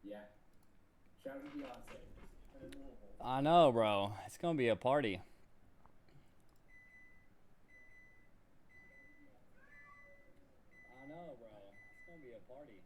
Yeah. Shout out to Beyonce. And in Louisville. I know, bro. It's gonna be a party. I know, bro. It's gonna be a party.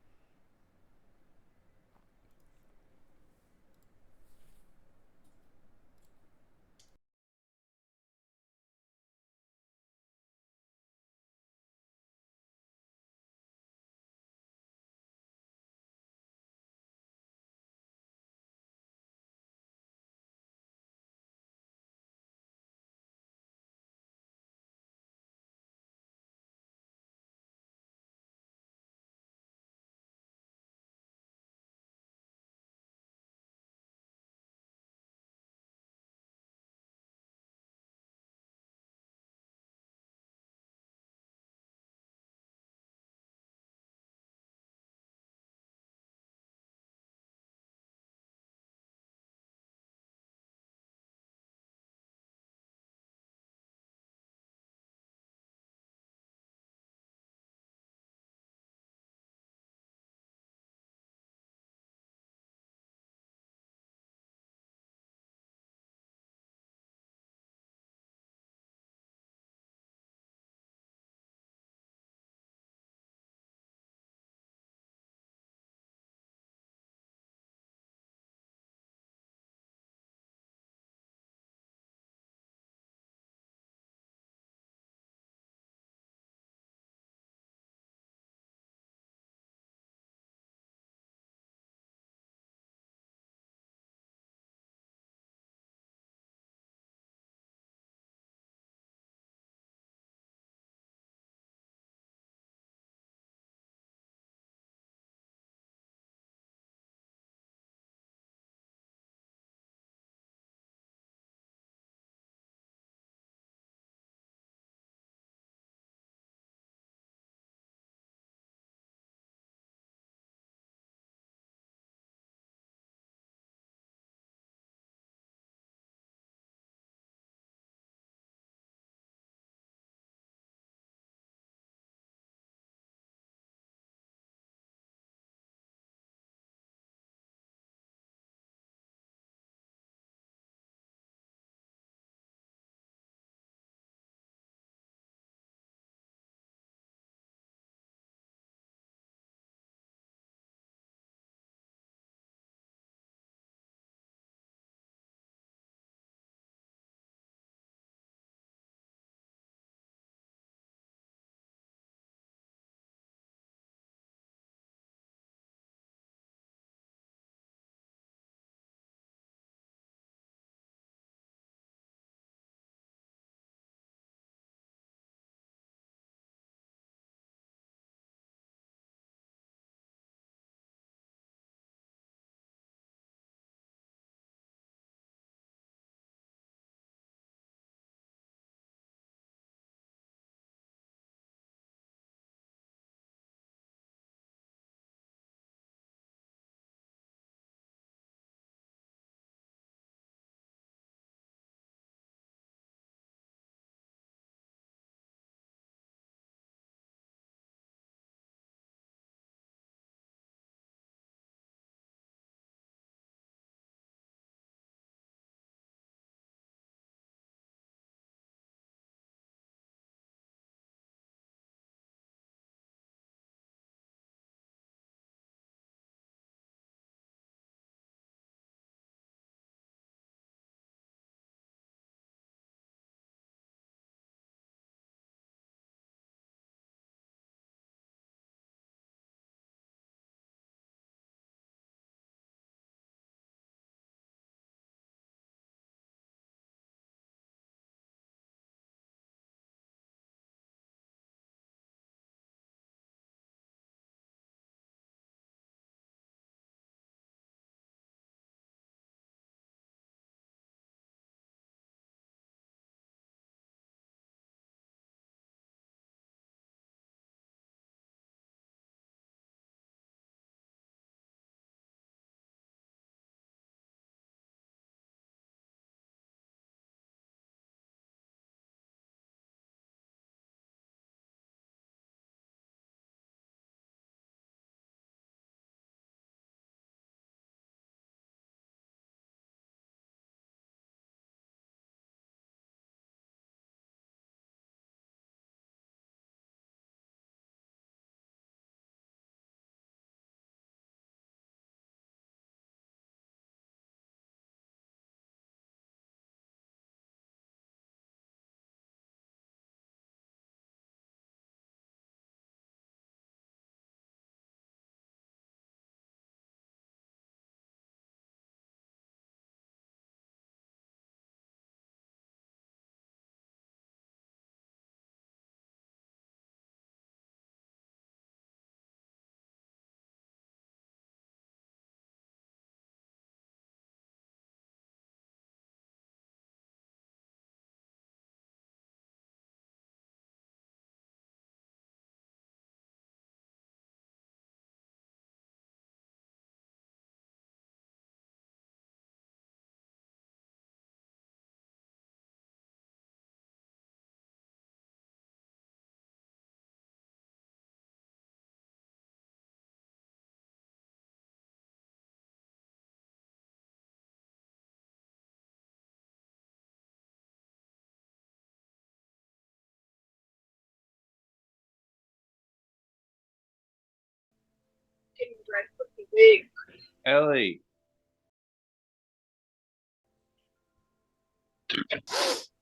Ellie.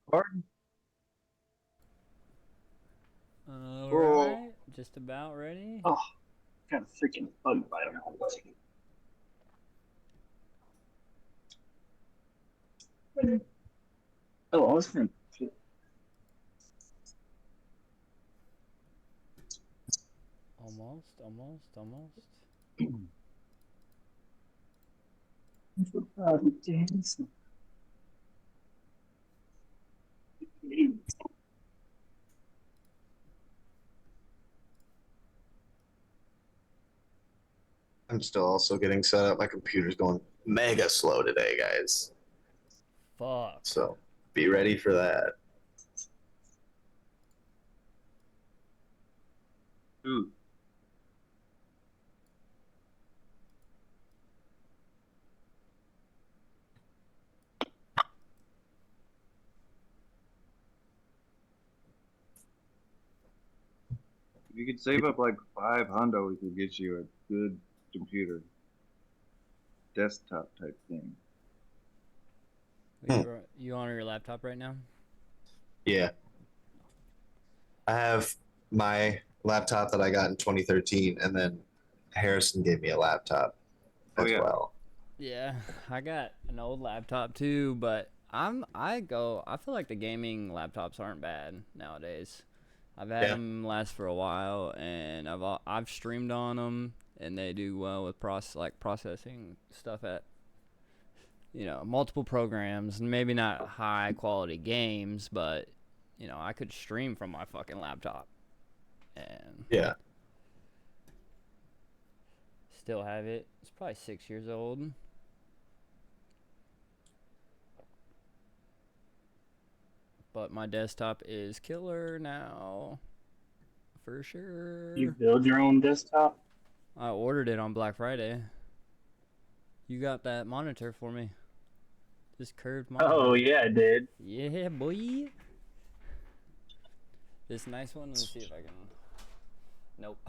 Pardon? Alright, just about ready. Oh, got a freaking bug bite on my leg. Oh, I was going to. Almost. I'm still also getting set up. My computer's going mega slow today, guys. Fuck. So be ready for that. Ooh. If you could save up like 500, we could get you a good computer. Desktop type thing. You on your laptop right now? Yeah. I have my laptop that I got in 2013, and then Harrison gave me a laptop as well. Yeah, I got an old laptop too, but I feel like the gaming laptops aren't bad nowadays. I've had them last for a while, and I've streamed on them, and they do well with processing stuff at multiple programs, and maybe not high quality games, but I could stream from my fucking laptop, and still have it. It's probably 6 years old. But my desktop is killer now. For sure. You build your own desktop? I ordered it on Black Friday. You got that monitor for me. This curved monitor. Oh, yeah, I did. Yeah, boy. This nice one. Let's see if I can. Nope.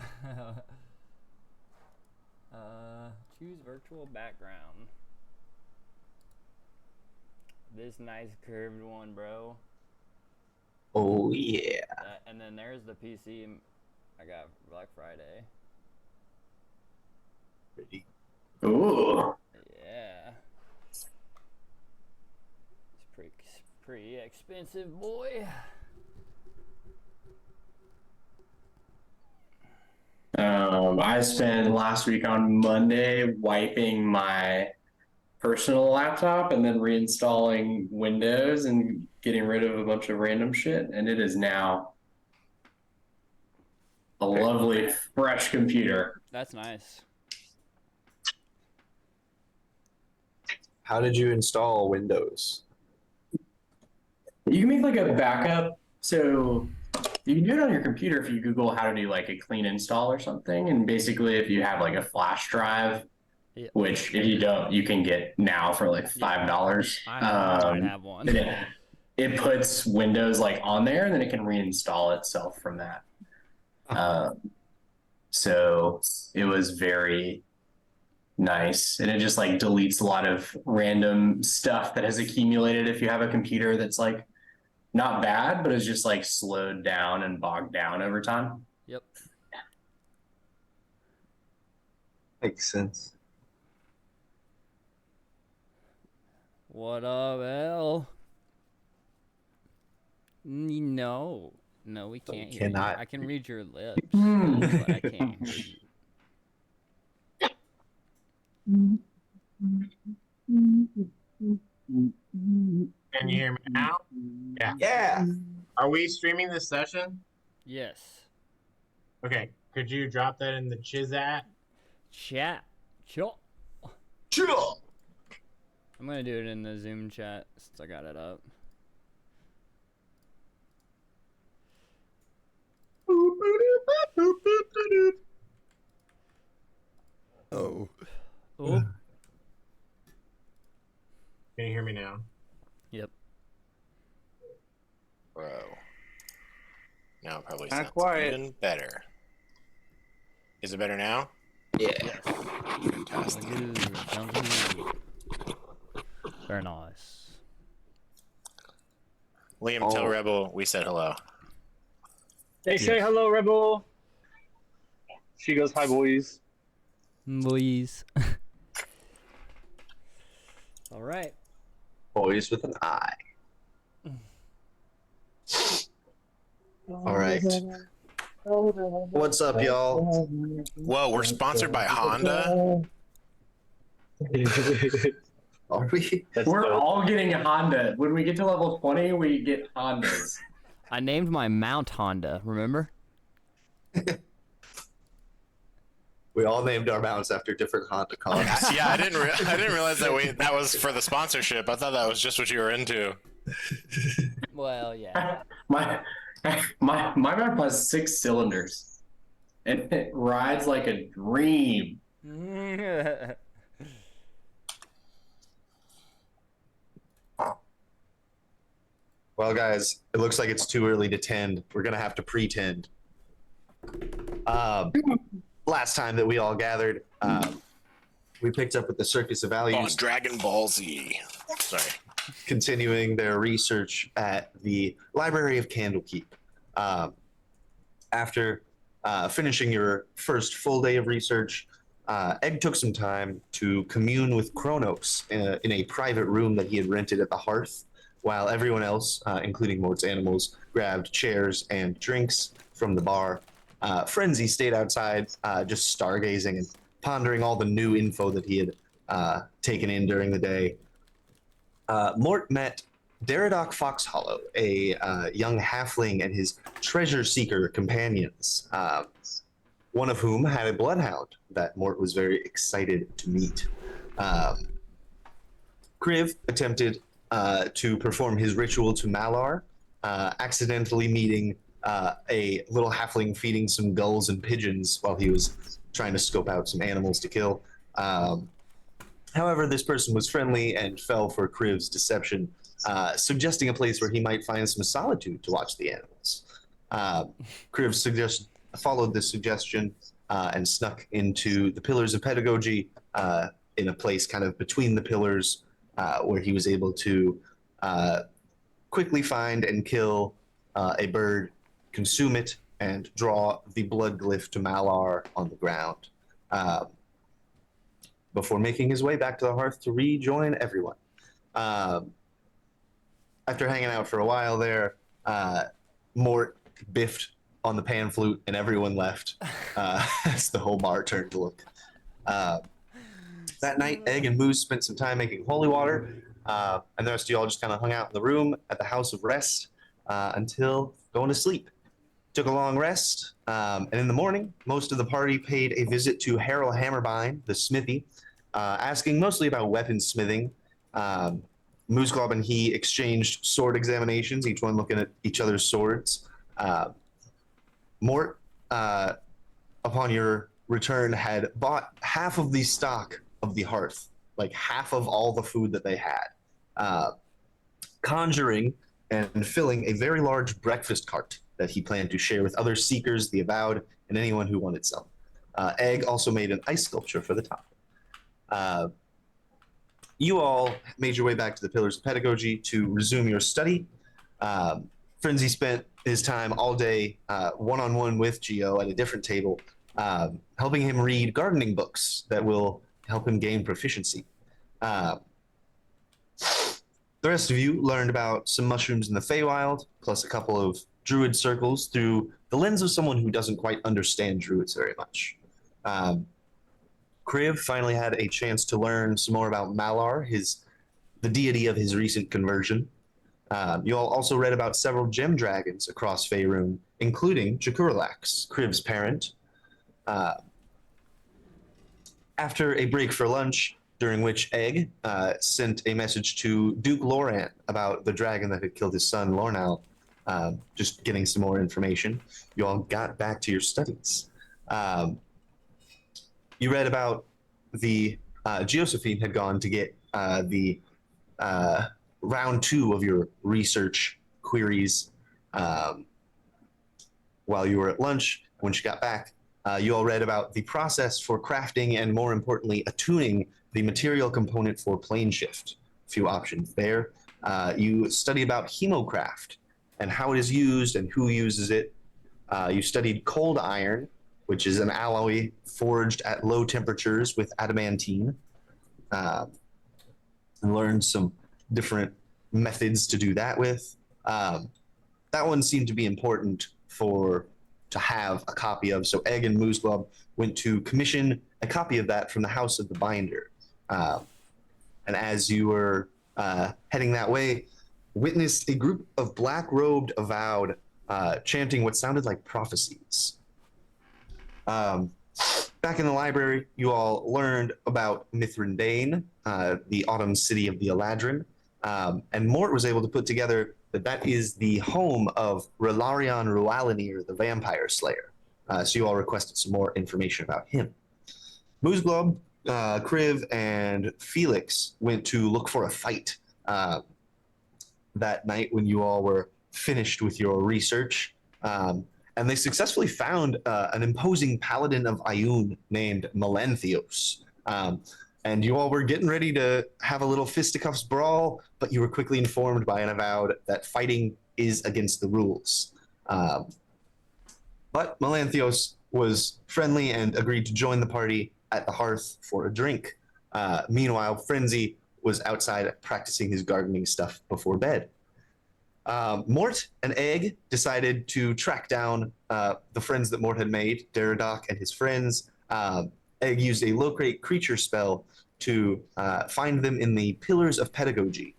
Choose virtual background. This nice curved one, bro. Oh, yeah. And then there's the PC I got for Black Friday. Pretty. Ooh. Yeah. It's pretty expensive, boy. I spent last week on Monday wiping my personal laptop and then reinstalling Windows and getting rid of a bunch of random shit, and it is now a lovely fresh computer. That's nice. How did you install Windows? You can make like a backup, so you can do it on your computer if you Google how to do like a clean install or something, and basically if you have like a flash drive, which if you don't, you can get now for like $5. I might have one. It puts Windows like on there, and then it can reinstall itself from that. So it was very nice, and it just like deletes a lot of random stuff that has accumulated if you have a computer that's like not bad, but it's just like slowed down and bogged down over time. Yep. Makes sense. What up, L? No, we can't hear you. I can read your lips, but I can't hear you. Can you hear me now? Yeah. Are we streaming this session? Yes. Okay. Could you drop that in the Chizat? Chat. Sure. I'm gonna do it in the Zoom chat since I got it up. Oh. Can you hear me now? Yep. Bro. Now it probably Not sounds quiet. even better. Is it better now? Yeah. Yes. Fantastic. Sounds good. Sounds good. Very nice. Liam, tell Rebel we said hello. They say Yes. hello, Rebel. She goes, hi, boys. Boys. All right. Boys with an I. All right. What's up, y'all? Whoa, we're sponsored by Honda. Are we? We're all getting a Honda. When we get to level 20, we get Hondas. I named my mount Honda, remember? We all named our mounts after different Honda cars. Yeah, I didn't realize that was for the sponsorship. I thought that was just what you were into. Well, yeah. My map has 6 cylinders. And it rides like a dream. Well, guys, it looks like it's too early to tend. We're gonna have to pretend. Last time that we all gathered, we picked up with the Circus of On Values, Dragon Ball Z. Sorry. continuing their research at the Library of Candlekeep. After finishing your first full day of research, Egg took some time to commune with Kronos in a private room that he had rented at the hearth, while everyone else, including Mort's animals, grabbed chairs and drinks from the bar. Frenzy stayed outside, just stargazing and pondering all the new info that he had taken in during the day. Mort met Deridoc Foxhollow, a young halfling, and his treasure seeker companions, one of whom had a bloodhound that Mort was very excited to meet. Kriv attempted to perform his ritual to Malar, accidentally meeting a little halfling feeding some gulls and pigeons while he was trying to scope out some animals to kill. However, this person was friendly and fell for Kriv's deception, suggesting a place where he might find some solitude to watch the animals. Kriv followed this suggestion and snuck into the Pillars of Pedagogy in a place kind of between the pillars where he was able to quickly find and kill a bird, consume it, and draw the blood glyph to Malar on the ground. Before making his way back to the hearth to rejoin everyone. After hanging out for a while there, Mort biffed on the pan flute and everyone left as the whole bar turned to look. That night, Egg and Moose spent some time making holy water, and the rest of you all just kind of hung out in the room at the House of Rest until going to sleep. Took a long rest, and in the morning, most of the party paid a visit to Harold Hammerbein, the smithy, asking mostly about weaponsmithing. Moose Glob and he exchanged sword examinations, each one looking at each other's swords. Mort, upon your return, had bought half of the stock of the hearth, like half of all the food that they had, conjuring and filling a very large breakfast cart that he planned to share with other seekers, the avowed, and anyone who wanted some. Egg also made an ice sculpture for the top. You all made your way back to the Pillars of Pedagogy to resume your study. Frenzy spent his time all day one-on-one with Geo at a different table, helping him read gardening books that will help him gain proficiency. The rest of you learned about some mushrooms in the Feywild, plus a couple of druid circles through the lens of someone who doesn't quite understand druids very much. Kriv finally had a chance to learn some more about Malar, the deity of his recent conversion. You all also read about several gem dragons across Faerun, including Jakuralax, Kriv's parent. After a break for lunch, during which Egg sent a message to Duke Loran about the dragon that had killed his son, Lornal, just getting some more information, you all got back to your studies. You read about the Geosephine had gone to get the round 2 of your research queries while you were at lunch. When she got back, You all read about the process for crafting and, more importantly, attuning the material component for plane shift. A few options there. You study about hemocraft and how it is used and who uses it. You studied cold iron, which is an alloy forged at low temperatures with adamantine. And learned some different methods to do that with. That one seemed to be important to have a copy of. So Egg and Moose Club went to commission a copy of that from the House of the Binder. And as you were heading that way, witnessed a group of black-robed avowed chanting what sounded like prophecies. Back in the library, you all learned about Mithrandain, the autumn city of the Eladrin, and Mort was able to put together that is the home of Relarion Rualinir, the vampire slayer. So you all requested some more information about him. Moosglob, Kriv, and Felix went to look for a fight that night when you all were finished with your research. And they successfully found an imposing paladin of Ioun named Melanthios. And you all were getting ready to have a little fisticuffs brawl, but you were quickly informed by an avowed that fighting is against the rules. But Melanthios was friendly and agreed to join the party at the hearth for a drink. Meanwhile, Frenzy was outside practicing his gardening stuff before bed. Mort and Egg decided to track down the friends that Mort had made, Deridoc and his friends. Egg used a locate creature spell to find them in the Pillars of Pedagogy.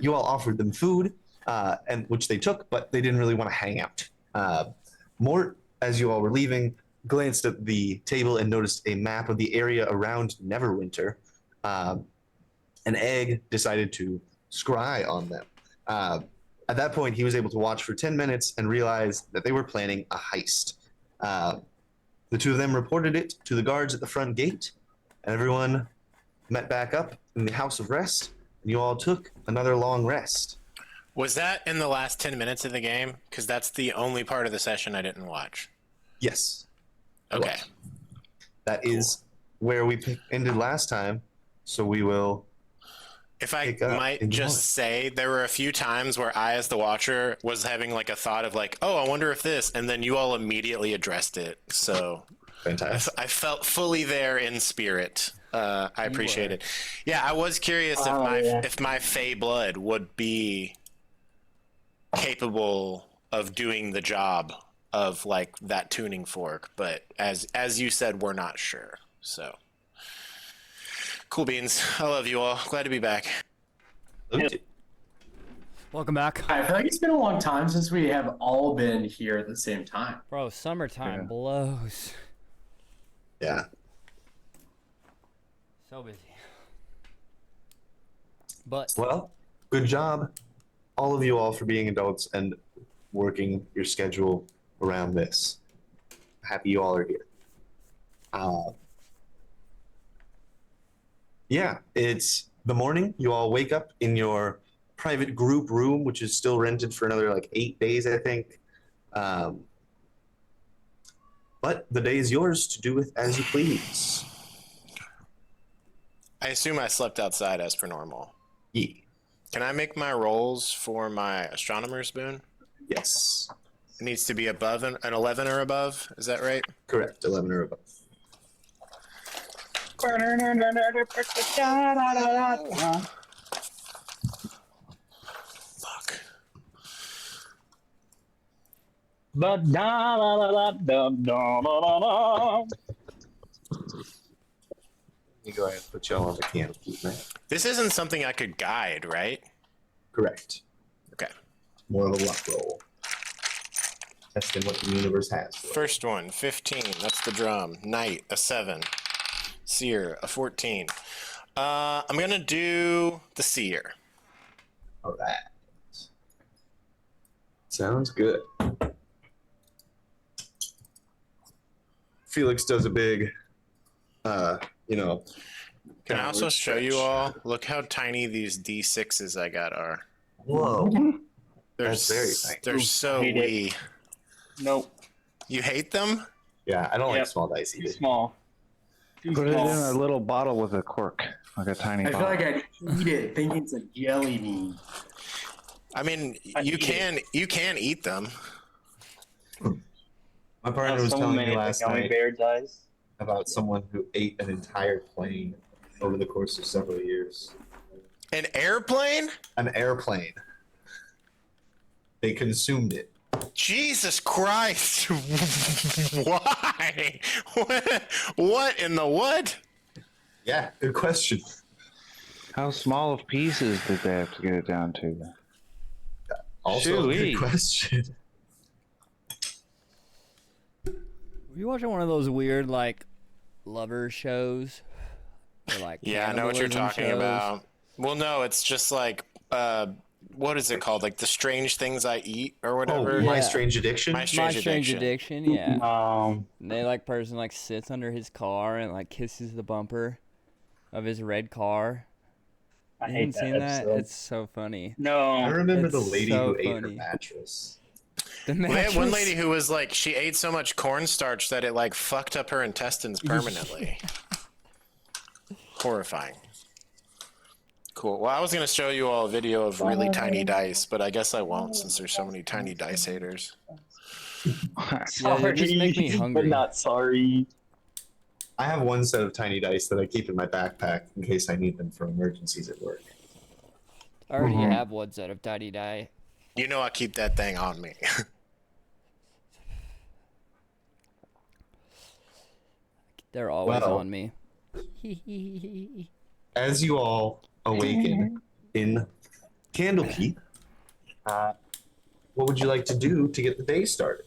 You all offered them food, and which they took, but they didn't really want to hang out. Mort, as you all were leaving, glanced at the table and noticed a map of the area around Neverwinter. And Egg decided to scry on them. At that point, he was able to watch for 10 minutes and realized that they were planning a heist. The two of them reported it to the guards at the front gate, and everyone met back up in the House of Rest, and you all took another long rest. Was that in the last 10 minutes of the game? Because that's the only part of the session I didn't watch. Yes. Okay. That is where we ended last time, so we will... If I might just say, there were a few times where I, as the watcher, was having like a thought of like, oh, I wonder if this, and then you all immediately addressed it. So fantastic. I felt fully there in spirit. I appreciate it. Yeah, I was curious if my Fey blood would be capable of doing the job of like that tuning fork, but as you said, we're not sure. So. Cool beans. I love you all. Glad to be back. Welcome back. I feel like it's been a long time since we have all been here at the same time. Bro, summertime blows. Yeah. So busy. But well, good job, all of you all, for being adults and working your schedule around this. Happy you all are here. Yeah, it's the morning. You all wake up in your private group room, which is still rented for another like 8 days, I think. But the day is yours to do with as you please. I assume I slept outside as per normal. Yeah. Can I make my rolls for my astronomer's boon? Yes. It needs to be above an 11 or above. Is that right? Correct. 11 or above. Fuck. Let me go ahead and put y'all on the Candlekeep, man. This isn't something I could guide, right? Correct. Okay. More of a luck roll. Testing what the universe has for First one, 15. That's the drum. Knight, a 7. Seer, a 14. I'm going to do the Seer. All right. Sounds good. Felix does a big, Can I also show you all? Look how tiny these D6s I got are. Whoa. They're That's very tiny. They're so Hate it. wee. Nope. You hate them? Yeah, I don't like Yep. small dice Too either. small. Too Put it in small. a little bottle with a cork, like a tiny I feel bottle. like I'd eat it thinking it's a jelly bean. I mean, I you eat can eat them. My partner was someone telling me made last the gummy night bear dice. about someone who ate an entire plane over the course of several years. An airplane? An airplane. They consumed it. Jesus Christ! Why? What in the what? Yeah, good question. How small of pieces did they have to get it down to? Also, a good Shoo-wee. question. Were you watching one of those weird like lover shows? Or, like, Yeah, I know what you're cannibalism talking shows? about. Well, no, it's just like what is it called? Like the strange things I eat or Oh, whatever. My Yeah. Strange Addiction? My My strange, Strange addiction. Addiction, yeah. And they like person like sits under his car and like kisses the bumper of his red car. I You hate haven't that seen that? episode. It's so funny. I No. remember the It's lady so who ate her funny. mattress. The Well, they had one mattress- lady who was like, she ate so much cornstarch that it like fucked up her intestines permanently. Horrifying. Cool. Well, I was gonna show you all a video of really tiny dice, but I guess I won't since there's so many tiny dice haters. Yeah, you just make me hungry. but not sorry. I have one set of tiny dice that I keep in my backpack in case I need them for emergencies at work. I already have one set of tiny die. You know I keep that thing on me. They're always Well. on me. As you all awaken in Candlekeep, what would you like to do to get the day started?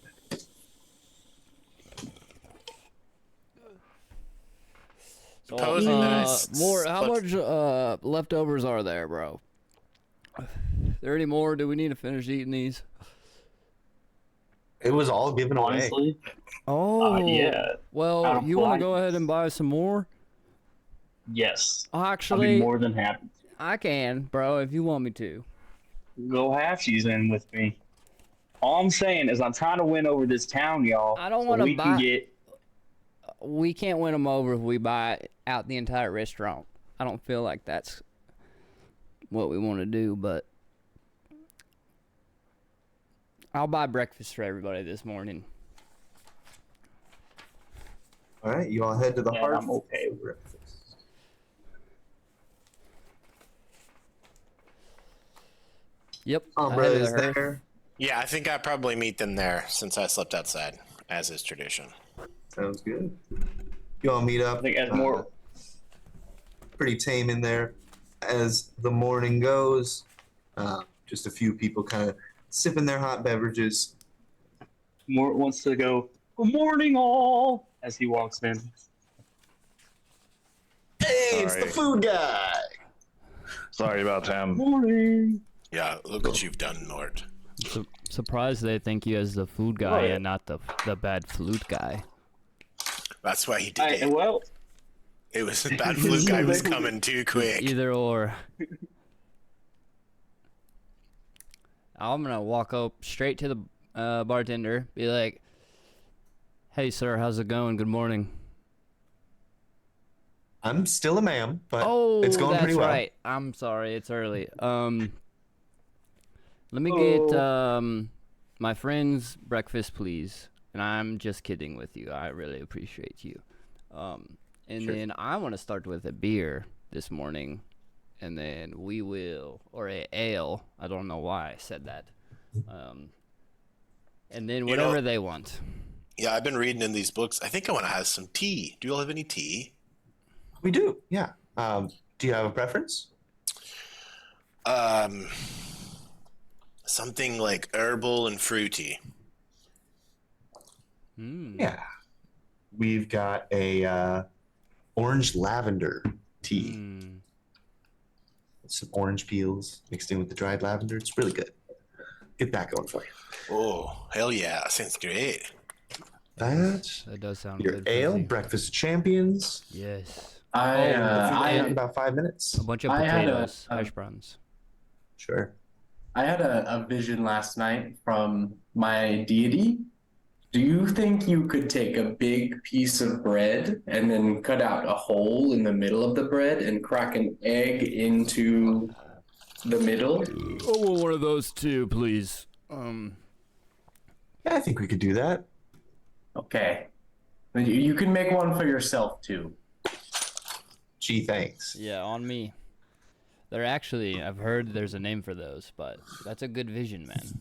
Supposing that I s- more. How slept- much leftovers are there, bro? There any more? Do we need to finish eating these? It was all given away. Honestly, Oh, yeah. Well, Out of you want to go politeness. ahead and buy some more? yes. I'll be Actually, more than happy. I can, bro, if you want me to. Go half season with me. All I'm saying is I'm trying to win over this town, y'all. I don't so wanna we can buy- get. We can't win them over if we buy out the entire restaurant. I don't feel like that's what we want to do, but I'll buy breakfast for everybody this morning. All right, you all head to the Yeah, hearth. I'm okay for breakfast. Yep. Umbra I had is to hurry. there. Yeah, I think I probably meet them there since I slept outside, as is tradition. Sounds good. You all meet up. I think as more. Pretty tame in there. As the morning goes, just a few people kind of sipping their hot beverages. More wants to go. Good morning, all. As he walks in. Hey, it's the Sorry. food guy. Sorry about him. Morning. Yeah, look what you've done, Nort. Surprised they think you as the food guy and not the bad flute guy. That's why he did it. Well, It was the bad flute guy was coming too quick. Either or. I'm gonna walk up straight to the bartender, be like, "Hey, sir, how's it going? Good morning." I'm still a ma'am, but Oh, it's going that's pretty well. right. I'm sorry, it's early. Let me get my friend's breakfast, please. And I'm just kidding with you. I really appreciate you. And Sure. then I want to start with a beer this morning, and then we will, or a ale. I don't know why I said that. And then You whatever know- they want. Yeah, I've been reading in these books. I think I want to have some tea. Do you all have any tea? We do, yeah. Do you have a preference? Something like herbal and fruity. Yeah. We've got a orange lavender tea. Some orange peels mixed in with the dried lavender. It's really good. Get that going for you. Oh, hell yeah. Sounds great. That does sound Your good. ale, Fuzzy. breakfast champions. Yes. I in about 5 minutes. A bunch of I had a- potatoes, hash browns. Sure. had a vision last night from my deity, Do you think you could take a big piece of bread and then cut out a hole in the middle of the bread and crack an egg into the middle? I want one of those too, please. Yeah, I think we could do that. Okay. You can make one for yourself too. Gee, thanks. Yeah, on me. They're actually, I've heard there's a name for those, but that's a good vision, man.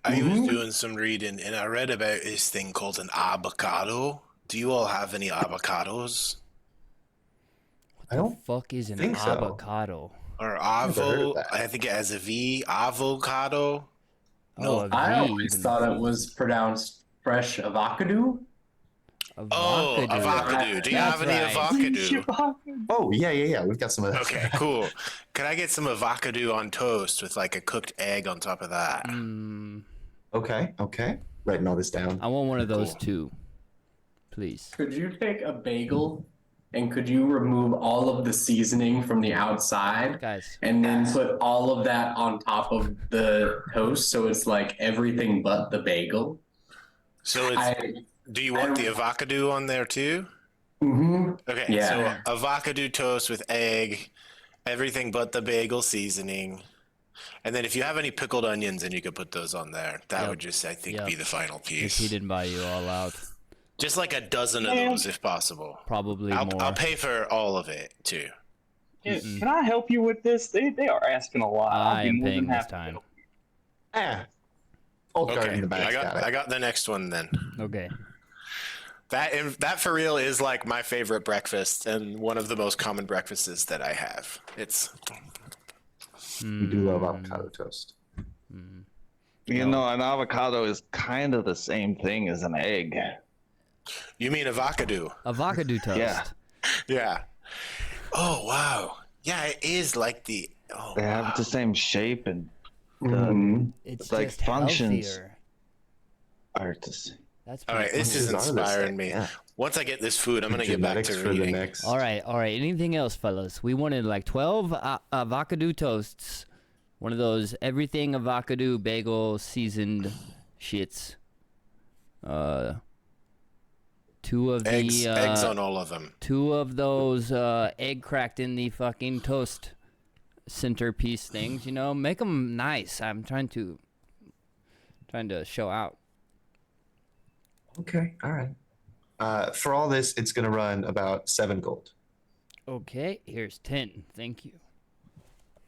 I was doing some reading and I read about this thing called an avocado. Do you all have any avocados? I don't Fuck is an think so. avocado? Or Never heard of avo? that. I think it has a V. Avocado. Oh, a I V always even. thought it was pronounced fresh avocado. Oh, avocado. Do you That's have any right. avocado? Oh, yeah. We've got some of that. Okay, cool. Can I get some avocado on toast with like a cooked egg on top of that? Okay. Writing all this down. I want one of those Cool. too, please. Could you take a bagel and could you remove all of the seasoning from the outside Guys, and then put all of that on top of the toast so it's like everything but the bagel? So it's, do you want the avocado on there too? Okay, Yeah. so avocado toast with egg, everything but the bagel seasoning. And then if you have any pickled onions, then you could put those on there. That Yep. would just, I think, Yep. be the final if piece. he didn't buy you all out, Just like a dozen of those if possible. probably I'll more. pay for all of it too. Can I help you with this? They are asking a lot. I I'd be am more than paying this happy to time. help. Old guard Okay, in the back. I got the next one then. Okay. That for real is like my favorite breakfast and one of the most common breakfasts that I have. It's We do love avocado toast. You know, an avocado is kind of the same thing as an egg. You mean avocado? Avocado toast. Yeah. Yeah. Oh wow. Yeah, it is like the. Oh, They wow. have the same shape and It's like just functions. healthier. are to see. That's All right, pretty this cool. is These are the inspiring same, me. yeah. Once I get this food, I'm gonna get back Genetics to for the reading. next. All right. Anything else, fellas? We wanted like 12 avocado toasts. One of those everything avocado bagel seasoned shits. Two of Eggs, the eggs on all of them. two of those egg cracked in the fucking toast centerpiece things. You know, make them nice. I'm trying to show out. Okay, all right. For all this, it's gonna run about 7 gold. Okay, here's 10. Thank you.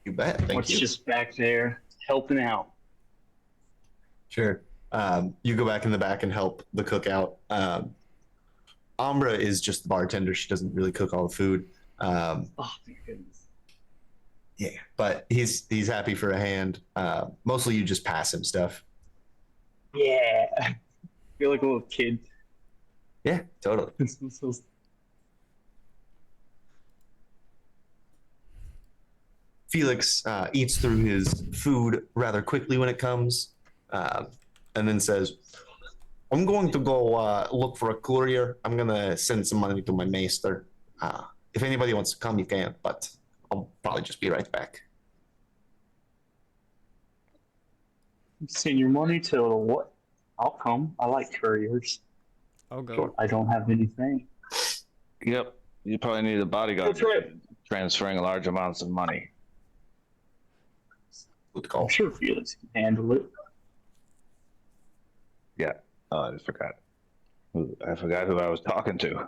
You bet. Thank What's you. just back there helping out? Sure. You go back in the back and help the cook out. Ambra is just the bartender. She doesn't really cook all the food. Oh, thank goodness. Yeah, but he's happy for a hand. Mostly you just pass him stuff. Yeah. I feel like a little kid. Yeah, totally. Felix eats through his food rather quickly when it comes, and then says, I'm going to go look for a courier. I'm going to send some money to my maester. If anybody wants to come, you can, but I'll probably just be right back. Send your money to what? I'll come. I like couriers. I'll go. Sure. I don't have anything. Yep. You probably need a bodyguard That's right. transferring large amounts of money. Good I'm call. sure Felix can handle it. Yeah. Oh, I just forgot. I forgot who I was talking to.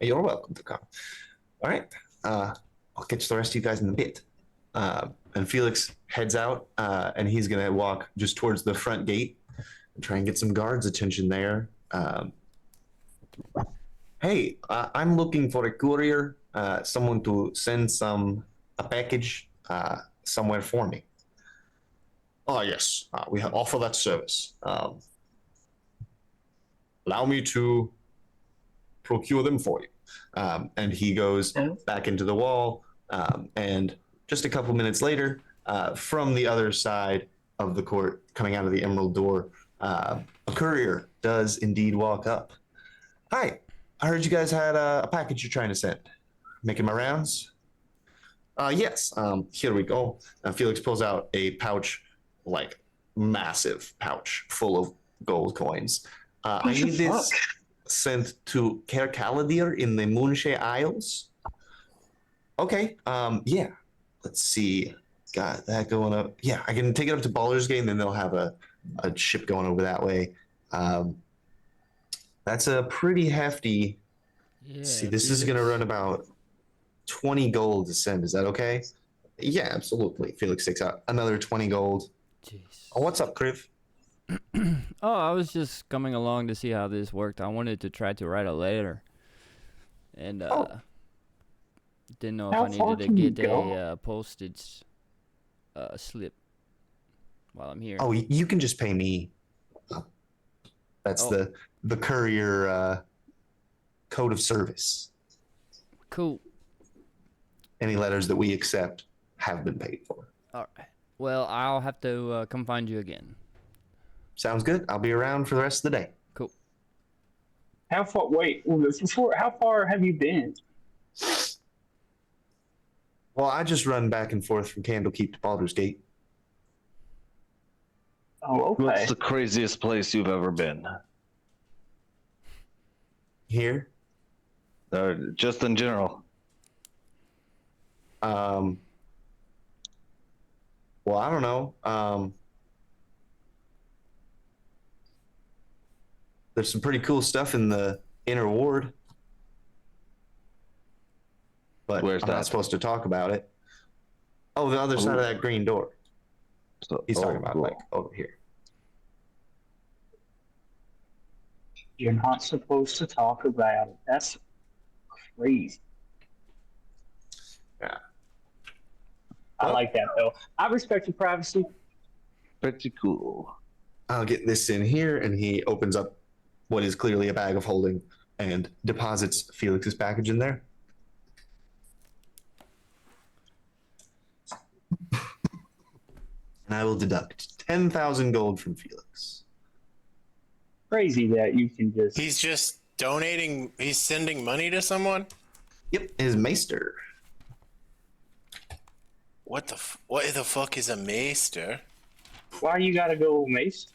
You're welcome to come. All right. I'll catch the rest of you guys in a bit. And Felix heads out, and he's going to walk just towards the front gate and try and get some guards' attention there. Hey, I'm looking for a courier, someone to send a package somewhere for me. Oh, yes. We offer that service. Allow me to procure them for you. And he goes back into the wall, and just a couple minutes later, from the other side of the court, coming out of the emerald door, a courier does indeed walk up. Hi, I heard you guys had a package you're trying to send. Making my rounds? Yes, here we go. Felix pulls out a pouch, like massive pouch full of gold coins. I What the need this sent to Caer Caladir in the Moonshae Isles. Okay. Yeah. Let's see. Got that going up. Yeah, I can take it up to Baldur's Gate, and then they'll have a ship going over that way. That's a pretty hefty. Yeah. See, this is going to run about 20 gold to send. Is that okay? Yeah, absolutely. Felix takes out another 20 gold. Jeez. Oh, what's up, Kriv? Oh, I was just coming along to see how this worked. I wanted to try to write a letter, and didn't know if How I far needed to can you get go? a postage slip while I'm here. Oh, you can just pay me. That's Oh. the courier code of service. Cool. Any letters that we accept have been paid for. All right. Well, I'll have to come find you again. Sounds good. I'll be around for the rest of the day. Cool. How far? Wait, how far have you been? Well, I just run back and forth from Candlekeep to Baldur's Gate. Oh, okay. What's the craziest place you've ever been? Here. Just in general. Well, I don't know. There's some pretty cool stuff in the inner ward, but Where's I'm not that? supposed to talk about it. Oh, the other side of that green door. So, He's talking about cool. like over here. You're not supposed to talk about it. That's crazy. Yeah. I Well- like that though. I respect your privacy. Pretty cool. I'll get this in here, and he opens up what is clearly a bag of holding and deposits Felix's package in there. And I will deduct 10,000 gold from Felix. Crazy that you can just. He's just donating. He's sending money to someone. Yep, his maester. What the fuck is a maester? Why you gotta go mace?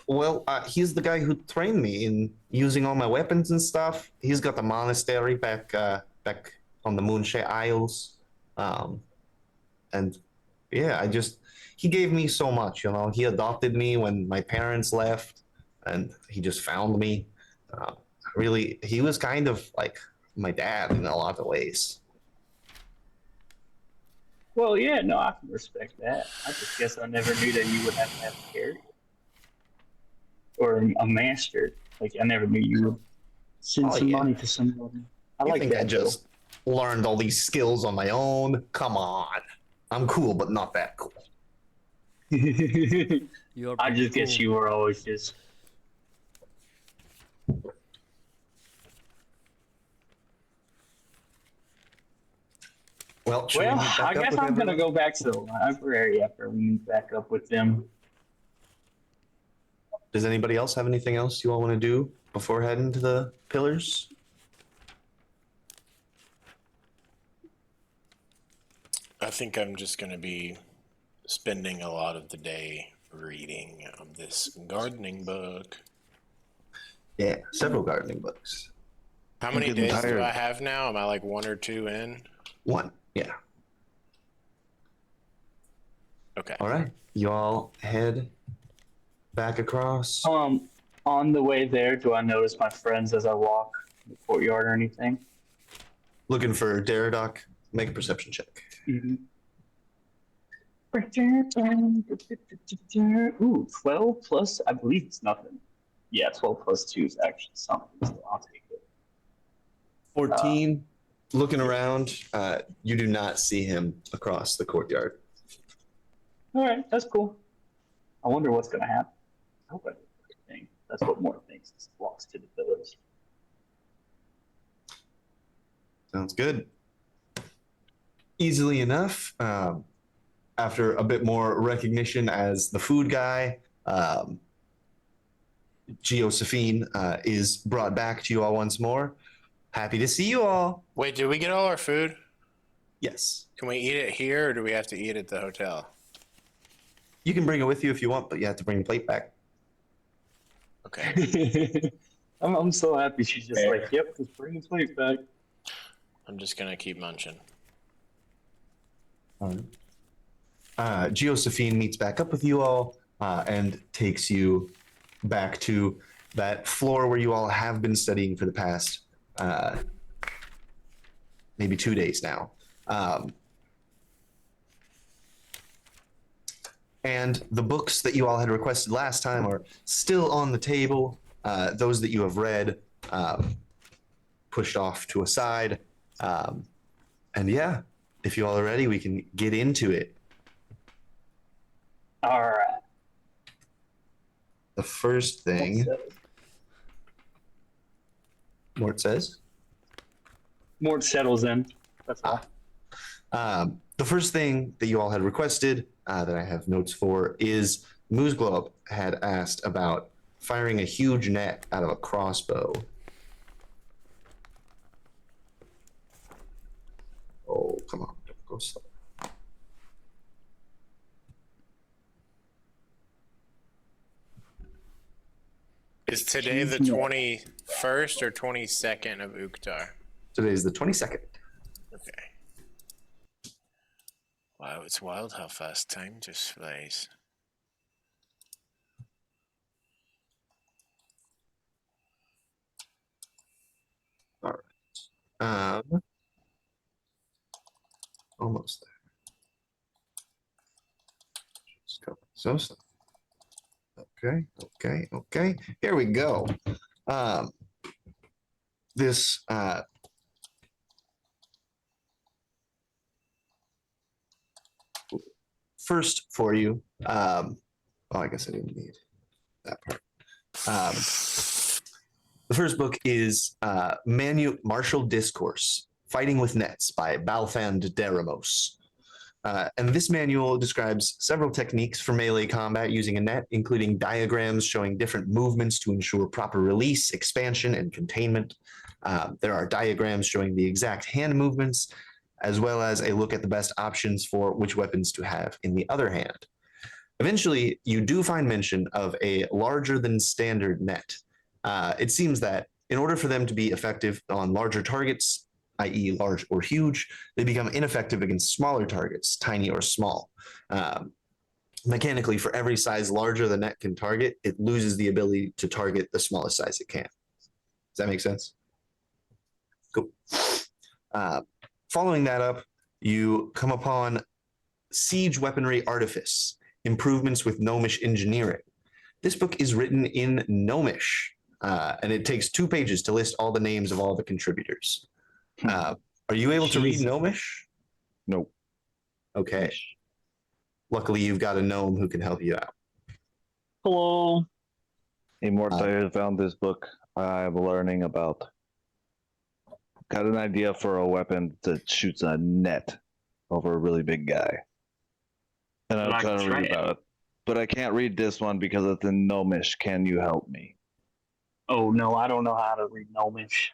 Well, he's the guy who trained me in using all my weapons and stuff. He's got the monastery back on the Moonshae Isles. And yeah, he gave me so much, you know. He adopted me when my parents left, and he just found me. Really, he was kind of like my dad in a lot of ways. Well, yeah, no, I can respect that. I just guess I never knew that you would have to have a character or a master. Like I never knew you would send some money to somebody. I You like think that. I just learned all these skills on my own? Come on. I'm cool, but not that cool. You're I pretty just guess cool. you were always just. Well, should we Well, meet back I up guess with I'm gonna everyone? go back to the library after we meet back up with them. Does anybody else have anything else you all want to do before heading to the pillars? I think I'm just going to be spending a lot of the day reading this gardening book. Yeah, several gardening books. How I'm many getting days do tired. I have now? Am I like 1 or 2 in? One. Yeah. Okay. All right. You all head back across. On the way there, do I notice my friends as I walk in the courtyard or anything? Looking for Daradoc. Make a perception check. Mm-hmm. Ooh, 12 plus, I believe it's nothing. Yeah, 12 plus 2 is actually something, so I'll take it. 14. Looking around, you do not see him across the courtyard. All right, that's cool. I wonder what's going to happen. I hope I do the right thing. That's what more thinks. Walks to the pillars. Sounds good. Easily enough, after a bit more recognition as the food guy, Josephine is brought back to you all once more. Happy to see you all. Wait, did we get all our food? Yes. Can we eat it here or do we have to eat at the hotel? You can bring it with you if you want, but you have to bring the plate back. Okay. I'm so happy she's just like, yep, just bring the plate back. I'm just gonna keep munching. All right. Josephine meets back up with you all and takes you back to that floor where you all have been studying for the past maybe 2 days now. And the books that you all had requested last time are still on the table. Those that you have read, pushed off to a side. And yeah, if you all are ready, we can get into it. All right. The first thing Mort says. Mort settles in. That's all. The first thing that you all had requested that I have notes for is Moose Globe had asked about firing a huge net out of a crossbow. Oh, come on. Don't go slow. Is today the 21st or 22nd of Uktar? Today's the 22nd. Okay. Wow, it's wild how fast time just flies. All right. Almost there. So. Okay. Here we go. This first for you. Oh, I guess I didn't need that part. The first book is Martial Discourse, Fighting with Nets by Balfand Deramos. And this manual describes several techniques for melee combat using a net, including diagrams showing different movements to ensure proper release, expansion, and containment. There are diagrams showing the exact hand movements, as well as a look at the best options for which weapons to have in the other hand. Eventually, you do find mention of a larger than standard net. It seems that in order for them to be effective on larger targets, i.e. large or huge, they become ineffective against smaller targets, tiny or small. Mechanically, for every size larger the net can target, it loses the ability to target the smallest size it can. Does that make sense? Cool. Following that up, you come upon Siege Weaponry Artifice, Improvements with Gnomish Engineering. This book is written in Gnomish, and it takes 2 pages to list all the names of all the contributors. Are you able to read Gnomish? Nope. Okay. Luckily, you've got a gnome who can help you out. Hello. Immortal found this book. I'm learning about. Got an idea for a weapon that shoots a net over a really big guy. And I'm trying to read about it. But I can't read this one because it's in Gnomish. Can you help me? Oh, no, I don't know how to read Gnomish.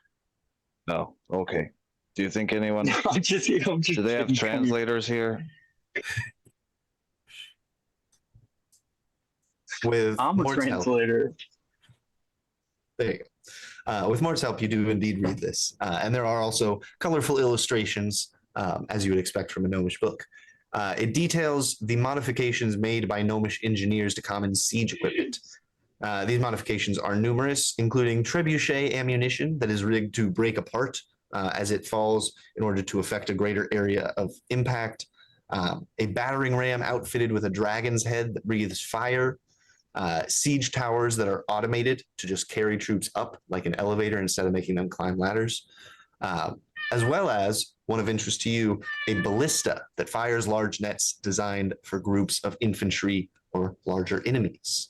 No. Okay. Do you think anyone... I'm just do they have translators here? I'm a translator. There you go. With Mort's help, you do indeed read this. And there are also colorful illustrations, as you would expect from a Gnomish book. It details the modifications made by Gnomish engineers to common siege equipment. These modifications are numerous, including trebuchet ammunition that is rigged to break apart as it falls in order to affect a greater area of impact, a battering ram outfitted with a dragon's head that breathes fire, siege towers that are automated to just carry troops up like an elevator instead of making them climb ladders, as well as, one of interest to you, a ballista that fires large nets designed for groups of infantry or larger enemies.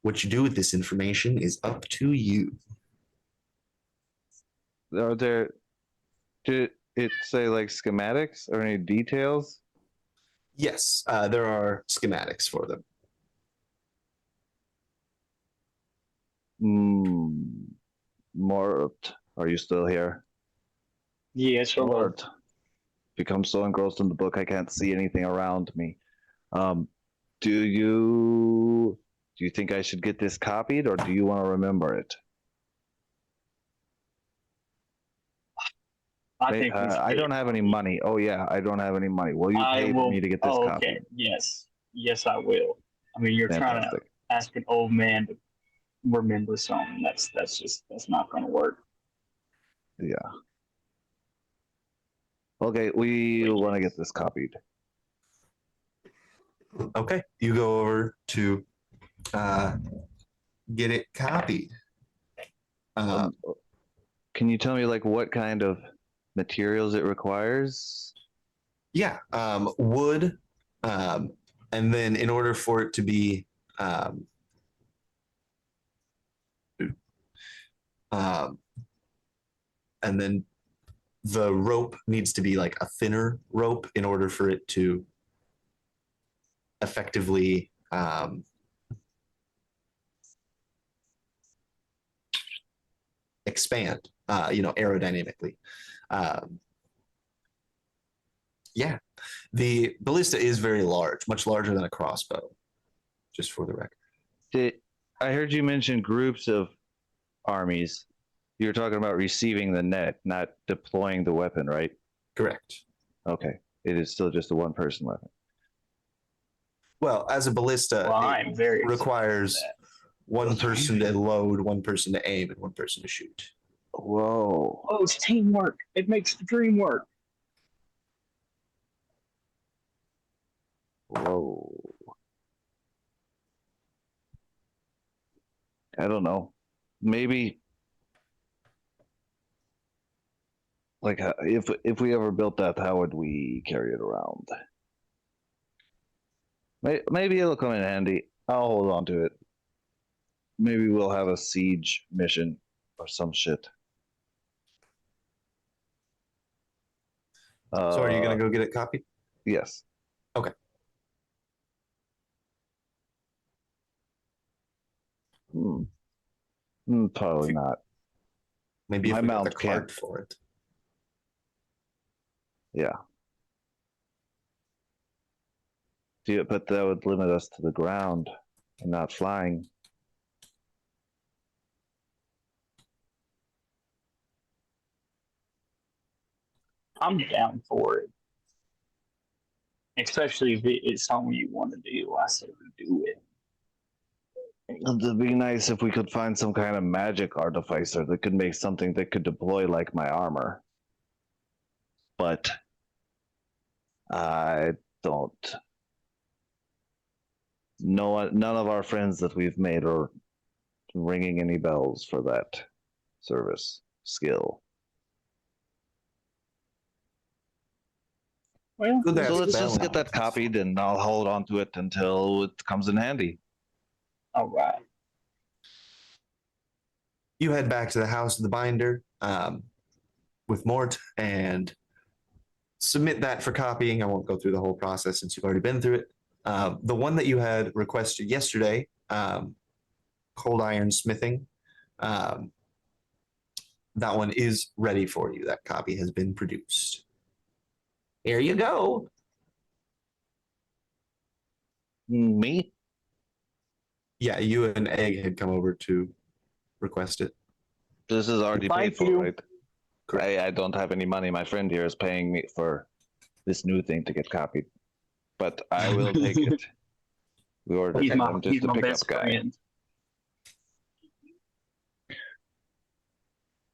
What you do with this information is up to you. Are there... Did it say like schematics or any details? Yes, there are schematics for them. Mort, are you still here? Yes, Mort. Become so engrossed in the book I can't see anything around me. Do you Do you think I should get this copied, or do you want to remember it? I think we should I get don't it have any copied. money. Oh yeah, I don't have any money. Will you I pay for will. me to get this Oh, copied? okay. Yes, I will. I mean, you're trying to Fantastic. ask an old man to remember something. That's not going to work. Yeah. Okay, we want to get this copied. Okay, you go over to get it copied. Can you tell me like what kind of materials it requires? Yeah, wood, and then in order for it to be and then the rope needs to be like a thinner rope in order for it to effectively expand, aerodynamically. Yeah, the ballista is very large, much larger than a crossbow, just for the record. I heard you mention groups of armies. You're talking about receiving the net, not deploying the weapon, right? Correct. Okay. It is still just a one-person weapon. Well, as a ballista, Well, I'm very excited requires for that. one person to load, one person to aim, and one person to shoot. Whoa. Oh, it's teamwork. It makes the dream work. Whoa. I don't know. Maybe like if we ever built that, how would we carry it around? Maybe it'll come in handy. I'll hold on to it. Maybe we'll have a siege mission or some shit. So are you going to go get it copied? Yes. Okay. Probably not. Maybe if My we got mount the card can't. for it. Yeah. But that would limit us to the ground and not flying. I'm down for it. Especially if it's something you want to do. I say we do it. It'd be nice if we could find some kind of magic artificer that could make something that could deploy like my armor. But I don't. None of our friends that we've made are ringing any bells for that service skill. Well, Good So let's just balance. get that copied, and I'll hold on to it until it comes in handy. all right. You head back to the house of the binder with Mort and submit that for copying. I won't go through the whole process since you've already been through it. The one that you had requested yesterday, cold iron smithing, that one is ready for you. That copy has been produced. Here you go. Me? Yeah, you and Egg had come over to request it. This is already paid Thank for, you. right? I don't have any money. My friend here is paying me for this new thing to get copied. But I will take it. We ordered He's it. my, I'm just he's a my pickup best guy. friend.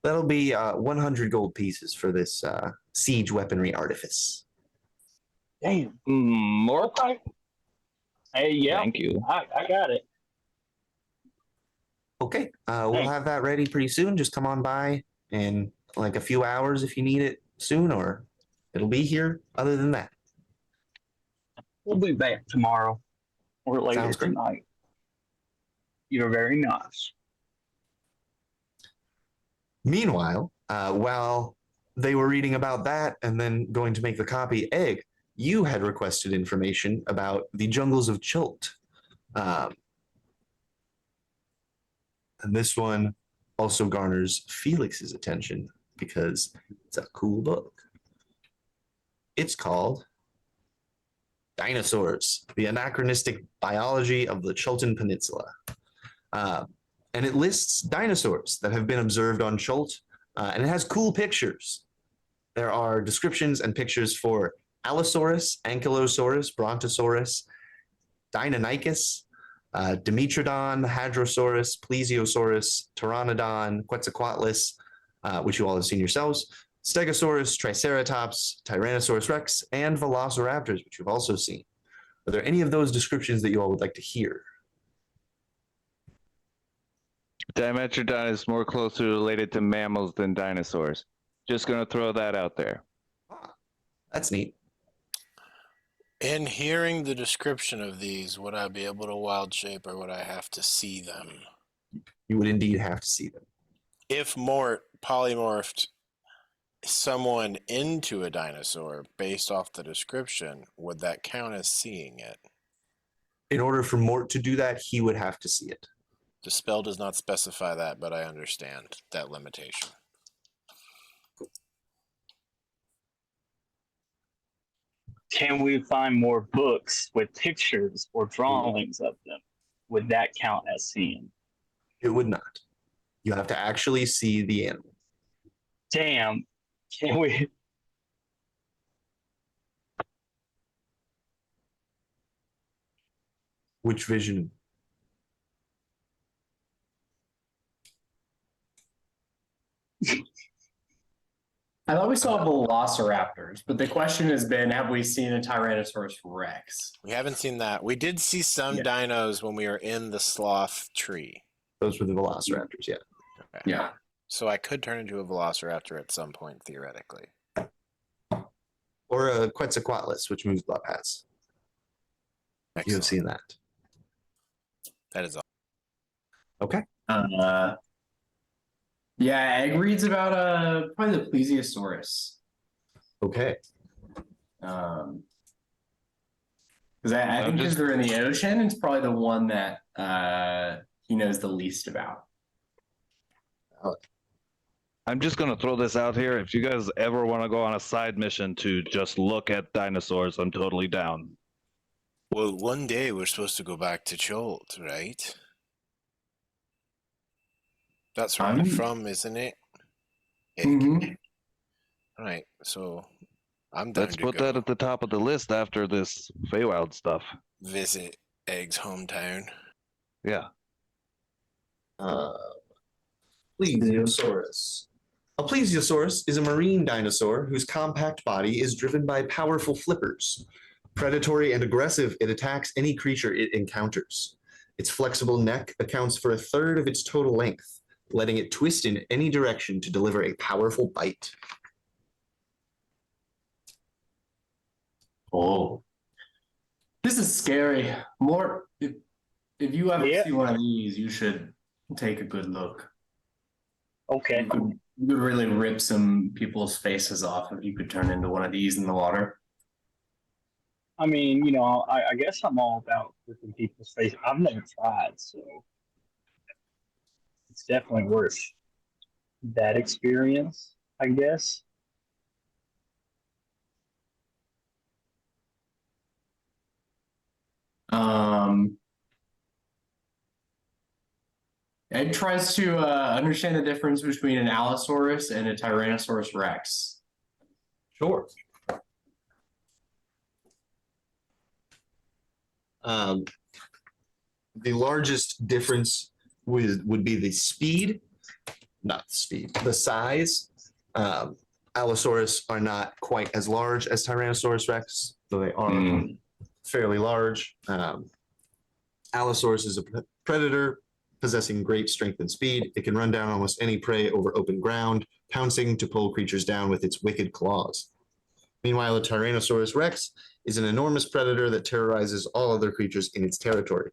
That'll be 100 gold pieces for this siege weaponry artifice. Damn. More? Okay. Hey, yeah. Thank you. I got it. Okay, we'll Thanks. have that ready pretty soon. Just come on by in like a few hours if you need it soon, or it'll be here. Other than that, We'll be back tomorrow or later Sounds great. tonight. You're very nice. meanwhile, while they were reading about that and then going to make the copy, Egg, you had requested information about the jungles of Chult. And this one also garners Felix's attention because it's a cool book. It's called Dinosaurs, the anachronistic biology of the Chultan Peninsula. And it lists dinosaurs that have been observed on Chult, and it has cool pictures. There are descriptions and pictures for Allosaurus, Ankylosaurus, Brontosaurus, Deinonychus, Dimetrodon, Hadrosaurus, Plesiosaurus, Pteranodon, Quetzalcoatlus, which you all have seen yourselves, Stegosaurus, Triceratops, Tyrannosaurus Rex, and Velociraptors, which you've also seen. Are there any of those descriptions that you all would like to hear? Dimetrodon is more closely related to mammals than dinosaurs. Just going to throw that out there. That's neat. In hearing the description of these, would I be able to wild shape or would I have to see them? You would indeed have to see them. If Mort polymorphed someone into a dinosaur based off the description, would that count as seeing it? In order for Mort to do that, he would have to see it. The spell does not specify that, but I understand that limitation. Can we find more books with pictures or drawings of them? Would that count as seeing? It would not. You have to actually see the animal. Damn. Can we? Which vision? I thought we saw velociraptors, but the question has been, have we seen a Tyrannosaurus Rex? We haven't seen that. We did see some dinos when we were in the sloth tree. Those were the velociraptors, yeah. Okay. Yeah. So I could turn into a velociraptor at some point, theoretically. Or a Quetzalcoatlus, which moves blood paths. You have seen that. That is all. Okay. Yeah, Egg reads about probably the Plesiosaurus. Okay. Because I think because they're in the ocean, it's probably the one that he knows the least about. I'm just going to throw this out here. If you guys ever want to go on a side mission to just look at dinosaurs, I'm totally down. Well, one day we're supposed to go back to Cholt, right? That's where I'm from, isn't it? Mm-hmm. All right, so I'm down Let's to put go that at the top of the list after this Feywild stuff. visit Egg's hometown. Yeah. Plesiosaurus. A plesiosaurus is a marine dinosaur whose compact body is driven by powerful flippers. Predatory and aggressive, it attacks any creature it encounters. Its flexible neck accounts for 1/3 of its total length, letting it twist in any direction to deliver a powerful bite. Oh. This is scary. Mort, if you ever see one of these, you should take a good look. Okay. You could really rip some people's faces off if you could turn into one of these in the water. I mean, you know, I guess I'm all about ripping people's face. I've never tried, so it's definitely worth that experience, I guess. Ed tries to understand the difference between an Allosaurus and a Tyrannosaurus Rex. Sure. The largest difference would be the speed, not the speed, the size. Allosaurus are not quite as large as Tyrannosaurus Rex, though they are fairly large. Allosaurus is a predator possessing great strength and speed. It can run down almost any prey over open ground, pouncing to pull creatures down with its wicked claws. Meanwhile, a Tyrannosaurus Rex is an enormous predator that terrorizes all other creatures in its territory.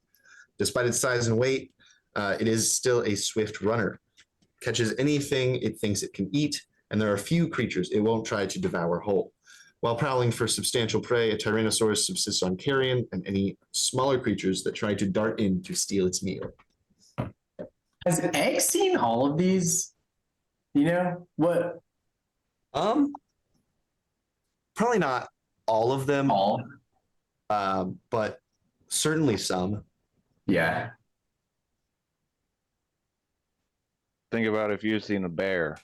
Despite its size and weight, it is still a swift runner. Catches anything it thinks it can eat, and there are few creatures it won't try to devour whole. While prowling for substantial prey, a Tyrannosaurus subsists on carrion and any smaller creatures that try to dart in to steal its meal. Has Egg seen all of these? You know what? Probably not all of them. All. but certainly some. Yeah. Think about if you've seen a bear,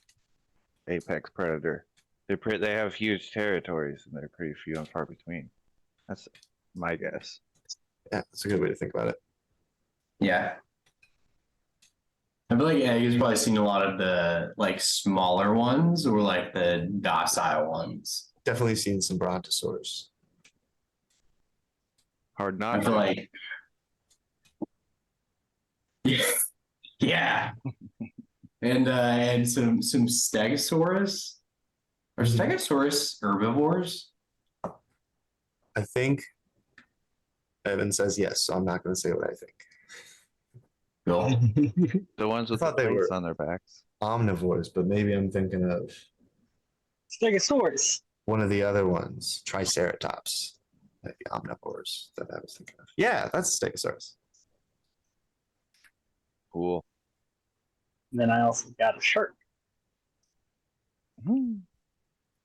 apex predator. They have huge territories and they're pretty few and far between. That's my guess. Yeah, that's a good way to think about it. Yeah. I feel like you've probably seen a lot of the like smaller ones or like the docile ones. Definitely seen some brontosaurs. Hard not I feel to. like yeah. And some stegosaurus. Are stegosaurus herbivores? I think Evan says yes, so I'm not going to say what I think. Cool. The ones with I the thought they plates were- on their backs. Omnivores, but maybe I'm thinking of Stegosaurus. one of the other ones, Triceratops, like the omnivores that I was thinking of. Yeah, that's Stegosaurus. Cool. And then I also got a shark.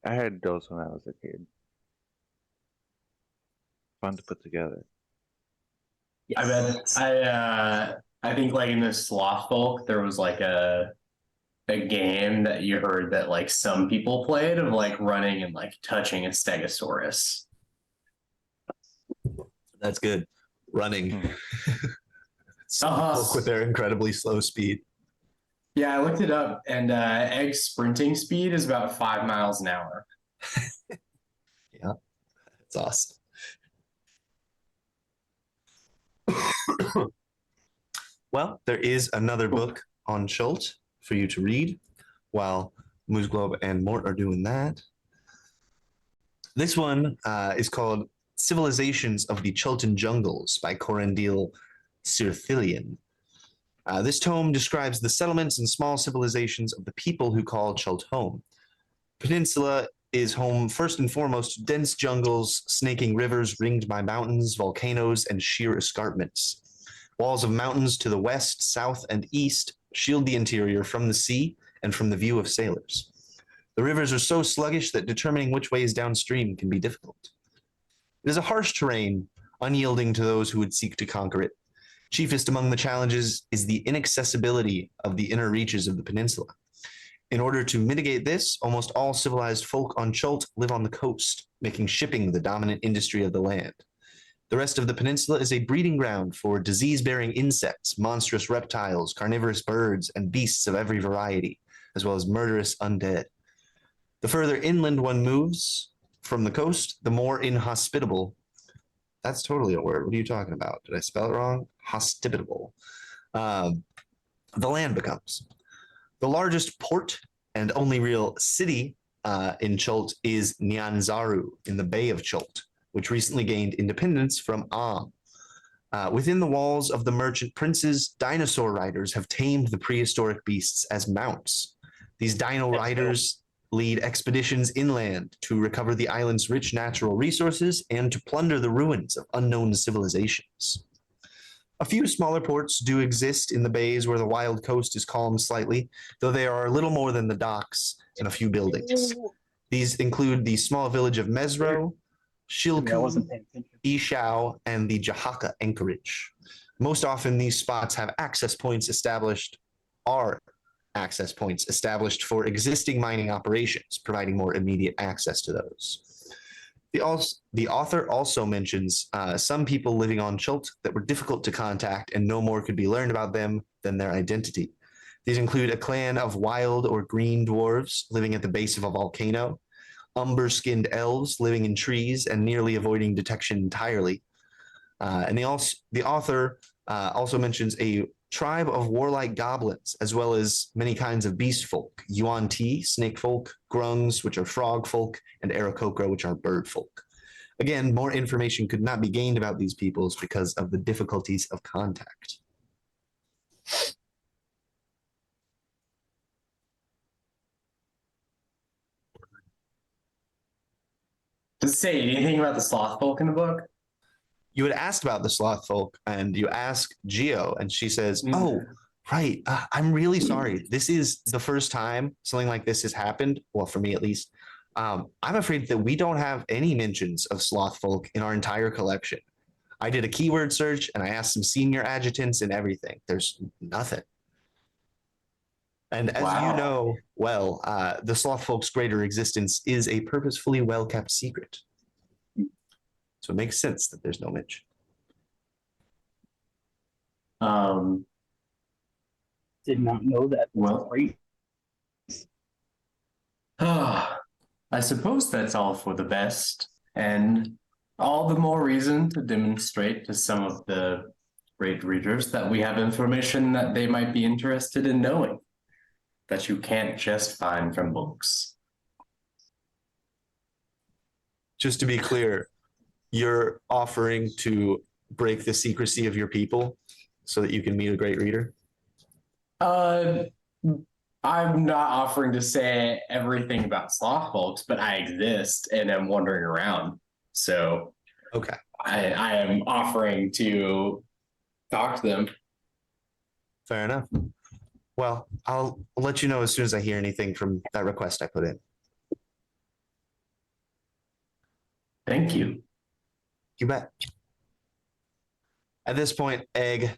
I had those when I was a kid. Fun to put together. Yes. I think like in the Sloth Folk there was like a game that you heard that like some people played of like running and like touching a stegosaurus. That's good. Running. Uh-huh. With their incredibly slow speed. Yeah, I looked it up, and egg sprinting speed is about 5 miles an hour. Yeah, that's awesome. Well, there is another book on Schult for you to read while Mooseglobe and Mort are doing that. This one is called Civilizations of the Chultan Jungles by Corendil Cirthilian. This tome describes the settlements and small civilizations of the people who call Chult home. Peninsula is home first and foremost to dense jungles, snaking rivers ringed by mountains, volcanoes, and sheer escarpments. Walls of mountains to the west, south, and east shield the interior from the sea and from the view of sailors. The rivers are so sluggish that determining which way is downstream can be difficult. It is a harsh terrain, unyielding to those who would seek to conquer it. Chiefest among the challenges is the inaccessibility of the inner reaches of the peninsula. In order to mitigate this, almost all civilized folk on Chult live on the coast, making shipping the dominant industry of the land. The rest of the peninsula is a breeding ground for disease-bearing insects, monstrous reptiles, carnivorous birds, and beasts of every variety, as well as murderous undead. The further inland one moves from the coast, the more inhospitable. That's totally a word. What are you talking about? Did I spell it wrong? Hospitable. The land becomes. The largest port and only real city in Chult is Nyanzaru in the Bay of Chult, which recently gained independence from Am. Within the walls of the merchant princes, dinosaur riders have tamed the prehistoric beasts as mounts. These dino riders lead expeditions inland to recover the island's rich natural resources and to plunder the ruins of unknown civilizations. A few smaller ports do exist in the bays where the wild coast is calm slightly, though they are little more than the docks and a few buildings. These include the small village of Mesro, Shilku, Ishao, and the Jahaka anchorage. Most often, these spots have access points established for existing mining operations, providing more immediate access to those. The author also mentions some people living on Chult that were difficult to contact and no more could be learned about them than their identity. These include a clan of wild or green dwarves living at the base of a volcano, umber-skinned elves living in trees and nearly avoiding detection entirely. And the author also mentions a tribe of warlike goblins, as well as many kinds of beast folk, Yuan-Ti, snake folk, grungs, which are frog folk, and Aarakocra, which are bird folk. Again, more information could not be gained about these peoples because of the difficulties of contact. Does it say anything about the sloth folk in the book? You had asked about the sloth folk, and you ask Geo, and she says, "Oh, right. I'm really sorry. This is the first time something like this has happened. Well, for me at least. I'm afraid that we don't have any mentions of sloth folk in our entire collection. I did a keyword search and I asked some senior adjutants and everything. There's nothing. And as you know well, the sloth folk's greater existence is a purposefully well-kept secret. So it makes sense that there's no mention. Did not know that. Well, I suppose that's all for the best, and all the more reason to demonstrate to some of the great readers that we have information that they might be interested in knowing, that you can't just find from books. Just to be clear, you're offering to break the secrecy of your people so that you can meet a great reader? I'm not offering to say everything about sloth folks, but I exist and am wandering around. So okay, I am offering to talk to them. Fair enough. Well, I'll let you know as soon as I hear anything from that request I put in. Thank you. You bet. At this point, Egg,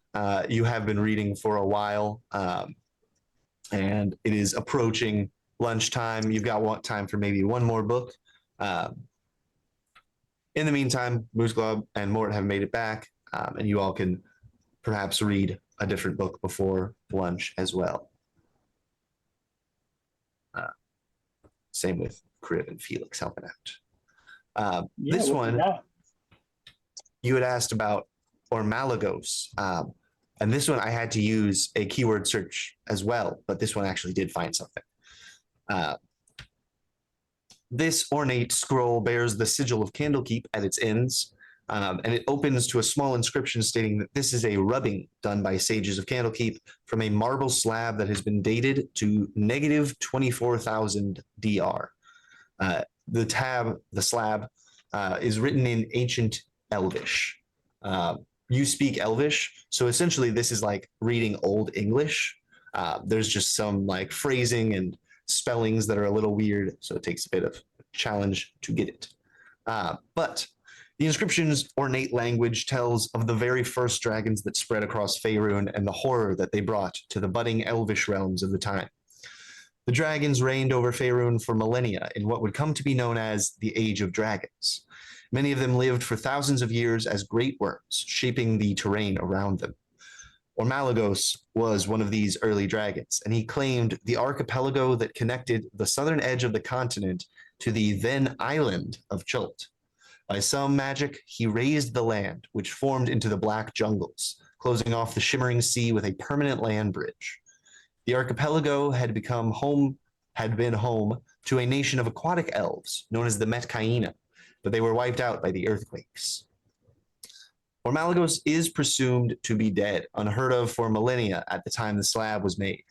you have been reading for a while, and it is approaching lunchtime. You've got time for maybe one more book. In the meantime, Moose Glob and Mort have made it back, and you all can perhaps read a different book before lunch as well. Same with Crib and Felix helping out. This one, you had asked about Ormalagos. And this one I had to use a keyword search as well, but this one actually did find something. This ornate scroll bears the sigil of Candlekeep at its ends, and it opens to a small inscription stating that this is a rubbing done by sages of Candlekeep from a marble slab that has been dated to negative 24,000 DR. The slab is written in ancient Elvish. You speak Elvish, so essentially this is like reading Old English. There's just some like phrasing and spellings that are a little weird, so it takes a bit of challenge to get it. But the inscription's ornate language tells of the very first dragons that spread across Faerun and the horror that they brought to the budding Elvish realms of the time. The dragons reigned over Faerun for millennia in what would come to be known as the Age of Dragons. Many of them lived for thousands of years as great worms, shaping the terrain around them. Ormalagos was one of these early dragons, and he claimed the archipelago that connected the southern edge of the continent to the then island of Chult. By some magic, he raised the land, which formed into the black jungles, closing off the shimmering sea with a permanent land bridge. The archipelago had been home to a nation of aquatic elves known as the Metkaina, but they were wiped out by the earthquakes. Ormalagos is presumed to be dead, unheard of for millennia at the time the slab was made.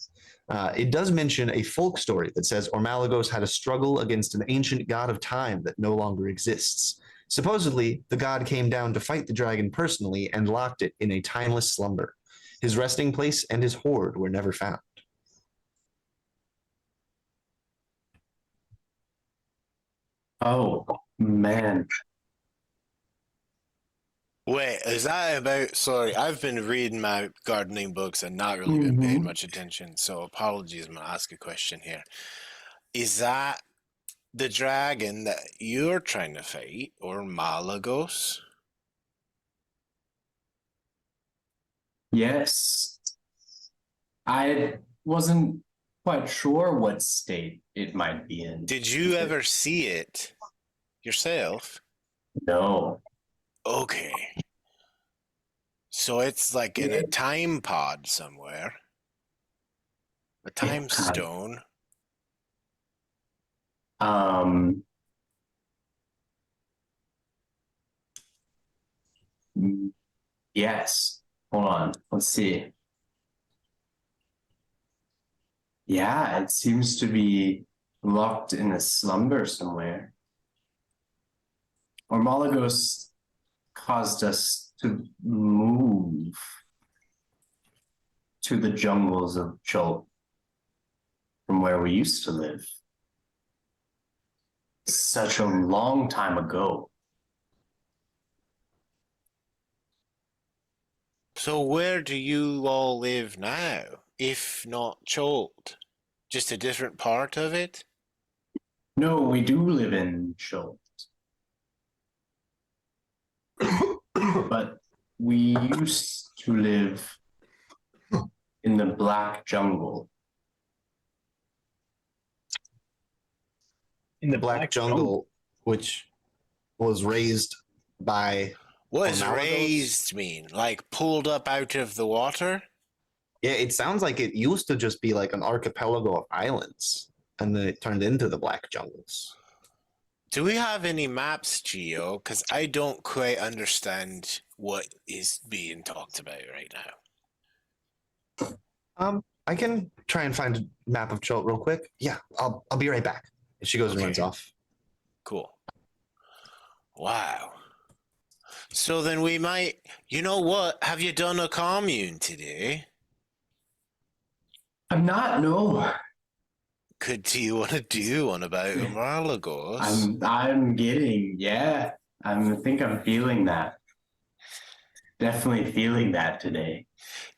It does mention a folk story that says Ormalagos had a struggle against an ancient god of time that no longer exists. Supposedly, the god came down to fight the dragon personally and locked it in a timeless slumber. His resting place and his hoard were never found. Oh, man. Wait, is that about? Sorry, I've been reading my gardening books and not really been paying much attention, so apologies, I'm gonna ask a question here. Is that the dragon that you're trying to fight, or Malagos? Yes. I wasn't quite sure what state it might be in. Did you ever see it yourself? No. Okay. So it's like in a time pod somewhere. A time stone. Yes. Hold on. Let's see. Yeah, it seems to be locked in a slumber somewhere. Ormalagos caused us to move to the jungles of Chult from where we used to live. such a long time ago. So where do you all live now, if not Cholt? Just a different part of it? No, we do live in Schultz. But we used to live in the Black Jungle. In the Black Jungle, which was raised by. What does Malagos? raised mean? Like pulled up out of the water? Yeah, it sounds like it used to just be like an archipelago of islands, and then it turned into the Black Jungles. Do we have any maps, Geo? Because I don't quite understand what is being talked about right now. I can try and find a map of Cholt real quick. Yeah, I'll be right back. And she goes and Okay. runs off. Cool. Wow. So then we might, you know what? Have you done a commune today? I'm not, no. Do you want to do one about Marlagos? I'm getting, yeah. I think I'm feeling that. Definitely feeling that today.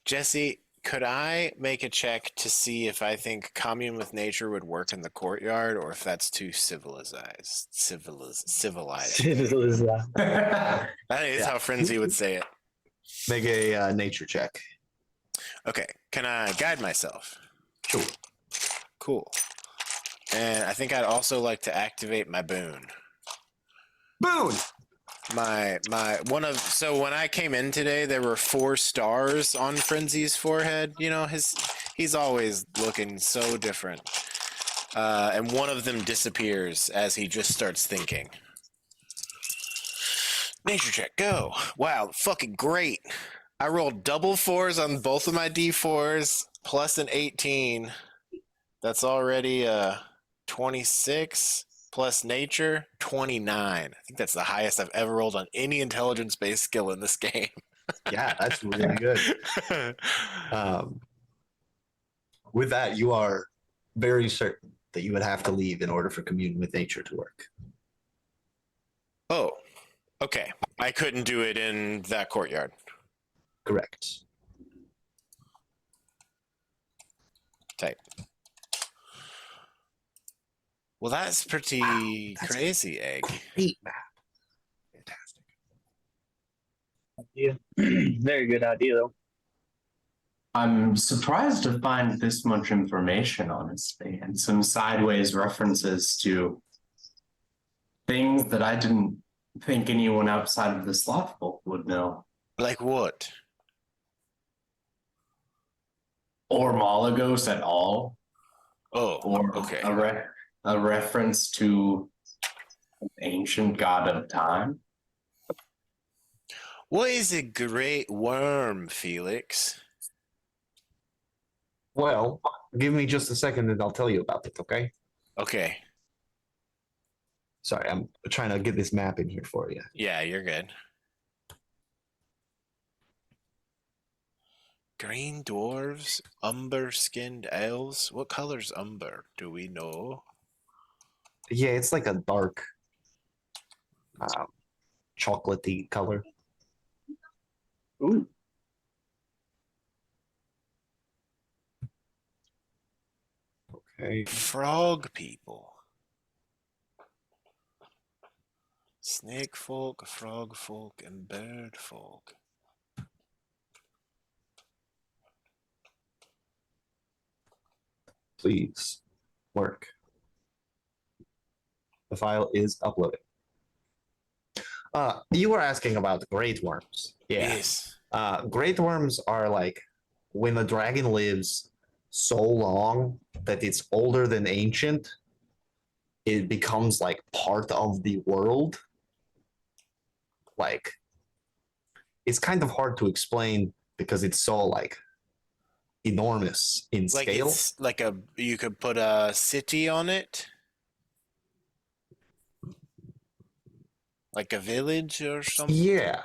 Jesse, could I make a check to see if I think commune with nature would work in the courtyard, or if that's too civilized? Civilized. That is how Frenzy would say it. Make a nature check. Okay, can I guide myself? Sure. Cool. And I think I'd also like to activate my boon. Boon! So when I came in today, there were 4 stars on Frenzy's forehead. You know, he's always looking so different. And one of them disappears as he just starts thinking. Nature check, go. Wow, fucking great. I rolled double 4s on both of my D4s, plus an 18. That's already 26. Plus nature, 29. I think that's the highest I've ever rolled on any intelligence-based skill in this game. Yeah, that's really good. With that, you are very certain that you would have to leave in order for commune with nature to work. Oh, okay. I couldn't do it in that courtyard. Correct. Type. Well, that's pretty crazy, Egg. Great map. Fantastic. Yeah. Very good idea, though. I'm surprised to find this much information, honestly, and some sideways references to things that I didn't think anyone outside of the sloth folk would know. Like what? Or Malagos at all. Oh, Or okay. A reference to an ancient god of time. What is a great worm, Felix? Well, give me just a second and I'll tell you about it, okay? Okay. Sorry, I'm trying to get this map in here for you. Yeah, you're good. Green dwarves, umber-skinned elves. What color's umber? Do we know? Yeah, it's like a dark chocolatey color. Ooh. Okay. Frog people. Snake folk, frog folk, and bird folk. Please work. The file is uploading. You were asking about great worms. Yeah. Yes. Great worms are like when a dragon lives so long that it's older than ancient, it becomes like part of the world. Like, it's kind of hard to explain because it's so like enormous in Like scale. it's like you could put a city on it. Like a village or something? Yeah,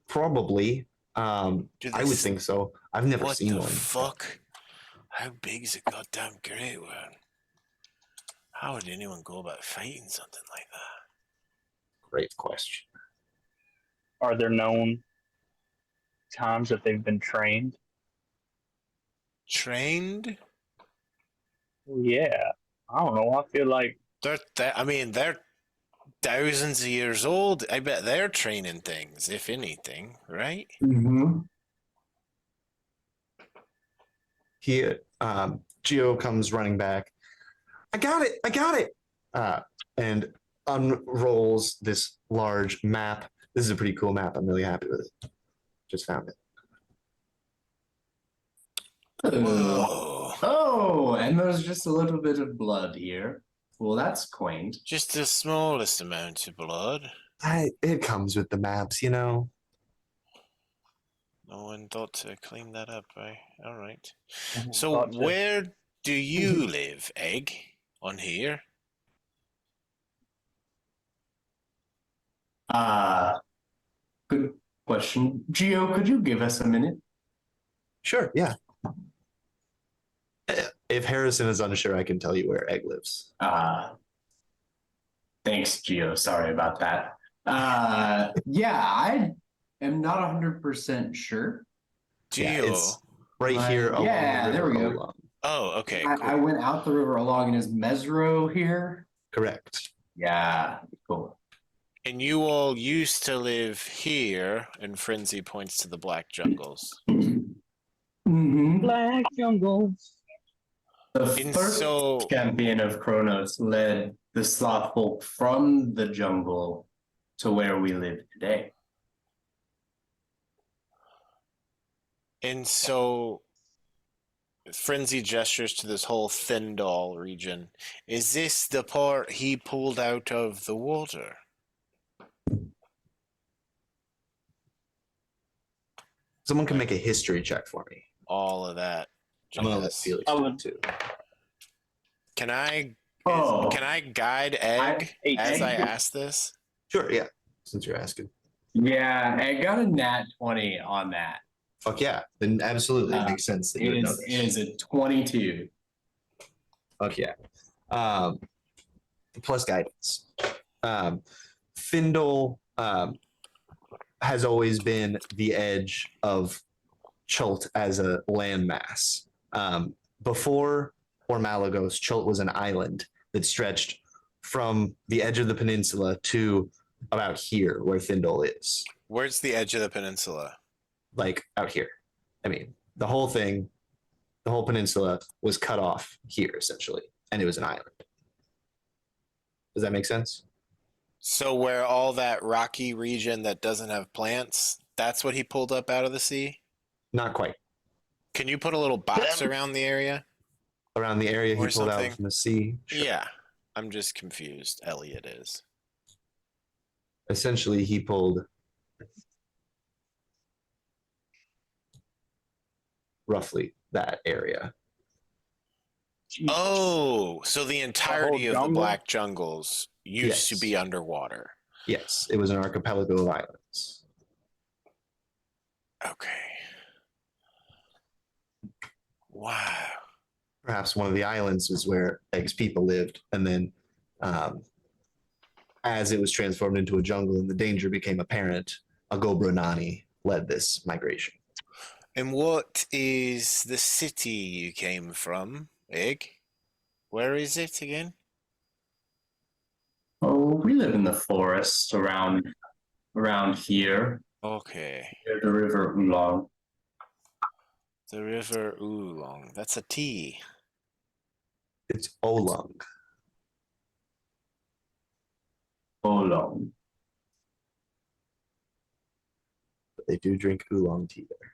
probably. I would think so. I've never seen one. What the fuck? How big is a goddamn great worm? How would anyone go about fighting something like that? Great question. Are there known times that they've been trained? Trained? Yeah. I don't know. I feel like They're thousands of years old. I bet they're training things, if anything, right? Mm-hmm. Geo comes running back. I got it. And unrolls this large map. This is a pretty cool map. I'm really happy with it. Just found it. Whoa. Oh, and there's just a little bit of blood here. Well, that's quaint. Just the smallest amount of blood. It comes with the maps, you know. No one thought to clean that up, right? All right. Mhm. So Gotcha. where do you live, Egg? On here? Good question. Geo, could you give us a minute? Sure, yeah. If Harrison is unsure, I can tell you where Egg lives. Thanks, Geo. Sorry about that. Yeah, I am not 100% sure. Geo. Yeah, it's right here. Yeah, along the there we river go. along. Oh, okay. Cool. I went out the river along and is Mesro here? Correct. Yeah, cool. And you all used to live here, and Frenzy points to the Black Jungles. Mm-hmm. Black jungles. The And first so- champion of Kronos led the sloth folk from the jungle to where we live today. And so Frenzy gestures to this whole Thindal region. Is this the part he pulled out of the water? Someone can make a history check for me. All of that. I'm gonna let Jesus. Felix I do would- it too. Can I Oh. can I guide Egg as I ask this? Sure, yeah. Since you're asking. Yeah, I got a nat 20 on that. Fuck yeah. Then absolutely it makes sense that you would know It this. is a 22. Fuck yeah. Plus guidance. Findle has always been the edge of Chult as a landmass. Before Ormalagos, Chult was an island that stretched from the edge of the peninsula to about here, where Thindol is. Where's the edge of the peninsula? Like out here. I mean, the whole thing, the whole peninsula was cut off here, essentially, and it was an island. Does that make sense? So where all that rocky region that doesn't have plants, that's what he pulled up out of the sea? Not quite. Can you put a little box around the area? Around the area he Or pulled something. out from the sea. Sure. Yeah. I'm just confused. Elliot is. Essentially, he pulled roughly that area. Oh, so the entirety of the jungle? Black Jungles used to Yes. be underwater. Yes, it was an archipelago of islands. Okay. Wow. Perhaps one of the islands was where Egg's people lived, and then as it was transformed into a jungle and the danger became apparent, Agobranani led this migration. And what is the city you came from, Egg? Where is it again? Oh, we live in the forest around here, Okay. near the river Oolong. The River Oolong. That's a T. It's Olong. Oolong. But they do drink oolong tea there.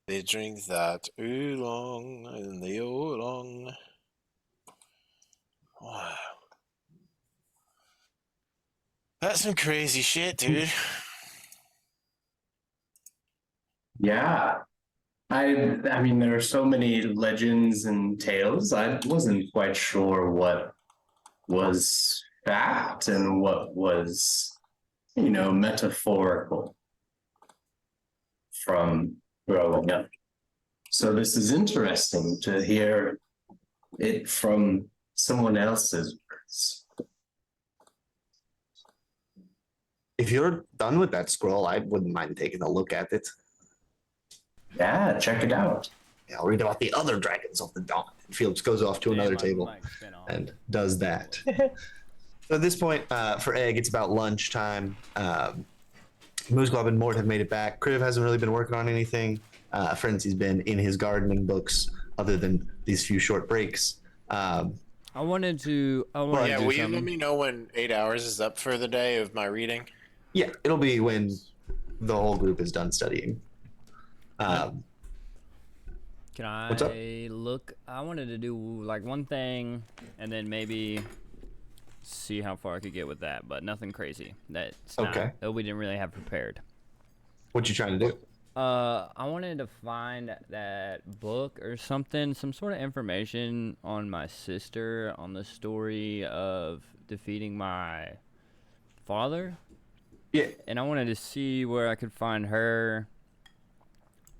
They drink that oolong in the oolong. Wow. That's some crazy shit, dude. Yeah. I mean, there are so many legends and tales. I wasn't quite sure what was fact and what was, metaphorical from growing up. So this is interesting to hear it from someone else's words. if you're done with that scroll, I wouldn't mind taking a look at it. Yeah, check it out. Yeah, I'll read about the other dragons of the dawn. And Felix goes off to another Damn, table my mic's been on. and does that. So at this point, for Egg, it's about lunchtime. Moose Glob and Mort have made it back. Kriv hasn't really been working on anything. Frenzy's been in his gardening books, other than these few short breaks. I wanted to. Yeah, do will you let something. me know when 8 hours is up for the day of my reading? Yeah, it'll be when the whole group is done studying. Can What's up? I look? I wanted to do like one thing, and then maybe see how far I could get with that, but nothing crazy. That's Okay. That we didn't really have prepared. What you trying to do? I wanted to find that book or something, some sort of information on my sister, on the story of defeating my father. Yeah. And I wanted to see where I could find her.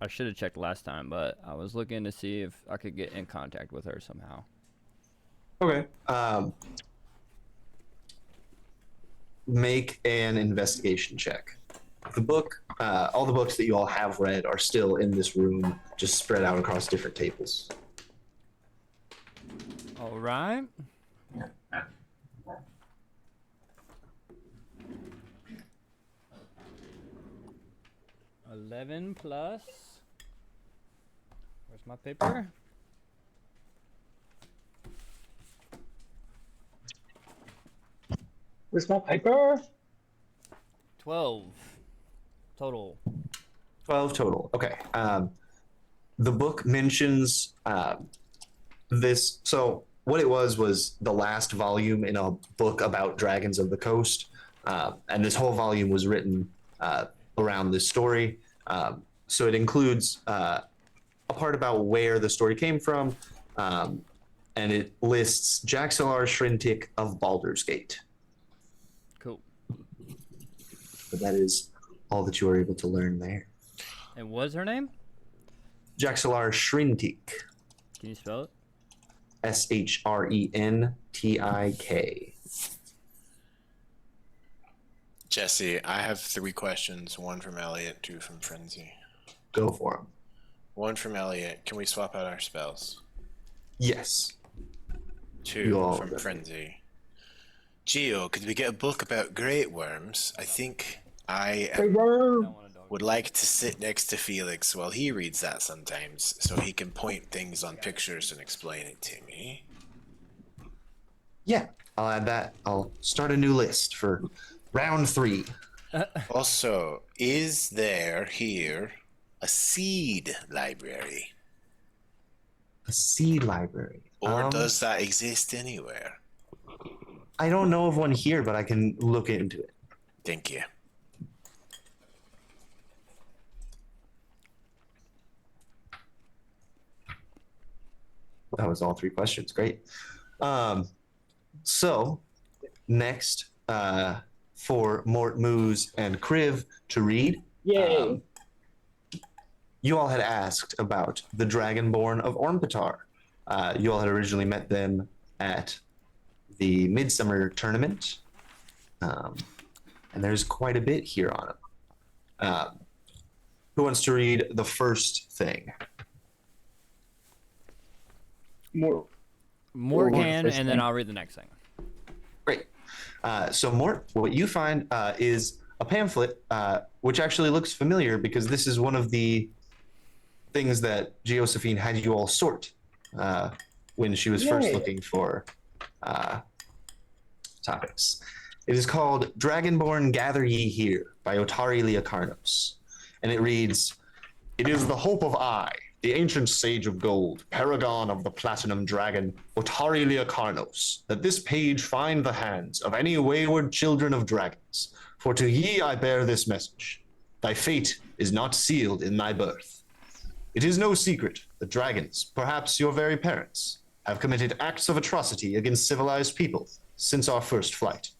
I should have checked last time, but I was looking to see if I could get in contact with her somehow. Okay. Make an investigation check. The book, all the books that you all have read are still in this room, just spread out across different tables. All right. $11 plus. Where's my paper? Where's my paper? 12 total. 12 total. Okay. The book mentions this. So what it was the last volume in a book about dragons of the coast. And this whole volume was written around this story. So it includes a part about where the story came from. And it lists Jaxelar Shrintik of Baldur's Gate. Cool. But that is all that you are able to learn there. And what's her name? Jaxelar Shrintik. Can you spell it? Shrentik. Jesse, I have 3 questions. 1 from Elliot, 2 from Frenzy. Go for them. 1 from Elliot. Can we swap out our spells? Yes. 2 from Frenzy. Geo, could we get a book about great worms? I think I would like to sit next to Felix while he reads that sometimes, so he can point things on pictures and explain it to me. Yeah, I'll add that. I'll start a new list for round 3. Also, is there here a seed library? A seed library. Or does that exist anywhere? I don't know of one here, but I can look into it. Thank you. That was all 3 questions. Great. So, next, for Mort, Moose, and Kriv to read. Yay. You all had asked about the Dragonborn of Ornpatar. You all had originally met them at the Midsummer Tournament. And there's quite a bit here on them. Who wants to read the first thing? Mort can, and then I'll read the next thing. Great. So Mort, what you find is a pamphlet, which actually looks familiar because this is one of the things that Josephine had you all sort when she was first looking for topics. It is called Dragonborn Gather Ye Here by Otari Leocarnos. And it reads, "It is the hope of I, the ancient sage of gold, paragon of the platinum dragon, Otari Leocarnos, that this page find the hands of any wayward children of dragons. For to ye I bear this message. Thy fate is not sealed in thy birth. It is no secret that dragons, perhaps your very parents, have committed acts of atrocity against civilized people since our first flight.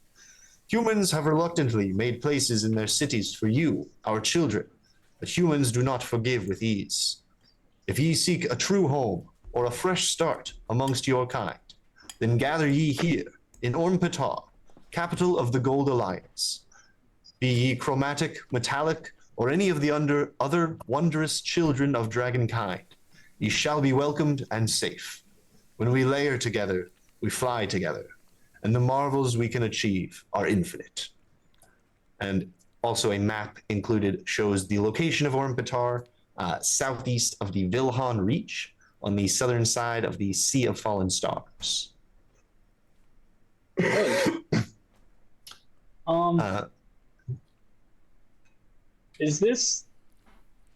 Humans have reluctantly made places in their cities for you, our children, but humans do not forgive with ease. If ye seek a true home or a fresh start amongst your kind, then gather ye here in Ornpatar, capital of the Gold Alliance. Be ye chromatic, metallic, or any of the other wondrous children of dragonkind, ye shall be welcomed and safe. When we layer together, we fly together, and the marvels we can achieve are infinite. And also a map included shows the location of Ormpetar, southeast of the Vilhan Reach, on the southern side of the Sea of Fallen Stars.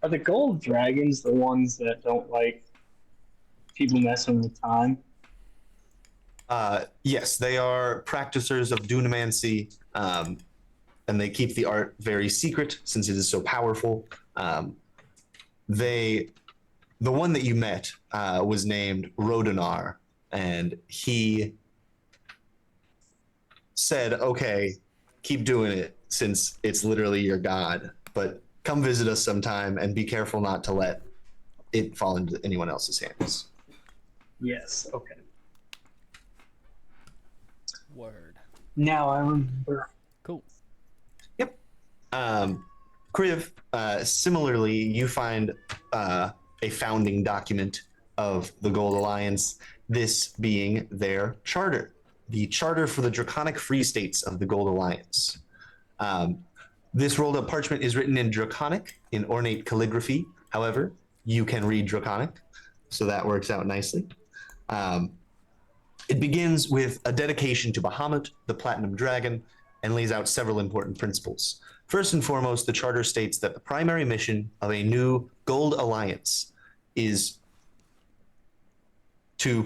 Are the gold dragons the ones that don't like people messing with time? Yes, they are practicers of dunamancy, and they keep the art very secret since it is so powerful. The one that you met was named Rodanar, and he said, okay, keep doing it since it's literally your god, but come visit us sometime and be careful not to let it fall into anyone else's hands. Yes, okay. Word. Now I remember. Cool. Yep. Kriv, similarly, you find a founding document of the Gold Alliance, this being their charter, the charter for the Draconic Free States of the Gold Alliance. This rolled up parchment is written in Draconic, in ornate calligraphy. However, you can read Draconic, so that works out nicely. It begins with a dedication to Bahamut, the Platinum Dragon, and lays out several important principles. First and foremost, the charter states that the primary mission of a new Gold Alliance is to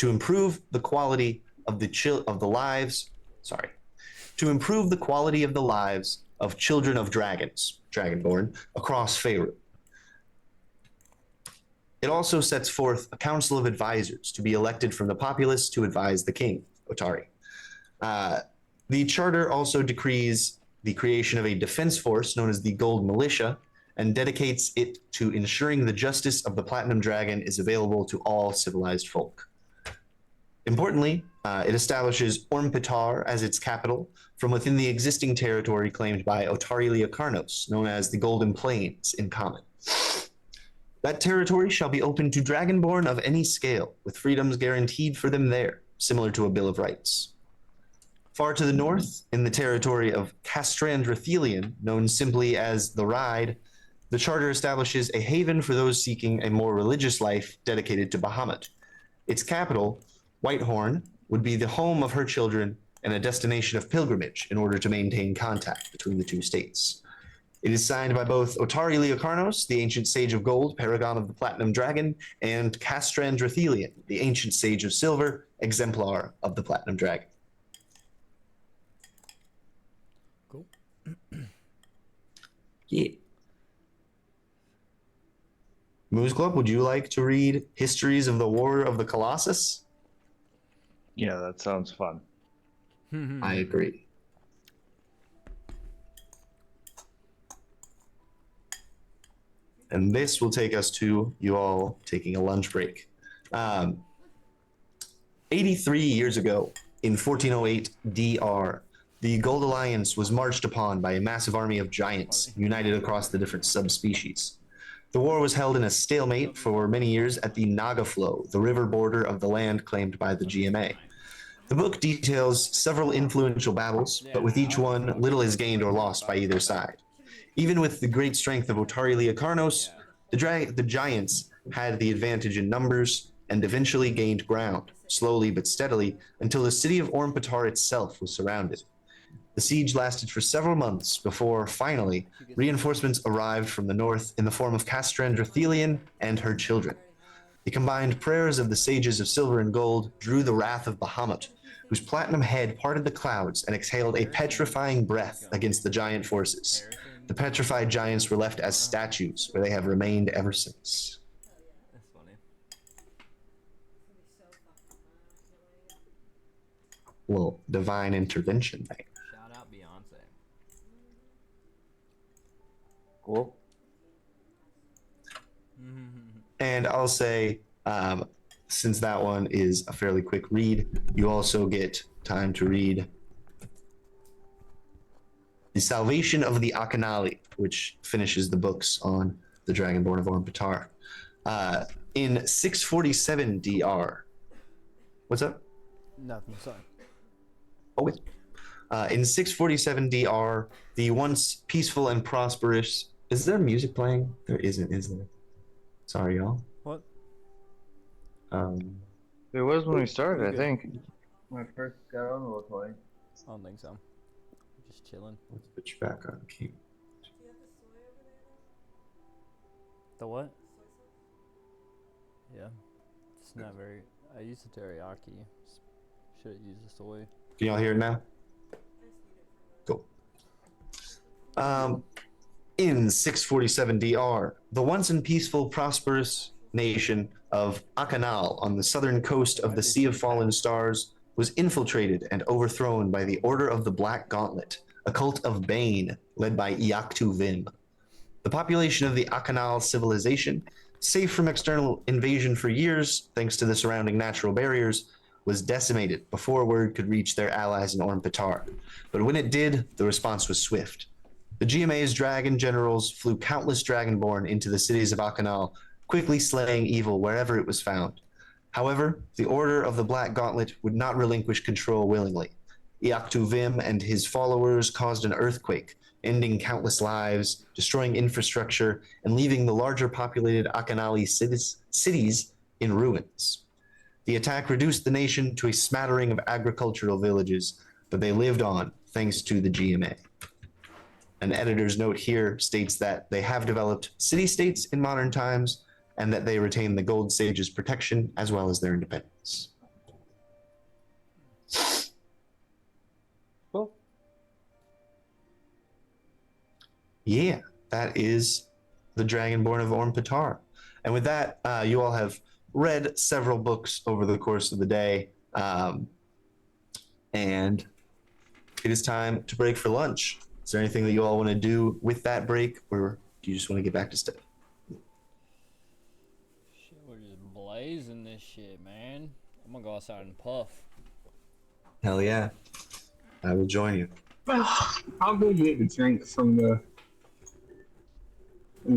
improve the quality of the lives of children of dragons, Dragonborn, across Faerû. It also sets forth a council of advisors to be elected from the populace to advise the king, Otari. The charter also decrees the creation of a defense force known as the Gold Militia and dedicates it to ensuring the justice of the Platinum Dragon is available to all civilized folk. Importantly, it establishes Ormpetar as its capital from within the existing territory claimed by Otari Leocarnos, known as the Golden Plains in common. That territory shall be open to Dragonborn of any scale, with freedoms guaranteed for them there, similar to a Bill of Rights. Far to the north, in the territory of Castrandrathelion, known simply as the Ride, the charter establishes a haven for those seeking a more religious life dedicated to Bahamut. Its capital, Whitehorn, would be the home of her children and a destination of pilgrimage in order to maintain contact between the two states. It is signed by both Otari Leocarnos, the ancient sage of gold, paragon of the Platinum Dragon, and Castrandrathelion, the ancient sage of silver, exemplar of the Platinum Dragon. Cool. Yeah. Moose Club, would you like to read Histories of the War of the Colossus? Yeah, that sounds fun. I agree. And this will take us to you all taking a lunch break. 83 years ago, in 1408 DR, the Gold Alliance was marched upon by a massive army of giants united across the different subspecies. The war was held in a stalemate for many years at the Naga Flow, the river border of the land claimed by the GMA. The book details several influential battles, but with each one, little is gained or lost by either side. Even with the great strength of Otari Leocarnos, the giants had the advantage in numbers and eventually gained ground, slowly but steadily, until the city of Ormpetar itself was surrounded. The siege lasted for several months before, finally, reinforcements arrived from the north in the form of Castrandrathelion and her children. The combined prayers of the sages of silver and gold drew the wrath of Bahamut, whose platinum head parted the clouds and exhaled a petrifying breath against the giant forces. The petrified giants were left as statues, where they have remained ever since. That's funny. Little divine intervention thing. Shout out Beyonce. Cool. And I'll say, since that one is a fairly quick read, you also get time to read the Salvation of the Akanali, which finishes the books on the Dragonborn of Orm-Patar. In 647 DR. What's up? Nothing, sorry. Okay. In 647 DR, the once peaceful and prosperous. Is there music playing? There isn't, is there? Sorry, y'all. What? There was when we started, I think. When I first got on, it was playing. I don't think so. Just chilling. Let's put you back on key. The what? Yeah. It's not very. I use the teriyaki. Should use the soy. Can y'all hear it now? Cool. In 647 DR, the once in peaceful, prosperous nation of Akanal on the southern coast of the Sea of Fallen Stars was infiltrated and overthrown by the Order of the Black Gauntlet, a cult of Bane led by Iaktu Vim. The population of the Akanal civilization, safe from external invasion for years thanks to the surrounding natural barriers, was decimated before word could reach their allies in Orm-Patar. But when it did, the response was swift. The GMA's dragon generals flew countless dragonborn into the cities of Akanal, quickly slaying evil wherever it was found. However, the Order of the Black Gauntlet would not relinquish control willingly. Iaktu Vim and his followers caused an earthquake, ending countless lives, destroying infrastructure, and leaving the larger populated Akanali cities in ruins. The attack reduced the nation to a smattering of agricultural villages, but they lived on thanks to the GMA. An editor's note here states that they have developed city-states in modern times and that they retain the Gold Sage's protection as well as their independence. Cool. Yeah, that is the Dragonborn of Orm-Patar. And with that, you all have read several books over the course of the day. And it is time to break for lunch. Is there anything that you all want to do with that break, or do you just want to get back to study? Shit, we're just blazing this shit, man. I'm gonna go outside and puff. Hell yeah. I will join you. I'll go get a drink from the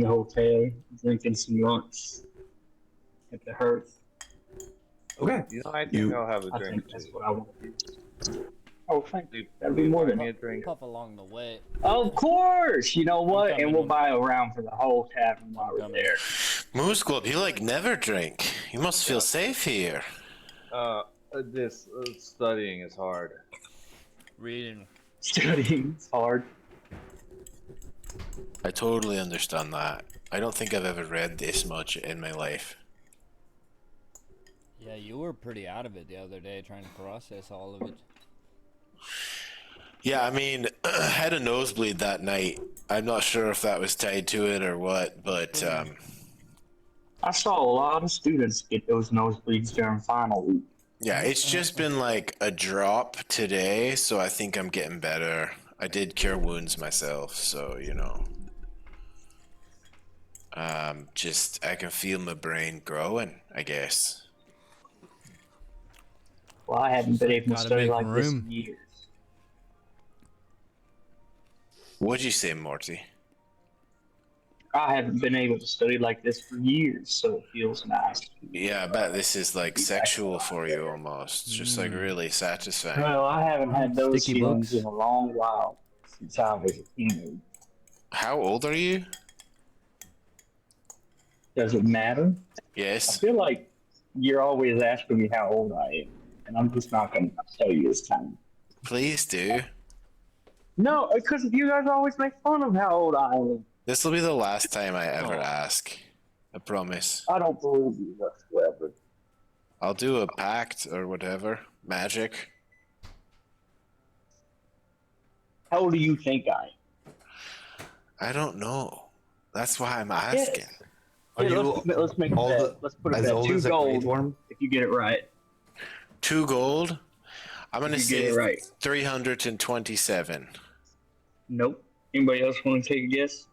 hotel, drinking some lunch at the hearth. Okay. You know, I think I'll have a I drink think that's too. what I want to do. Oh, thank you. That'd be Please more buy than me a drink. Puff along the way. Of course! You know what? coming And we'll in. buy a round for the whole tavern while we're coming. there. Moose Club, you like never drink. You must feel safe here. This studying is hard. Reading. Studying is hard. I totally understand that. I don't think I've ever read this much in my life. Yeah, you were pretty out of it the other day trying to process all of it. Yeah, I mean, I had a nosebleed that night. I'm not sure if that was tied to it or what, but I saw a lot of students get those nosebleeds during final week. yeah, it's just been like a drop today, so I think I'm getting better. I did cure wounds myself, so you know. Just I can feel my brain growing, I guess. Well, I haven't been able to Gotta study make like this room. in years. What'd you say, Morty? I haven't been able to study like this for years, so it feels nice. Yeah, I bet this is like sexual for you almost. Just like really satisfying. Well, I haven't had those Sticky feelings books. in a long while since I was a teenager. How old are you? Does it matter? I Yes. feel like you're always asking me how old I am, and I'm just not going to tell you this time. Please do. No, because you guys always make fun of how old I am. This will be the last time I ever ask. I promise. I don't believe you whatsoever. I'll do a pact or whatever. Magic. How old do you think I am? I don't know. That's why I'm asking. Are Here, you let's make a all bet. the- Let's put a as bet. old 2 as a Grey gold Worm? if you get it right. 2 gold. I'm gonna You get say it right. 327. Nope. Anybody else want to take a guess?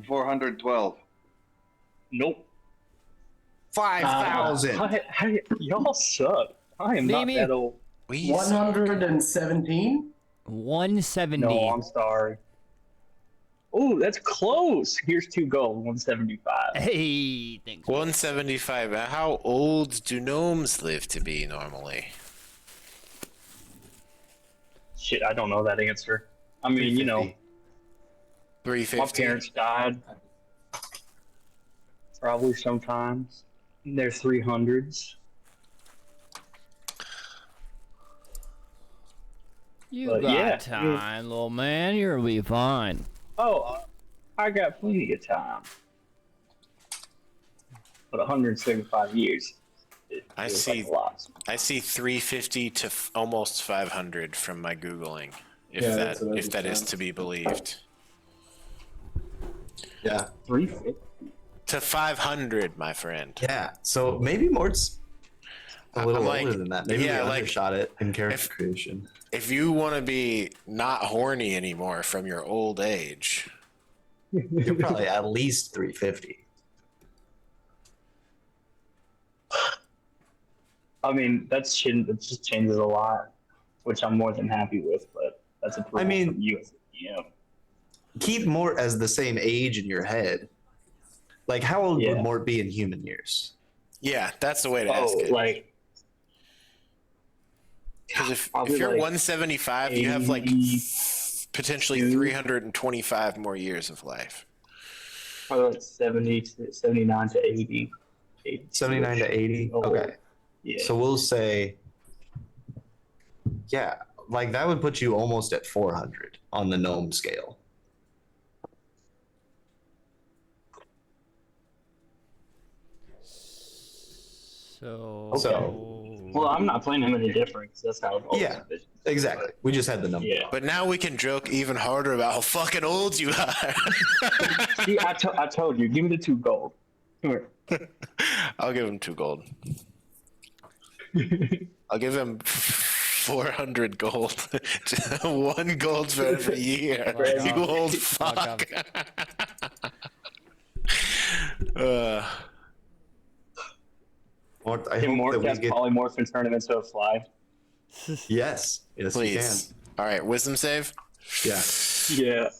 412. Nope. 5,000. Y'all suck. I am not Mimi. that old. We 117? 170. No, I'm sorry. Oh, that's close. Here's 2 gold, 175. Hey, thanks. 175. How old do gnomes live to be normally? Shit, I don't know that answer. I mean, you know, 350. my parents died. Probably sometimes. They're 300s. You But got yeah, time, little man. You'll be fine. Oh, I got plenty of time. But 175 years. I feels see. like a lot. I see 350 to almost 500 from my googling. If Yeah, that's what I that is just to be believed. Yeah. 350. To 500, my friend. Yeah. So maybe Mort's a little I'm like, older than that. Maybe yeah, we like, undershot it in character creation. If you want to be not horny anymore from your old age, You're probably at least 350. I mean, that just changes a lot, which I'm more than happy with, but that's a I mean, from you as a GM. Keep Mort as the same age in your head. Like, how old would Mort be in human years? yeah, that's the way to ask it. Like, because if you're like 175, you have like potentially 325 more years of life. Probably like 79 to 80. 79 to 80? Okay. Yeah. So we'll say, yeah, like that would put you almost at 400 on the gnome scale. Well, I'm not playing him any different because that's how I've always envisioned. Exactly. We just had the number. Yeah. But now we can joke even harder about how fucking old you are. See, I told you, give me the 2 gold. Come here. I'll give him 2 gold. I'll give him 400 gold. 1 gold for every year. You old fuck. Mort, I Can hope Mort that we cast get... polymorph and turn him into a fly? Yes. Yes, please. All right, wisdom save? Yeah. Yeah.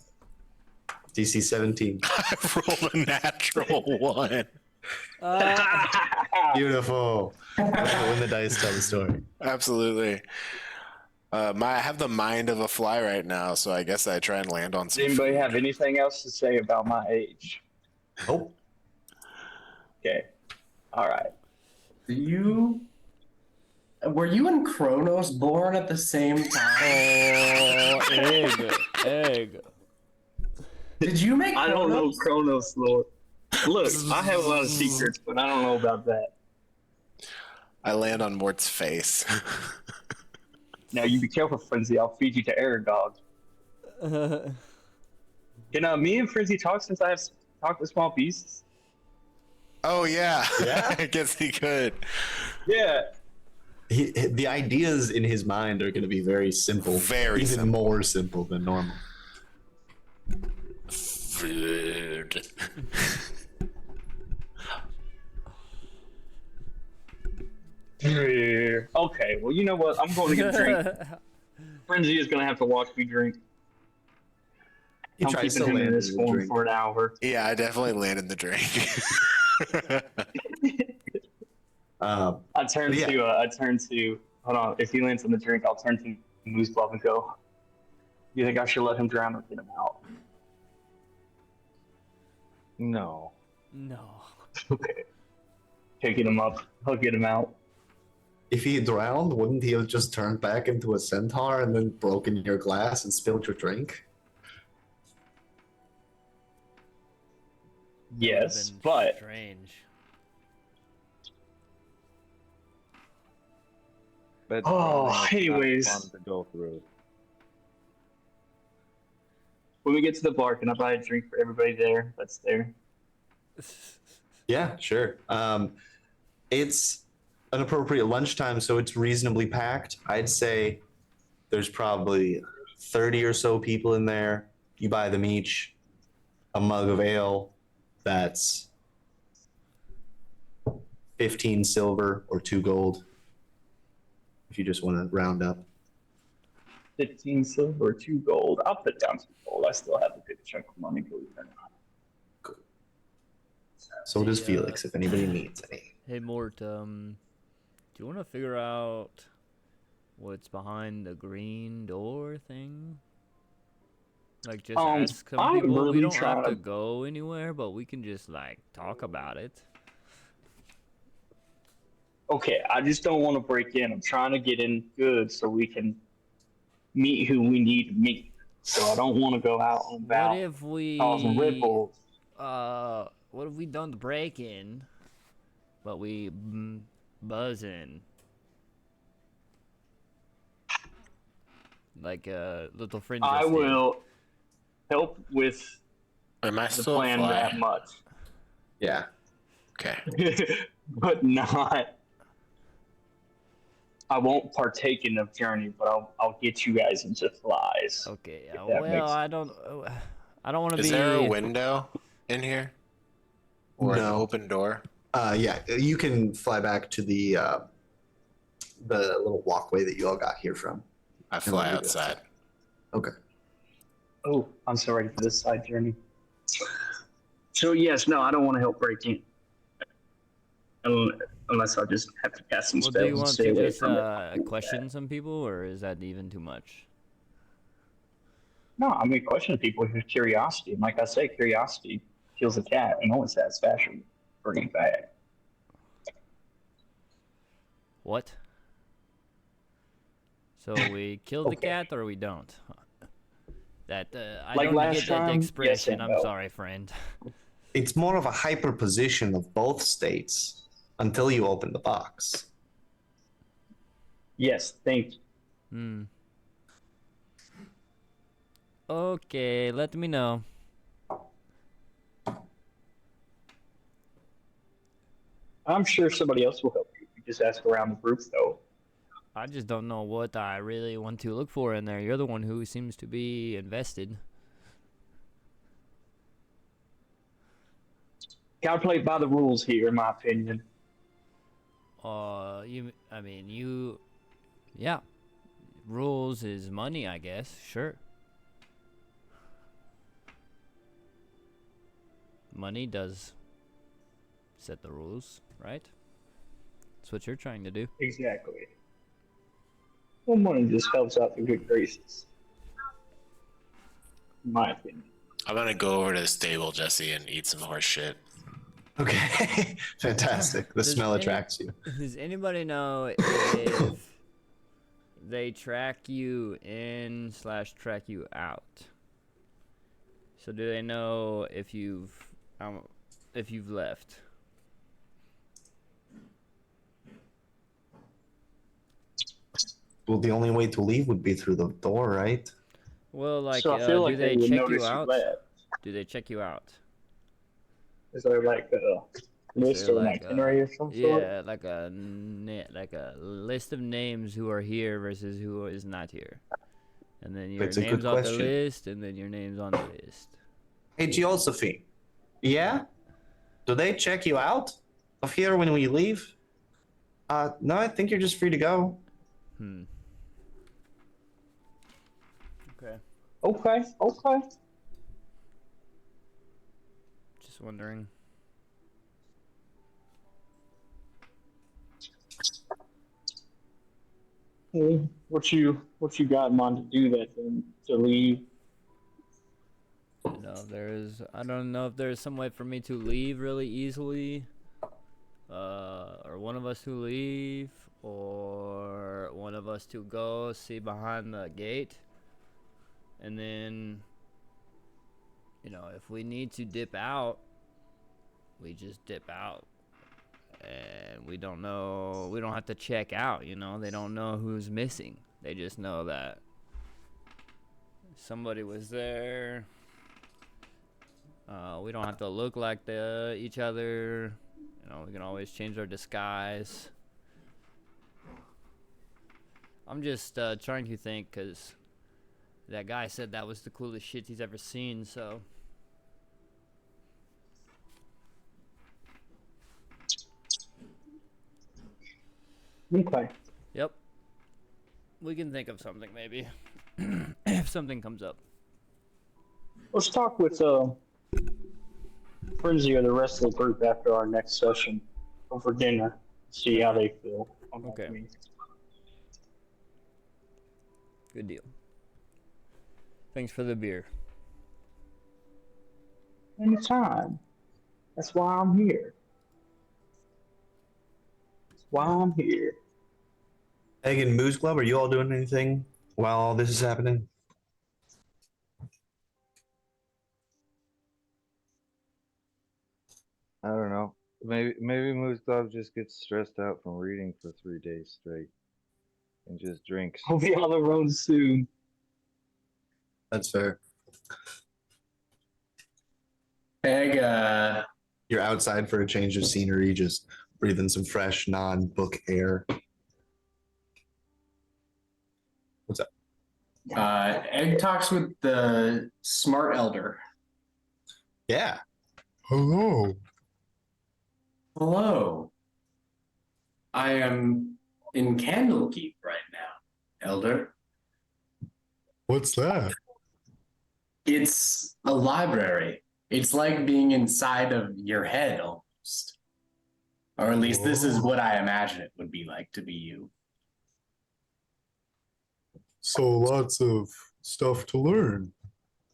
DC 17. I rolled a natural 1. Beautiful. When the dice tell the story. Absolutely. I have the mind of a fly right now, so I guess I try and land on Does some. anybody have anything else to say about my age? Nope. Okay. All right. Were you and Kronos born at the same time? Oh, egg. Did you make I don't know Kronos, Lord. Look, I have a lot of secrets, but I don't know about that. I land on Mort's face. Now, you be careful, Frenzy. I'll feed you to Aragog. Can me and Frenzy talk since I have talked with small beasts? Oh, yeah. Yeah? I guess he could. Yeah. The ideas in his mind are going to be very simple. Very even simple. more simple than normal. Food. Okay, well, you know what? I'm going to get a drink. Frenzy is going to have to watch me drink. He I'm tries keeping to him in land this in the form drink. for an hour. Yeah, I definitely landed the drink. I turn to. Hold on. If he lands in the drink, I'll turn to Moose Glove and go. You think I should let him drown or get him out? No. No. Okay. Picking him up. I'll get him out. If he drowned, wouldn't he have just turned back into a centaur and then broken your glass and spilled your drink? Yes, but strange. But anyways. fun to go through. When we get to the bar, can I buy a drink for everybody there that's there? Yeah, sure. It's an appropriate lunchtime, so it's reasonably packed. I'd say there's probably 30 or so people in there. You buy them each a mug of ale. That's 15 silver or 2 gold. If you just want to round up. 15 silver, 2 gold. I'll put down 2 gold. I still have a good chunk of money, believe it or not. So does Felix, if anybody needs any. Hey Mort, do you want to figure out what's behind the green door thing? Like, just ask some I'm people. We really don't have trying to to- go anywhere, but we can just like talk about it. Okay, I just don't want to break in. I'm trying to get in good so we can meet who we need to meet. So I don't want to go out and about What if we causing ripples. what if we don't break in, but we buzz in? Like a little friend I just did. will help with Am I the still plan fly? that much, Yeah. Okay. but not. I won't partake in the journey, but I'll get you guys into flies. Okay. If that Well, makes- I don't want to be. Is there a window in here? Or an No. open door? Yeah, you can fly back to the little walkway that you all got here from. I And fly then we go outside. Okay. Oh, I'm so ready for this side journey. So yes, no, I don't want to help break in. Unless I just have to cast some Well, spells do you and want stay to away just from it. question some people, or is that even too much? No, I mean, question people with curiosity. And like I say, curiosity kills a cat and only satisfaction bringing back. What? So we kill the Okay. cat, or we don't? That I Like don't last get that time, yes expression. and I'm no. sorry, friend. It's more of a hyperposition of both states until you open the box. Yes, thank you. Hmm. Okay, let me know. I'm sure somebody else will help you. You just ask around the group, though. I just don't know what I really want to look for in there. You're the one who seems to be invested. Gotta play by the rules here, in my opinion. Yeah. Rules is money, I guess. Sure. Money does set the rules, right? That's what you're trying to do. Exactly. Well, money just helps out the good graces. In my opinion. I'm gonna go over to the stable, Jesse, and eat some horse shit. Okay. Fantastic. The Does smell any- attracts you. Does anybody know if they track you in / track you out? So do they know if you've left? Well, the only way to leave would be through the door, right? Well, like, So I feel do like they they would check notice you you out? left. Do they check you out? Is there like a list there or an like itinerary of some sort? Yeah, like a list of names who are here versus who is not here, and then your That's a good name's on the question. list, and then your name's on the list. Hey, Josephine. Yeah? Do they check you out of here when we leave? No, I think you're just free to go. Okay. Okay. Just wondering. Hey, what you got in mind to do that then? To leave? I don't know if there's some way for me to leave really easily, or one of us to leave, or one of us to go see behind the gate, and then, if we need to dip out, we just dip out, and we don't have to check out, they don't know who's missing. They just know that somebody was there. We don't have to look like each other. We can always change our disguise. I'm just trying to think, because that guy said that was the coolest shit he's ever seen, so. Okay. Yep. We can think of something, maybe. if something comes up. Let's talk with Frenzy or the rest of the group after our next session over dinner. See how they feel. Okay. Good deal. Thanks for the beer. Anytime. That's why I'm here. That's why I'm here. Egg and Moose Club, are you all doing anything while all this is happening? I don't know. Maybe Moose Dog just gets stressed out from reading for 3 days straight and just drinks. I'll be on the road soon. That's fair. Egg, You're outside for a change of scenery, just breathing some fresh, non-book air. What's up? Egg talks with the smart elder. Yeah. Hello. Hello. I am in Candlekeep right now, elder. What's that? It's a library. It's like being inside of your head almost. Or at least this is what I imagine it would be like to be you. So lots of stuff to learn.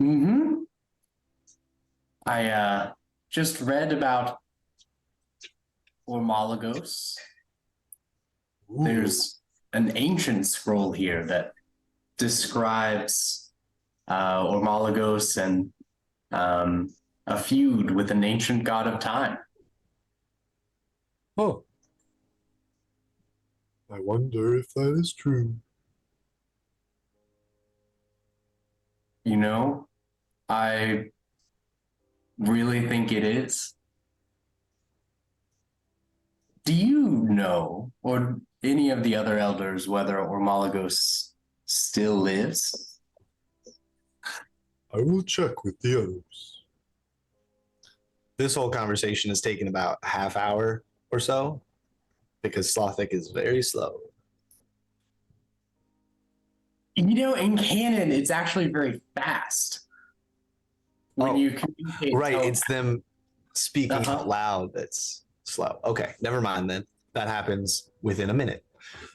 Mm-hmm. I just read about Ormalagos. Ooh. There's an ancient scroll here that describes Ormalagos and a feud with an ancient god of time. Oh. I wonder if that is true. You know, I really think it is. Do you know, or any of the other elders, whether Ormalagos still lives? I will check with the others. This whole conversation has taken about a half hour or so because Slothic is very slow. You know, in canon, it's actually very fast. When you communicate. Right, it's them speaking Uh-huh. out loud that's slow. Okay, never mind then. That happens within a minute.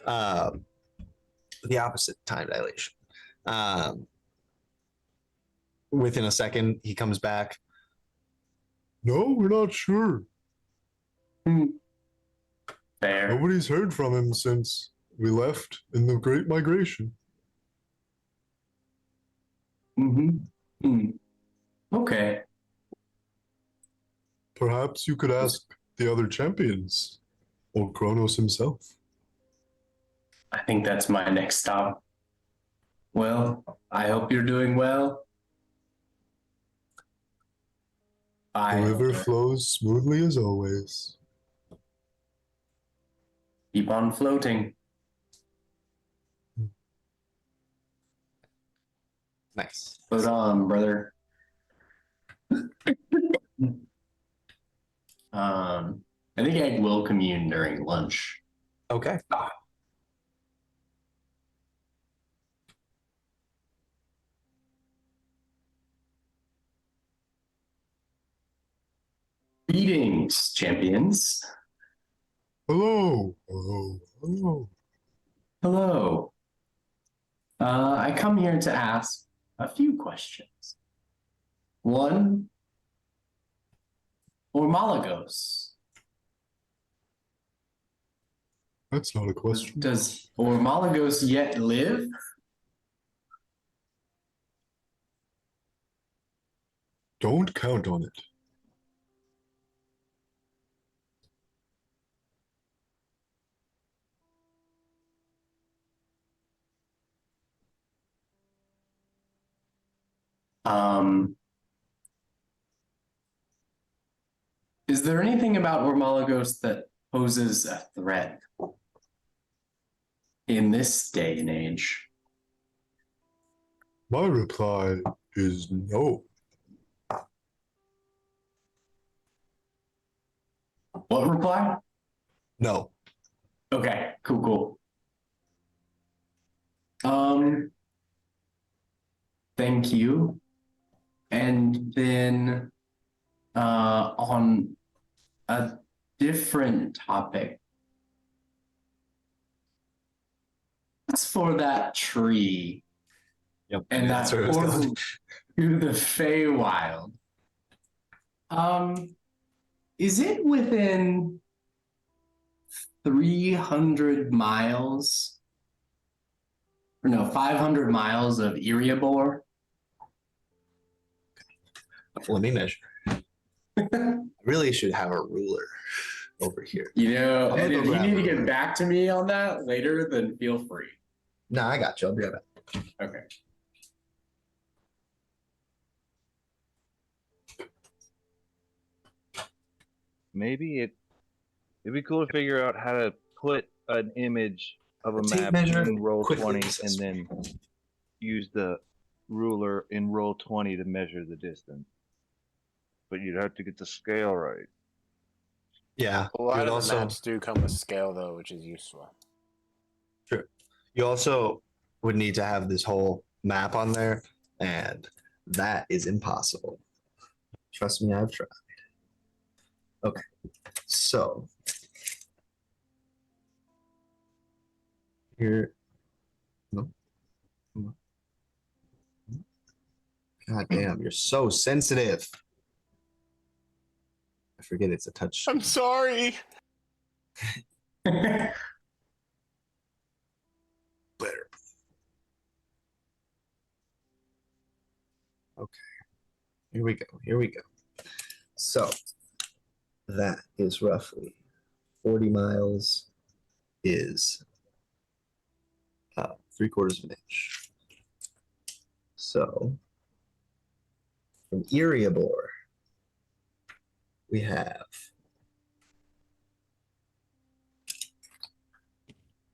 The opposite time dilation. Within a second, he comes back. No, we're not sure. Fair. Nobody's heard from him since we left in the Great Migration. Mm-hmm. Okay. Perhaps you could ask the other champions, or Kronos himself. I think that's my next stop. Well, I hope you're doing well. The river flows smoothly as always. Keep on floating. Nice. Float on, brother. I think I will commune during lunch. Okay. Greetings, champions. Hello. Hello. Hello. Hello. I come here to ask a few questions. One, Ormalagos. That's not a question. Does Ormalagos yet live? Don't count on it. Is there anything about Ormalagos that poses a threat in this day and age? My reply is no. What reply? No. Okay, cool. Thank you. And then on a different topic, as for that tree Yep. and that that's where I was going. portal to the Feywild, is it within 300 miles? Or no, 500 miles of Erebor? Let me measure. I really should have a ruler over here. You know, I'm and gonna if go you grab need to a get ruler. back to me on that later, then feel free. Nah, I got you. I'll be right back. Okay. Maybe it'd be cool to figure out how to put an image of a Tape map measure in roll quickly 20 assess. and then use the ruler in roll 20 to measure the distance. But you'd have to get the scale right. Yeah. A You lot would of also the maps do come with scale though, which is useful. True. You also would need to have this whole map on there, and that is impossible. Trust me, I've tried. Okay, so here. No. God damn, you're so sensitive. I forget it's a touch. I'm sorry. Better. Okay. Here we go. Here we go. So that is roughly 40 miles is 3/4 of an inch. So from Erebor, we have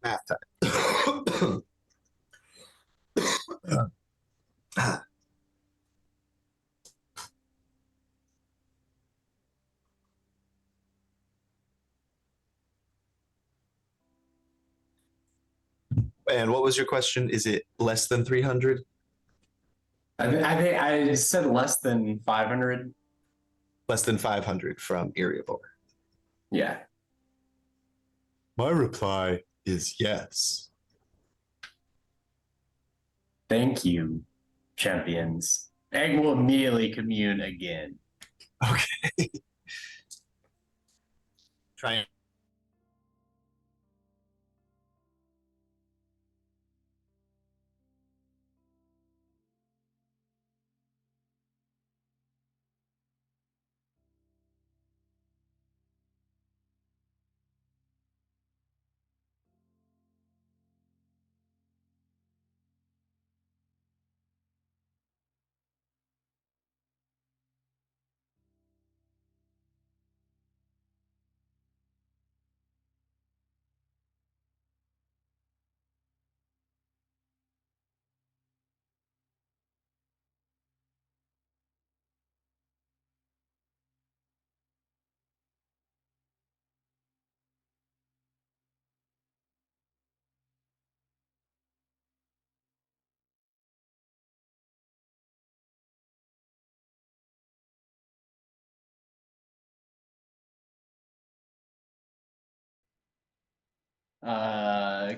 math time. And what was your question? Is it less than 300? I think I said less than 500. Less than 500 from Erebor. Yeah. My reply is yes. Thank you, champions. Egg will immediately commune again. Okay. Try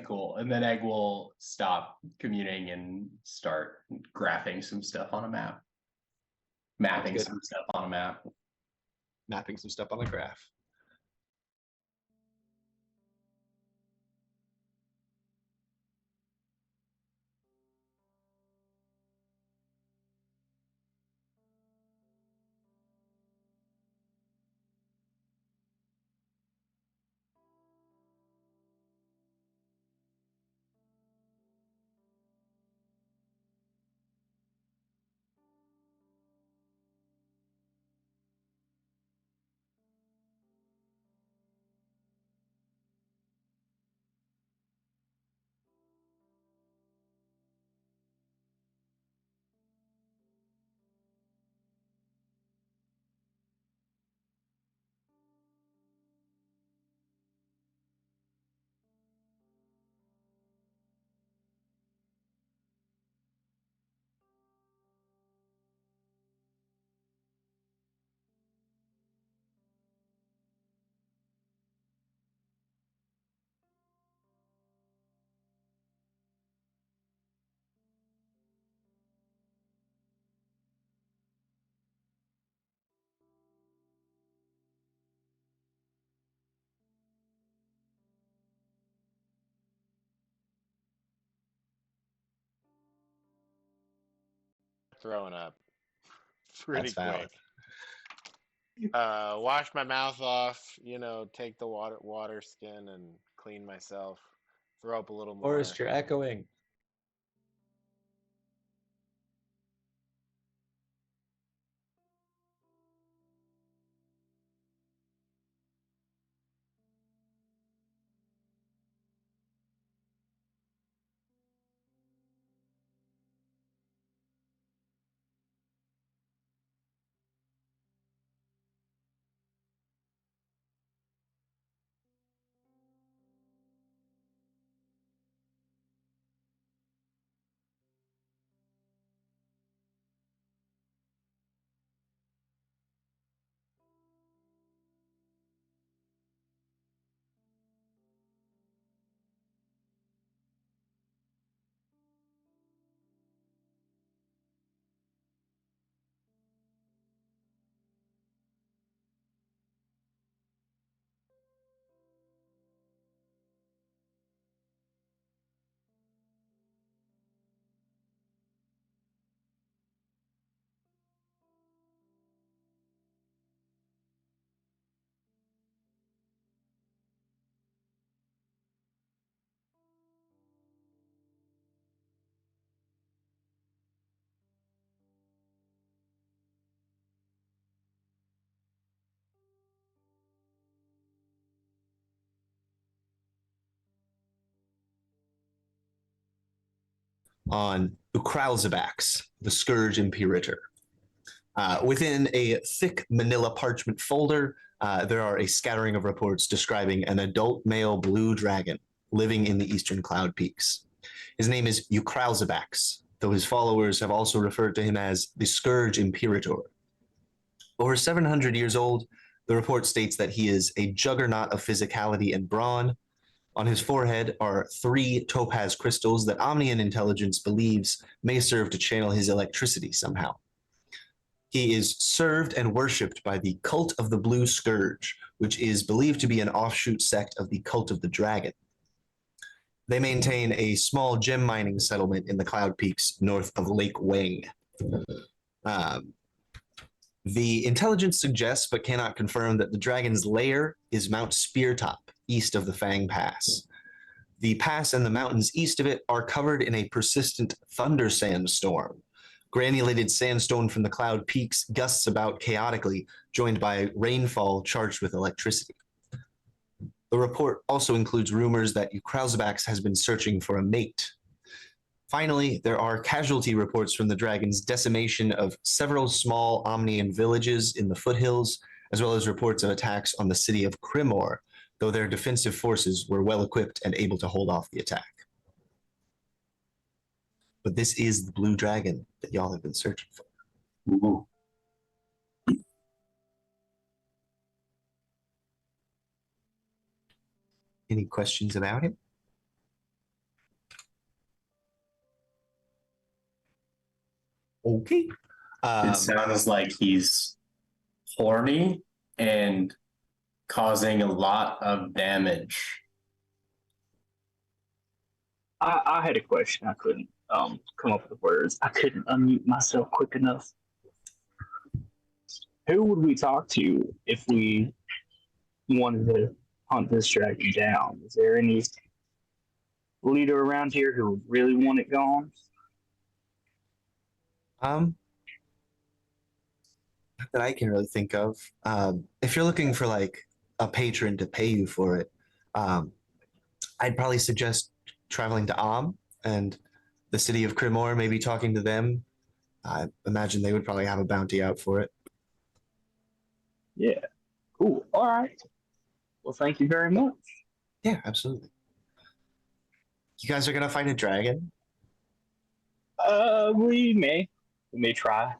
Cool. And then Egg will stop communing and start graphing some stuff on a map. Mapping some stuff on a map. mapping some stuff on the graph. throwing up pretty That's valid. quick. Wash my mouth off, take the water skin and clean myself. Throw up a little more. Forrest, you're echoing. On Ukralzabax, the Scourge Imperator. Within a thick manila parchment folder, there are a scattering of reports describing an adult male blue dragon living in the eastern cloud peaks. His name is Ukralzabax, though his followers have also referred to him as the Scourge Imperator. Over 700 years old, the report states that he is a juggernaut of physicality and brawn. On his forehead are 3 topaz crystals that Omnian intelligence believes may serve to channel his electricity somehow. He is served and worshipped by the Cult of the Blue Scourge, which is believed to be an offshoot sect of the Cult of the Dragon. They maintain a small gem mining settlement in the Cloud Peaks north of Lake Wang. The intelligence suggests but cannot confirm that the dragon's lair is Mount Speartop, east of the Fang Pass. The pass and the mountains east of it are covered in a persistent thunder sandstorm. Granulated sandstone from the cloud peaks gusts about chaotically, joined by rainfall charged with electricity. The report also includes rumors that Ukralzabax has been searching for a mate. Finally, there are casualty reports from the dragon's decimation of several small Omnian villages in the foothills, as well as reports of attacks on the city of Krimor, though their defensive forces were well equipped and able to hold off the attack. But this is the blue dragon that y'all have been searching for. Ooh. Any questions about him? Okay. It sounds like he's horny and causing a lot of damage. I had a question. I couldn't come up with words. I couldn't unmute myself quick enough. Who would we talk to if we wanted to hunt this dragon down? Is there any leader around here who would really want it gone? That I can really think of. If you're looking for like a patron to pay you for it, I'd probably suggest traveling to and the city of Krimor, maybe talking to them. I imagine they would probably have a bounty out for it. Yeah. Cool. All right. Well, thank you very much. Yeah, absolutely. You guys are gonna fight a dragon? We may try.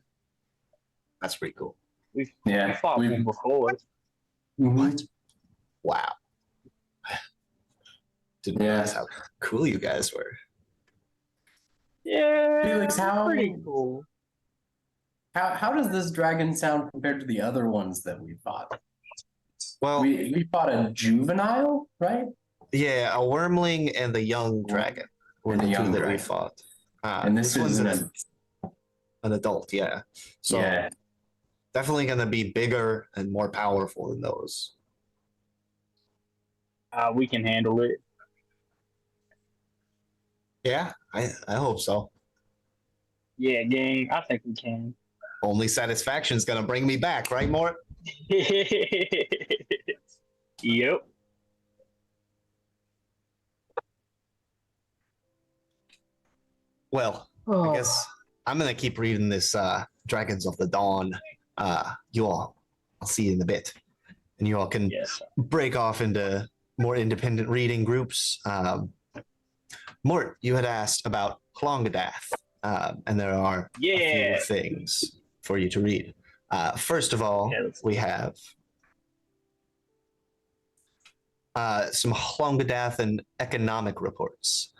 That's pretty cool. We've fought one before. What? Wow. Didn't realize how cool you guys were. Yeah. Felix, pretty cool. How does this dragon sound compared to the other ones that we fought? Well, we fought a juvenile, right? Yeah, a wormling and the young dragon were the two that we fought. And this is an adult, yeah. So Yeah. definitely going to be bigger and more powerful than those. We can handle it. Yeah, I hope so. Yeah, gang. I think we can. Only satisfaction's going to bring me back, right, Mort? Yep. Well, I guess I'm going to keep reading this Dragons of the Dawn. You all, I'll see you in a bit. And you all can break off into more independent reading groups. Mort, you had asked about Hlongadath, and there are a few things for you to read. First of all, we have some Hlongadath and economic reports.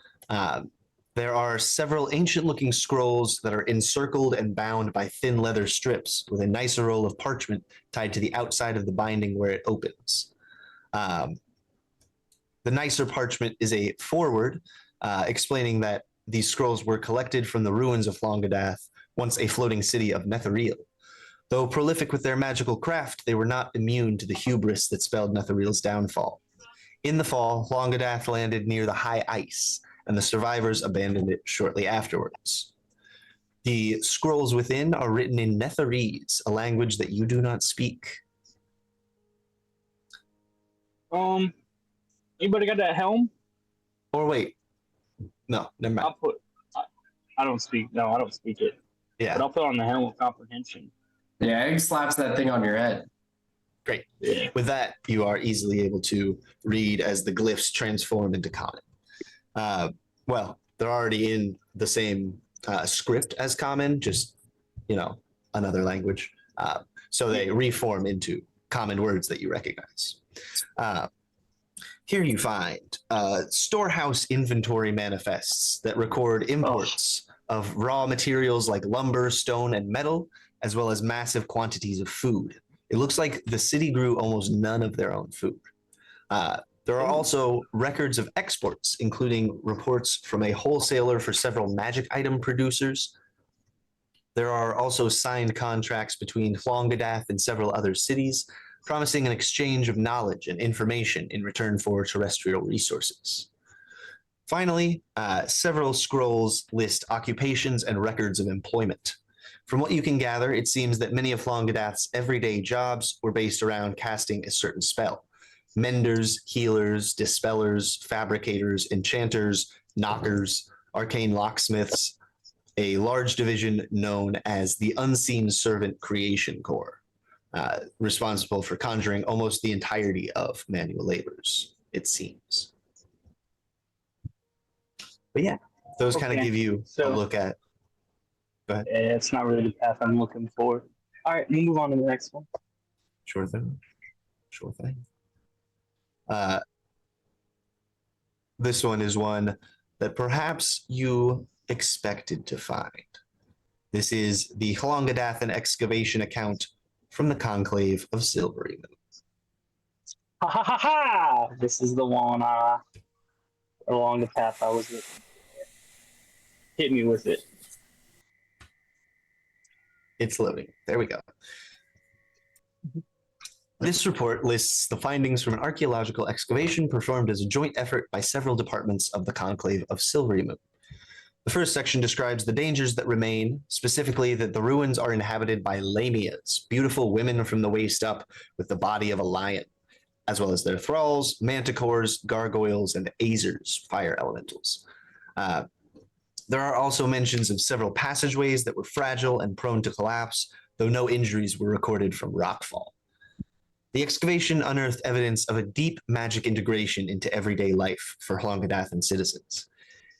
There are several ancient-looking scrolls that are encircled and bound by thin leather strips with a nicer roll of parchment tied to the outside of the binding where it opens. The nicer parchment is a foreword explaining that these scrolls were collected from the ruins of Hlongadath, once a floating city of Netheril. Though prolific with their magical craft, they were not immune to the hubris that spelled Netheril's downfall. In the fall, Hlongadath landed near the high ice, and the survivors abandoned it shortly afterwards. The scrolls within are written in Netherese, a language that you do not speak. Anybody got that helm? Or wait, no, never mind. I don't speak. No, I don't speak it. Yeah, but I'll put on the helm of comprehension. Yeah, it slaps that thing on your head. Great. Yeah. With that, you are easily able to read as the glyphs transform into common. Well, they're already in the same script as common, just, another language. So they reform into common words that you recognize. Here you find storehouse inventory manifests that record imports of raw materials like lumber, stone, and metal, as well as massive quantities of food. It looks like the city grew almost none of their own food. There are also records of exports, including reports from a wholesaler for several magic item producers. There are also signed contracts between Hlongadath and several other cities, promising an exchange of knowledge and information in return for terrestrial resources. Finally, several scrolls list occupations and records of employment. From what you can gather, it seems that many of Hlongadath's everyday jobs were based around casting a certain spell. Menders, healers, dispellers, fabricators, enchanters, knockers, arcane locksmiths, a large division known as the Unseen Servant Creation Corps, responsible for conjuring almost the entirety of manual labors, it seems. But yeah, those kind of give you a look at. Go ahead. Yeah, it's not really the path I'm looking for. All right, we'll move on to the next one. Sure thing. Sure thing. This one is one that perhaps you expected to find. This is the Hlongadathan excavation account from the Conclave of Silvery Moon. Ha ha ha ha! This is the one along the path I was looking for. Hit me with it. It's loading. There we go. This report lists the findings from an archaeological excavation performed as a joint effort by several departments of the Conclave of Silvery Moon. The first section describes the dangers that remain, specifically that the ruins are inhabited by lamias, beautiful women from the waist up with the body of a lion, as well as their thralls, manticores, gargoyles, and azers, fire elementals. There are also mentions of several passageways that were fragile and prone to collapse, though no injuries were recorded from rockfall. The excavation unearthed evidence of a deep magic integration into everyday life for Hlongadathan citizens.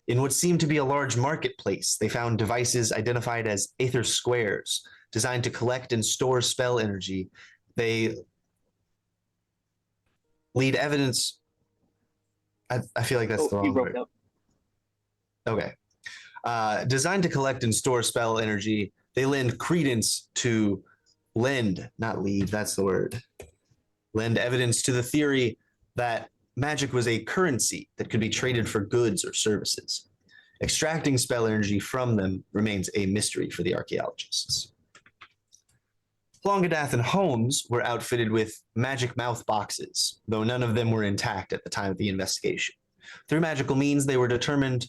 In what seemed to be a large marketplace, they found devices identified as Aether Squares, designed to collect and store spell energy. They lead evidence. I feel like that's the wrong word. Okay. Designed to collect and store spell energy, they lend credence to not lead, that's the word. Lend evidence to the theory that magic was a currency that could be traded for goods or services. Extracting spell energy from them remains a mystery for the archaeologists. Hlongadath and Holmes were outfitted with magic mouth boxes, though none of them were intact at the time of the investigation. Through magical means, they determined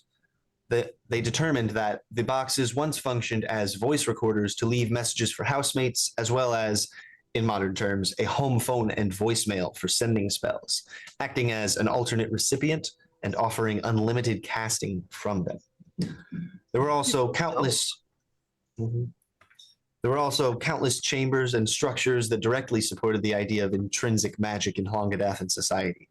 that the boxes once functioned as voice recorders to leave messages for housemates, as well as, in modern terms, a home phone and voicemail for sending spells, acting as an alternate recipient and offering unlimited casting from them. There were also countless chambers and structures that directly supported the idea of intrinsic magic in Hlongadathan society.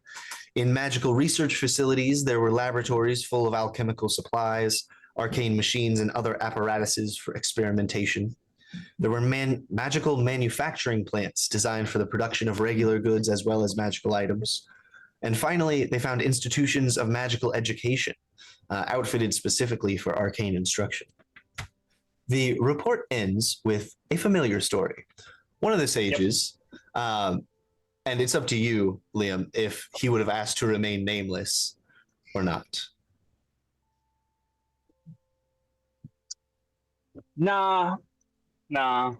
In magical research facilities, there were laboratories full of alchemical supplies, arcane machines, and other apparatuses for experimentation. There were magical manufacturing plants designed for the production of regular goods as well as magical items. And finally, they found institutions of magical education, outfitted specifically for arcane instruction. The report ends with a familiar story. One of the sages, and it's up to you, Liam, if he would have asked to remain nameless or not. Nah. No,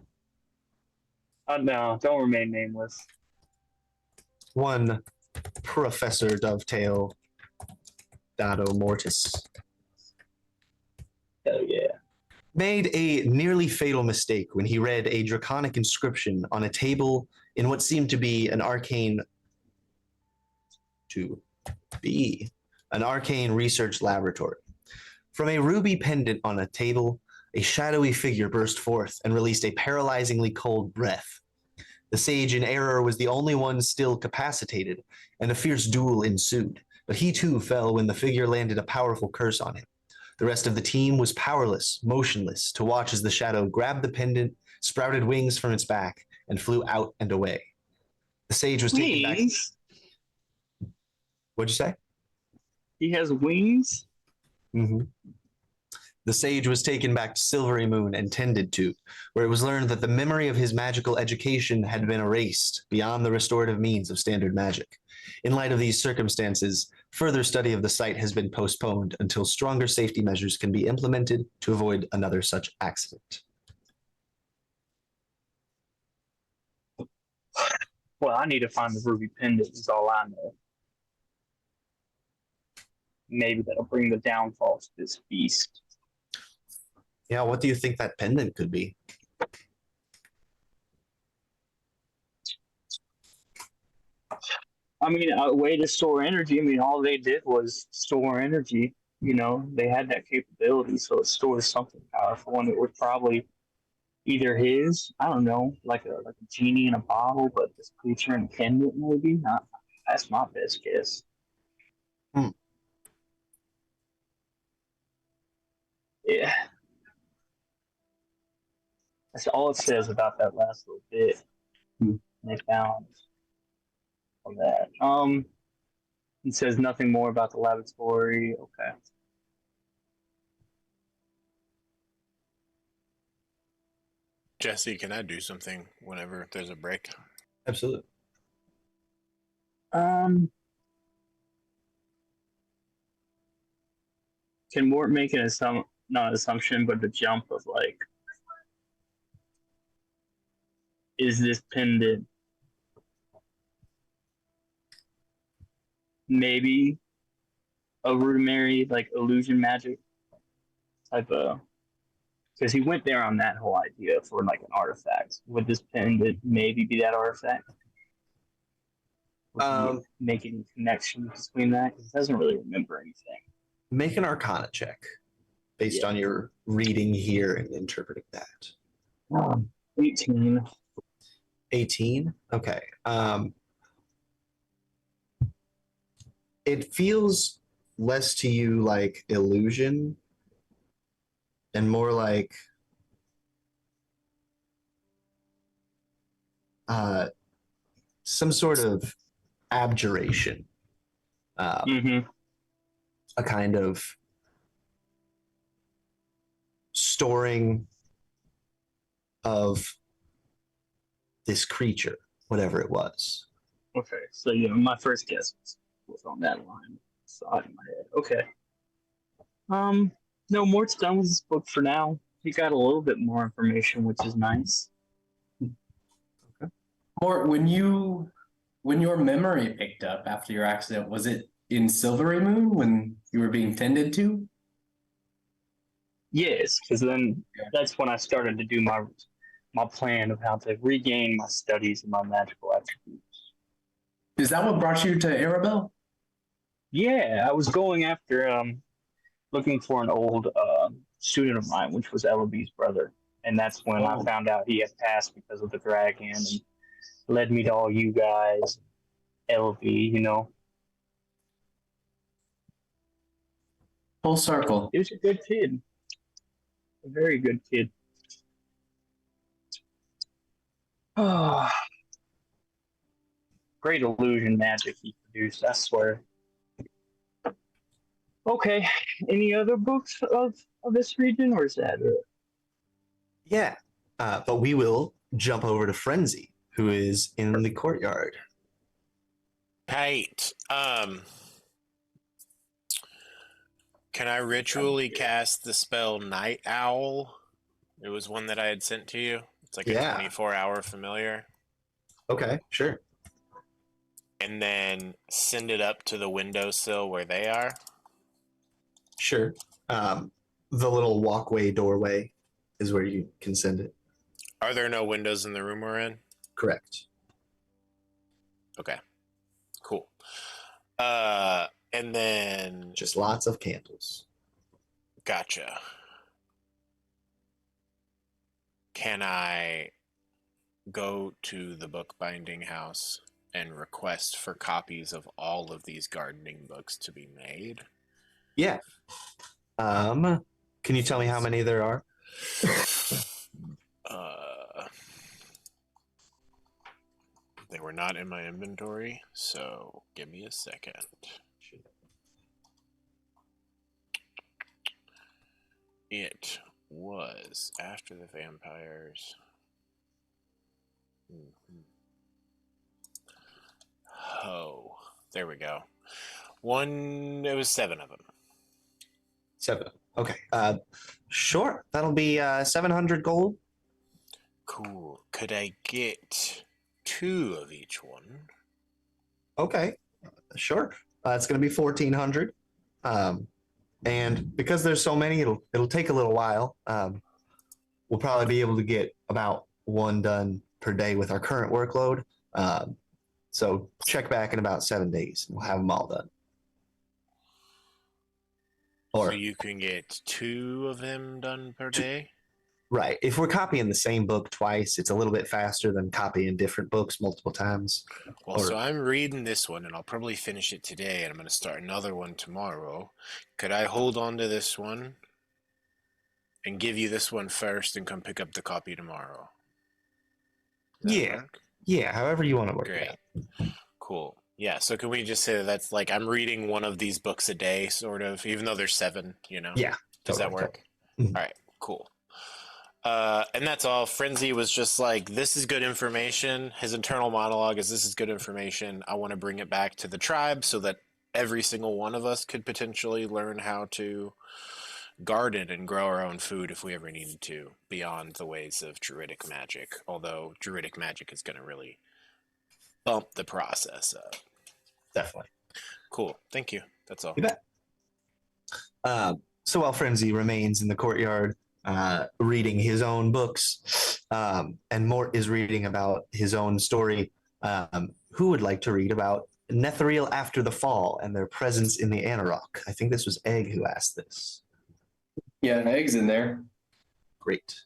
don't remain nameless. One Professor Dovetail Dado Mortis. Hell yeah. Made a nearly fatal mistake when he read a draconic inscription on a table in what seemed to be an arcane research laboratory. From a ruby pendant on a table, a shadowy figure burst forth and released a paralyzingly cold breath. The sage in error was the only one still capacitated, and a fierce duel ensued, but he too fell when the figure landed a powerful curse on him. The rest of the team was powerless, motionless, to watch as the shadow grabbed the pendant, sprouted wings from its back, and flew out and away. The sage was taken back. What'd you say? He has wings? Mm-hmm. The sage was taken back to Silvery Moon and tended to, where it was learned that the memory of his magical education had been erased beyond the restorative means of standard magic. In light of these circumstances, further study of the site has been postponed until stronger safety measures can be implemented to avoid another such accident. Well, I need to find the ruby pendant, is all I know. Maybe that'll bring the downfall to this beast. Yeah, what do you think that pendant could be? I mean, a way to store energy. I mean, all they did was store energy. You know, they had that capability, so it stores something powerful, and it was probably either his, I don't know, like a genie in a bottle, but this creature in a pendant, maybe. Not. That's my best guess. Yeah. That's all it says about that last little bit. They found on that. It says nothing more about the laboratory. Okay. Jesse, can I do something whenever there's a break? Absolutely. Can Mort make an not an assumption, but the jump of like, is this pendant maybe a rudimentary like illusion magic type of? Because he went there on that whole idea for like an artifact. Would this pendant maybe be that artifact? Make any connection between that? Because it doesn't really remember anything. Make an Arcana check based on your reading here and interpreting that. 18. 18? Okay. It feels less to you like illusion and more like some sort of abjuration. A kind of storing of this creature, whatever it was. Okay, so my first guess was on that line. Saw it in my head. Okay. No, Mort's done with his book for now. He got a little bit more information, which is nice. Or when your memory picked up after your accident, was it in Silvery Moon when you were being tended to? Yes, because then that's when I started to do my plan of how to regain my studies and my magical attributes. Is that what brought you to Arabelle? Yeah, I was going after looking for an old student of mine, which was Ellaby's brother, and that's when I found out he had passed because of the dragon, and led me to all you guys, Ellaby, you know. Full circle. He was a good kid, a very good kid. Oh, great illusion magic he produced, I swear. Okay, any other books of this region, or is that it? Yeah, but we will jump over to Frenzy, who is in the courtyard. Right. Can I ritually cast the spell Night Owl? It was one that I had sent to you. It's like a 24-hour familiar. Okay, sure. And then send it up to the windowsill where they are. Sure. The little walkway doorway is where you can send it. Are there no windows in the room we're in? Correct. Okay. Cool. And then just lots of candles. Gotcha. Can I go to the bookbinding house and request for copies of all of these gardening books to be made? Yeah. Can you tell me how many there are? They were not in my inventory, so give me a second. It was after the vampires. Oh, there we go. It was 7 of them. 7. Okay. Sure. That'll be 700 gold. Cool. Could I get 2 of each one? Okay. Sure. It's going to be 1,400. And because there's so many, it'll take a little while. We'll probably be able to get about 1 done per day with our current workload. So check back in about 7 days. We'll have them all done. So you can get 2 of them done per day? Right. If we're copying the same book twice, it's a little bit faster than copying different books multiple times. Well, so I'm reading this one, and I'll probably finish it today, and I'm going to start another one tomorrow. Could I hold on to this one and give you this one first and come pick up the copy tomorrow? Yeah. Yeah, however you want to work Great. it out. Cool. Yeah, so can we just say that that's like I'm reading one of these books a day, sort of, even though there's 7, you know? Yeah. Does that work? Totally. All right, cool. And that's all. Frenzy was just like, this is good information. His internal monologue is, this is good information. I want to bring it back to the tribe so that every single one of us could potentially learn how to garden and grow our own food if we ever needed to, beyond the ways of druidic magic. Although druidic magic is going to really bump the process up. Definitely. Cool. Thank you. That's all. You bet. So while Frenzy remains in the courtyard, reading his own books, and Mort is reading about his own story, who would like to read about Netheril after the fall and their presence in the Anarok? I think this was Egg who asked this. Yeah, Egg's in there. Great.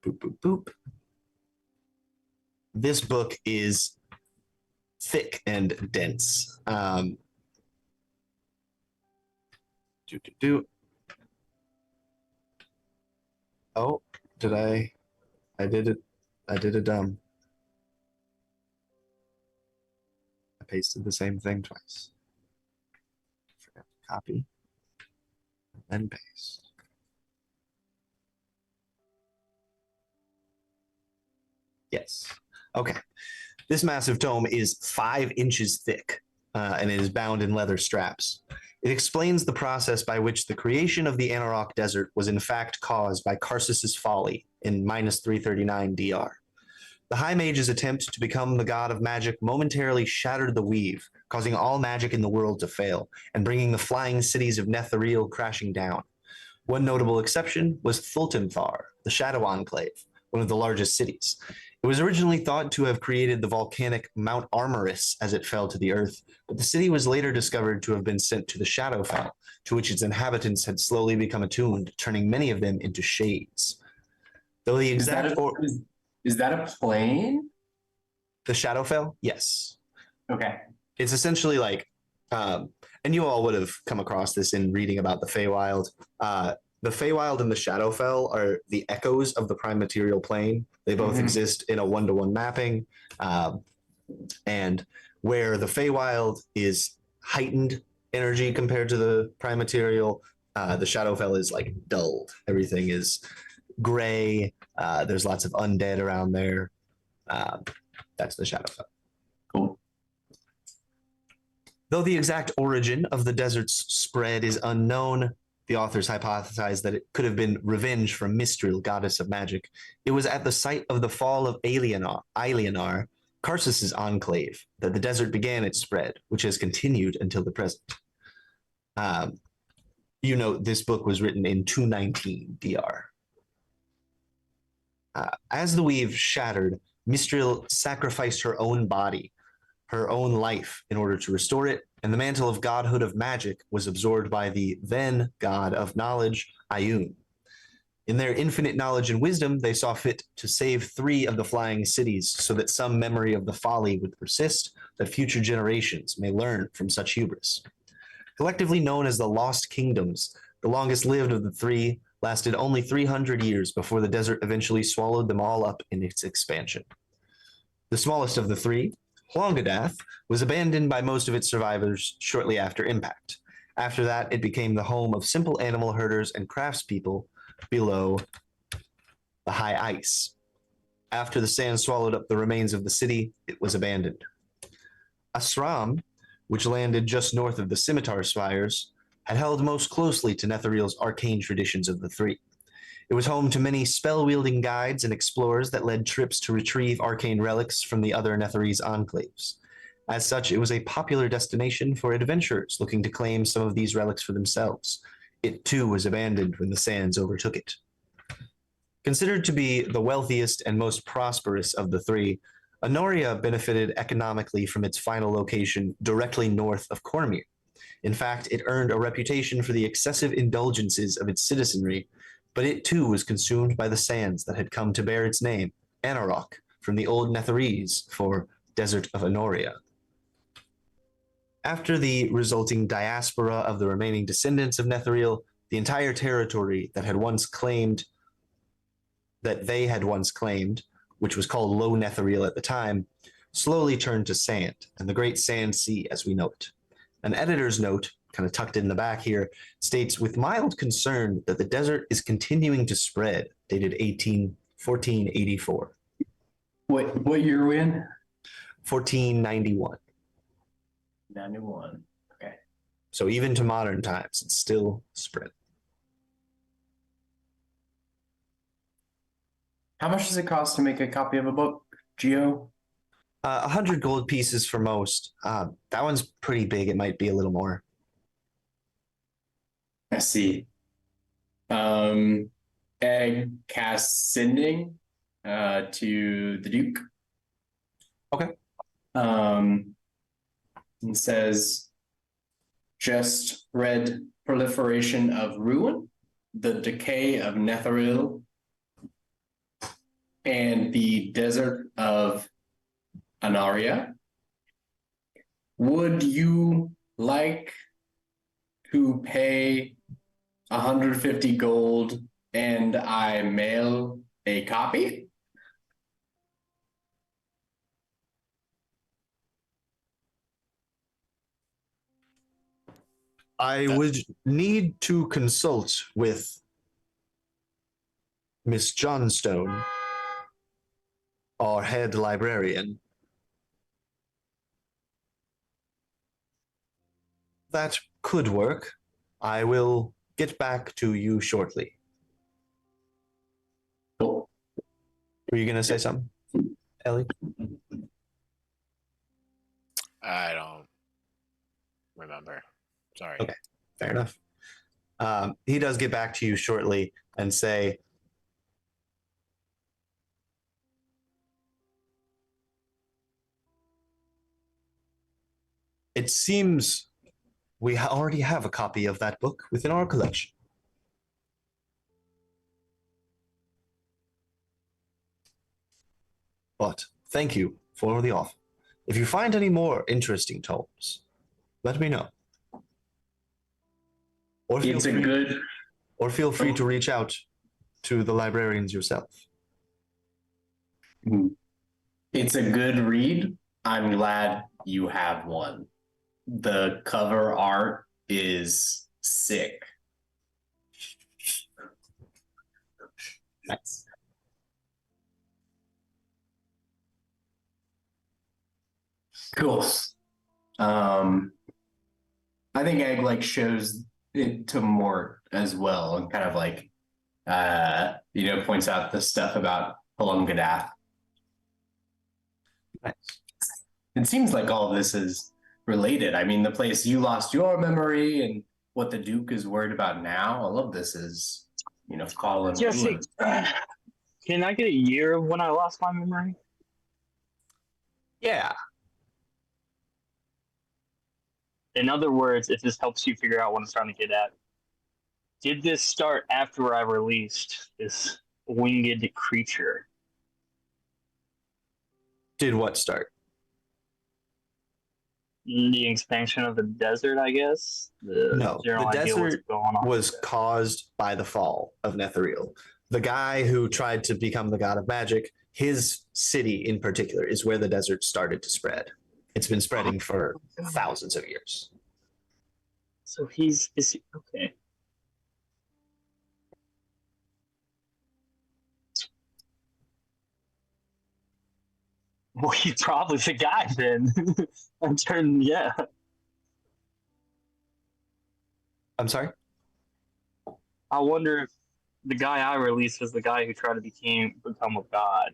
Boop, boop, boop. This book is thick and dense. Oh, did I did it. I did it. I pasted the same thing twice. Forgot to copy and paste. Yes. Okay. This massive tome is 5 inches thick, and it is bound in leather straps. It explains the process by which the creation of the Anarok Desert was in fact caused by Karsus's folly in minus 339 DR. The High Mage's attempt to become the god of magic momentarily shattered the weave, causing all magic in the world to fail, and bringing the flying cities of Netheril crashing down. One notable exception was Thultimthar, the Shadow Enclave, one of the largest cities. It was originally thought to have created the volcanic Mount Armoris as it fell to the earth, but the city was later discovered to have been sent to the Shadowfell, to which its inhabitants had slowly become attuned, turning many of them into shades. Though the exact is that a plane? The Shadowfell? Yes. Okay. It's essentially like, and you all would have come across this in reading about the Feywild. The Feywild and the Shadowfell are the echoes of the prime material plane. They both exist in a one-to-one mapping. And where the Feywild is heightened energy compared to the prime material, the Shadowfell is like dulled. Everything is gray. There's lots of undead around there. That's the Shadowfell. Cool. Though the exact origin of the desert's spread is unknown, the authors hypothesize that it could have been revenge from Mistril, goddess of magic. It was at the site of the fall of Aelionar, Karsus's enclave, that the desert began its spread, which has continued until the present. You know, this book was written in 219 DR. As the weave shattered, Mistril sacrificed her own body, her own life, in order to restore it, and the mantle of godhood of magic was absorbed by the then god of knowledge, Ayun. In their infinite knowledge and wisdom, they saw fit to save 3 of the flying cities so that some memory of the folly would persist, that future generations may learn from such hubris. Collectively known as the Lost Kingdoms, the longest lived of the 3 lasted only 300 years before the desert eventually swallowed them all up in its expansion. The smallest of the 3, Hlongadath, was abandoned by most of its survivors shortly after impact. After that, it became the home of simple animal herders and craftspeople below the high ice. After the sand swallowed up the remains of the city, it was abandoned. Asram, which landed just north of the Scimitar Spires, had held most closely to Netherreal's arcane traditions of the 3. It was home to many spell-wielding guides and explorers that led trips to retrieve arcane relics from the other Netherese enclaves. As such, it was a popular destination for adventurers looking to claim some of these relics for themselves. It too was abandoned when the sands overtook it. Considered to be the wealthiest and most prosperous of the 3, Honoria benefited economically from its final location directly north of Cormyr. In fact, it earned a reputation for the excessive indulgences of its citizenry, but it too was consumed by the sands that had come to bear its name, Anarok, from the Old Netherese for Desert of Honoria. After the resulting diaspora of the remaining descendants of Netheril, the entire territory that they had once claimed, which was called Low Netheril at the time, slowly turned to sand, and the Great Sand Sea as we know it. An editor's note, kind of tucked in the back here, states, with mild concern that the desert is continuing to spread, dated 1484. What year are we in? 1491. 91. Okay. So even to modern times, it's still spread. How much does it cost to make a copy of a book, Geo? 100 gold pieces for most. That one's pretty big. It might be a little more. I see. Egg cast sending to the Duke. Okay. It says, just read Proliferation of Ruin, the Decay of Netheril, and the Desert of Anaria. Would you like to pay 150 gold and I mail a copy? I would need to consult with Miss Johnstone. our head librarian. That could work. I will get back to you shortly. Cool. Were you going to say something, Ellie? I don't remember. Sorry. Okay, fair enough. He does get back to you shortly and say, it seems we already have a copy of that book within our collection. But thank you for the offer. If you find any more interesting tomes, let me know. Or feel free to reach out to the librarians yourself. It's a good read. I'm glad you have one. The cover art is sick. Nice. Cool. I think Egg like shows it to Mort as well and kind of like points out the stuff about Halungadath. Nice. It seems like all of this is related. I mean, the place you lost your memory and what the Duke is worried about now. All of this is, fallen. Jesse, can I get a year of when I lost my memory? Yeah. In other words, if this helps you figure out what I'm trying to get at, did this start after I released this winged creature? Did what start? The expansion of the desert, I guess. No, the desert was caused by the fall of Netheril. The guy who tried to become the god of magic, his city in particular, is where the desert started to spread. It's been spreading for thousands of years. So okay. Well, he's probably the guy then. Yeah. I'm sorry? I wonder if the guy I released was the guy who tried to become a god.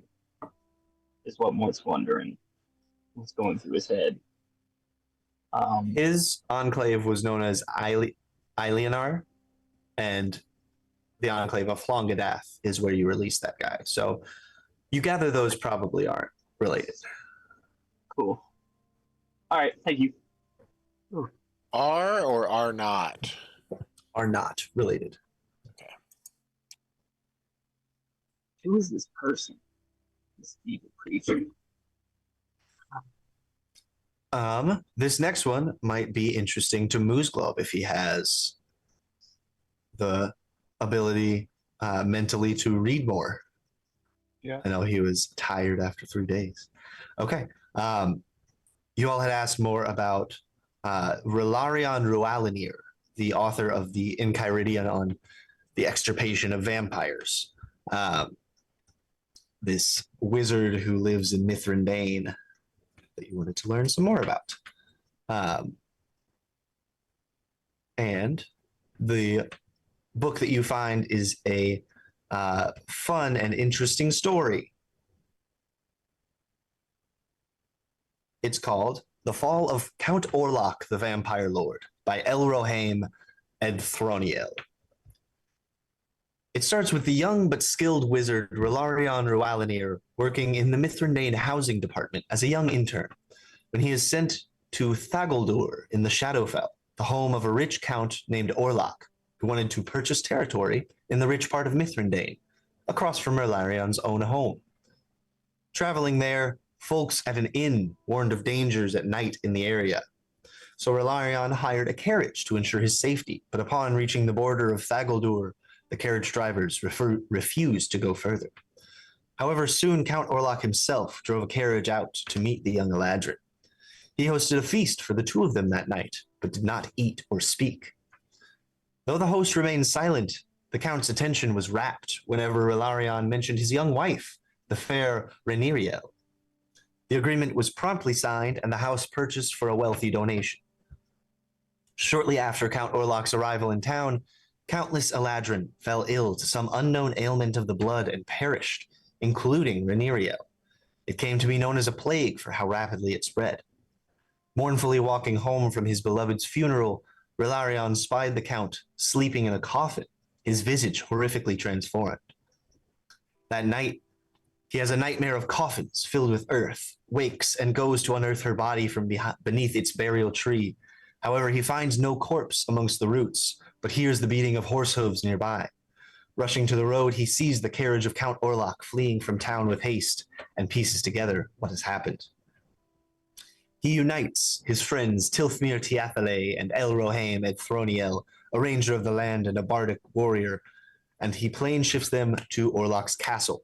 Is what Mort's wondering. What's going through his head. His enclave was known as Ilionar, and the enclave of Hlongadath is where you released that guy. So you gather those probably aren't related. Cool. All right, thank you. Ooh. Are or are not? Are not related. Okay. Who is this person? This evil creature. This next one might be interesting to Moose Globe if he has the ability mentally to read more. Yeah. I know he was tired after 3 days. Okay. You all had asked more about Relarion Rualinir, the author of the Enchiridion on the extirpation of vampires. This wizard who lives in Mithrandain that you wanted to learn some more about. And the book that you find is a fun and interesting story. It's called The Fall of Count Orlok, the Vampire Lord by Elrohaim Edthroniel. It starts with the young but skilled wizard Relarion Rualinir working in the Mithrandain housing department as a young intern when he is sent to Thagoldur in the Shadowfell, the home of a rich count named Orlok, who wanted to purchase territory in the rich part of Mithrandain, across from Relarion's own home. Traveling there, folks at an inn warned of dangers at night in the area. So Relarion hired a carriage to ensure his safety, but upon reaching the border of Thagoldur, the carriage drivers refused to go further. However, soon Count Orlok himself drove a carriage out to meet the young Eladrin. He hosted a feast for the two of them that night, but did not eat or speak. Though the host remained silent, the Count's attention was rapt whenever Relarion mentioned his young wife, the fair Rhaenyra. The agreement was promptly signed and the house purchased for a wealthy donation. Shortly after Count Orlok's arrival in town, countless Eladrin fell ill to some unknown ailment of the blood and perished, including Rhaenyra. It came to be known as a plague for how rapidly it spread. Mournfully walking home from his beloved's funeral, Relarion spied the Count sleeping in a coffin, his visage horrifically transformed. That night, he has a nightmare of coffins filled with earth, wakes, and goes to unearth her body from beneath its burial tree. However, he finds no corpse amongst the roots, but hears the beating of horse hooves nearby. Rushing to the road, he sees the carriage of Count Orlok fleeing from town with haste and pieces together what has happened. He unites his friends Tilthmir Tiathale and El Rohaim Ed Throniel, a ranger of the land and a bardic warrior, and he plane shifts them to Orlok's castle.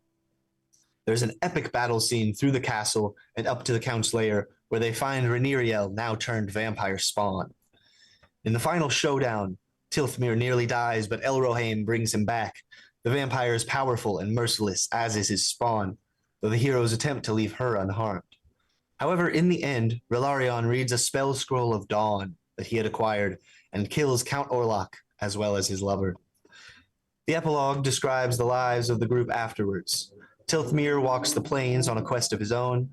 There's an epic battle scene through the castle and up to the Count's lair, where they find Rhaenyra now turned vampire spawn. In the final showdown, Tilthmir nearly dies, but El Rohaim brings him back. The vampire is powerful and merciless, as is his spawn, though the heroes attempt to leave her unharmed. However, in the end, Relarion reads a spell scroll of dawn that he had acquired and kills Count Orlok as well as his lover. The epilogue describes the lives of the group afterwards. Tilthmir walks the plains on a quest of his own.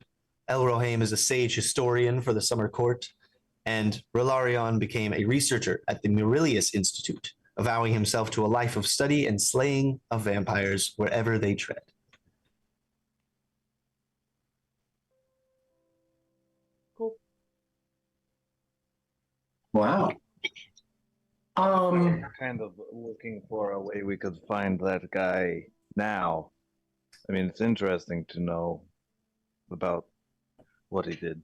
El Rohaim is a sage historian for the Summer Court, and Relarion became a researcher at the Murilius Institute, avowing himself to a life of study and slaying of vampires wherever they tread. Wow. I'm kind of looking for a way we could find that guy now. I mean, it's interesting to know about what he did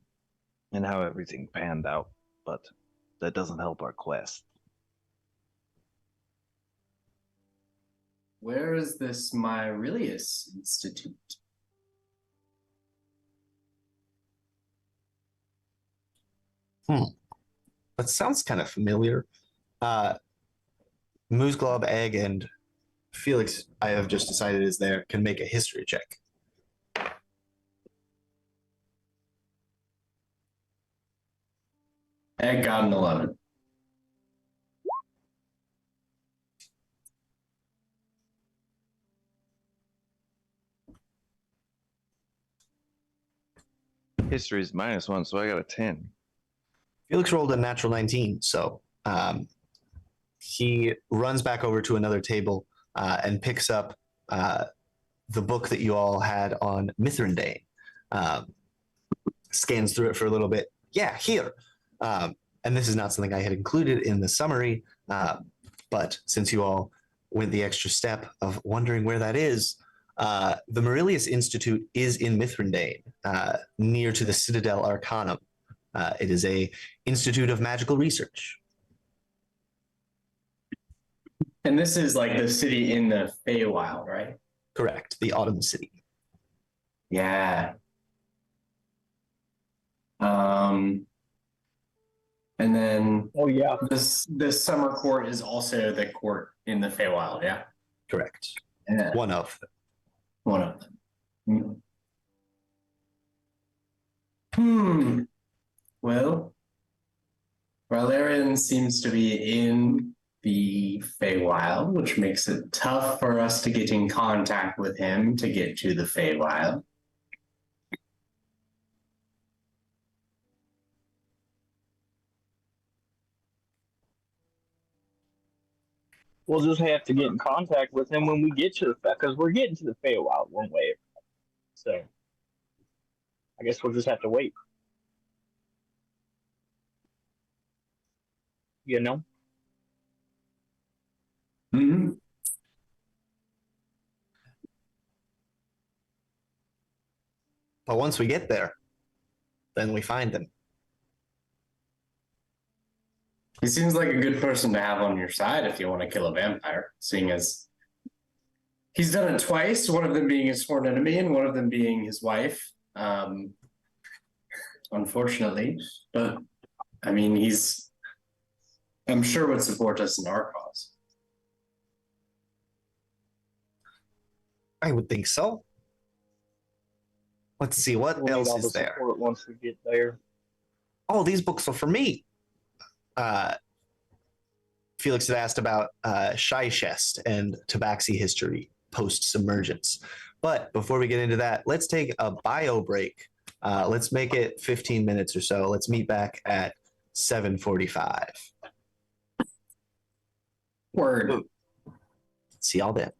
and how everything panned out, but that doesn't help our quest. Where is this Myrilius Institute? That sounds kind of familiar. Moose Glob, Egg, and Felix, I have just decided is there, can make a history check. Egg got an 11. History is -1, so I got a 10. Felix rolled a natural 19, so he runs back over to another table and picks up the book that you all had on Mithrandane. Scans through it for a little bit. Yeah, here. And this is not something I had included in the summary, but since you all went the extra step of wondering where that is, the Murilius Institute is in Mithrandane, near to the Citadel Arcanum. It is a institute of magical research. And this is like the city in the Feywild, right? Correct, the Autumn City. Yeah. And then this summer court is also the court in the Feywild, yeah? Correct. Yeah. One of them. One of them. Well, Valerian seems to be in the Feywild, which makes it tough for us to get in contact with him to get to the Feywild. We'll just have to get in contact with him when we get to the because we're getting to the Feywild one way. So I guess we'll just have to wait. You know? Mm-hmm. But once we get there, then we find them. He seems like a good person to have on your side if you want to kill a vampire, seeing as he's done it twice, one of them being his sworn enemy and one of them being his wife. Unfortunately. But, I mean, I'm sure would support us in our cause. I would think so. Let's see what We'll need else all the is there. support once we get there. Oh, these books are for me. Felix had asked about Shishest and Tabaxi history post-submergence. But before we get into that, let's take a bio break. Let's make it 15 minutes or so. Let's meet back at 7:45. Word. See y'all then.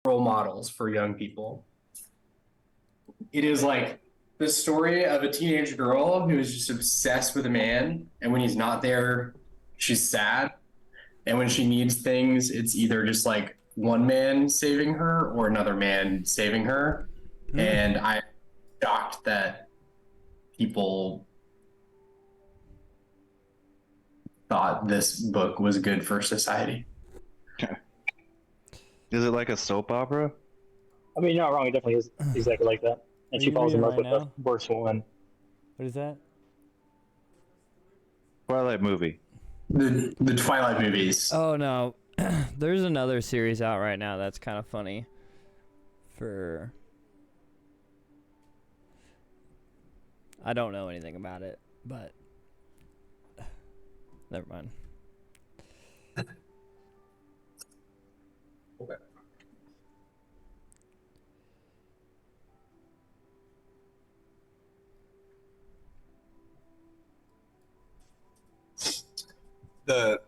role models for young people. It is like the story of a teenage girl who is just obsessed with a man, and when he's not there, she's sad. And when she needs things, it's either just like one man saving her or another man saving her. And I'm shocked that people thought this book was good for society. Is it like a soap opera? I mean, you're not wrong. It definitely is exactly like that. And Are she you falls in reading love right with now? the worst one. What is that? Twilight movie. The Twilight movies. Oh no, there's another series out right now that's kind of funny. I don't know anything about it, but never mind. Okay. The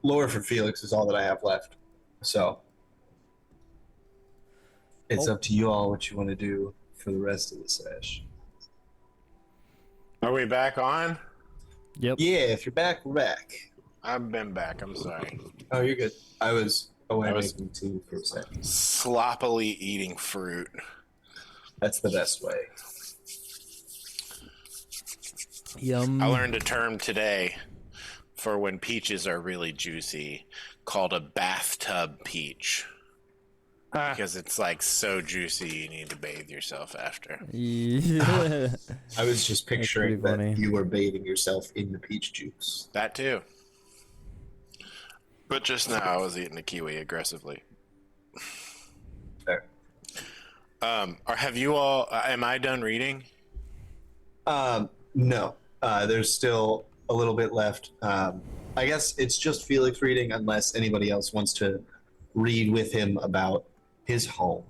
lore for Felix is all that I have left. So it's up to you all what you want to do for the rest of the sesh. Are we back on? Yep. Yeah, if you're back, we're back. I've been back. I'm sorry. Oh, you're good. I was away I was- making tea for a second. Sloppily eating fruit. That's the best way. Yum. I learned a term today for when peaches are really juicy called a bathtub peach. Because it's like so juicy you need to bathe yourself after. Yeah. I was just picturing pretty funny. that you were bathing yourself in the peach juice. That too. But just now I was eating a kiwi aggressively. Fair. Have you all am I done reading? No. There's still a little bit left. I guess it's just Felix reading unless anybody else wants to read with him about his home.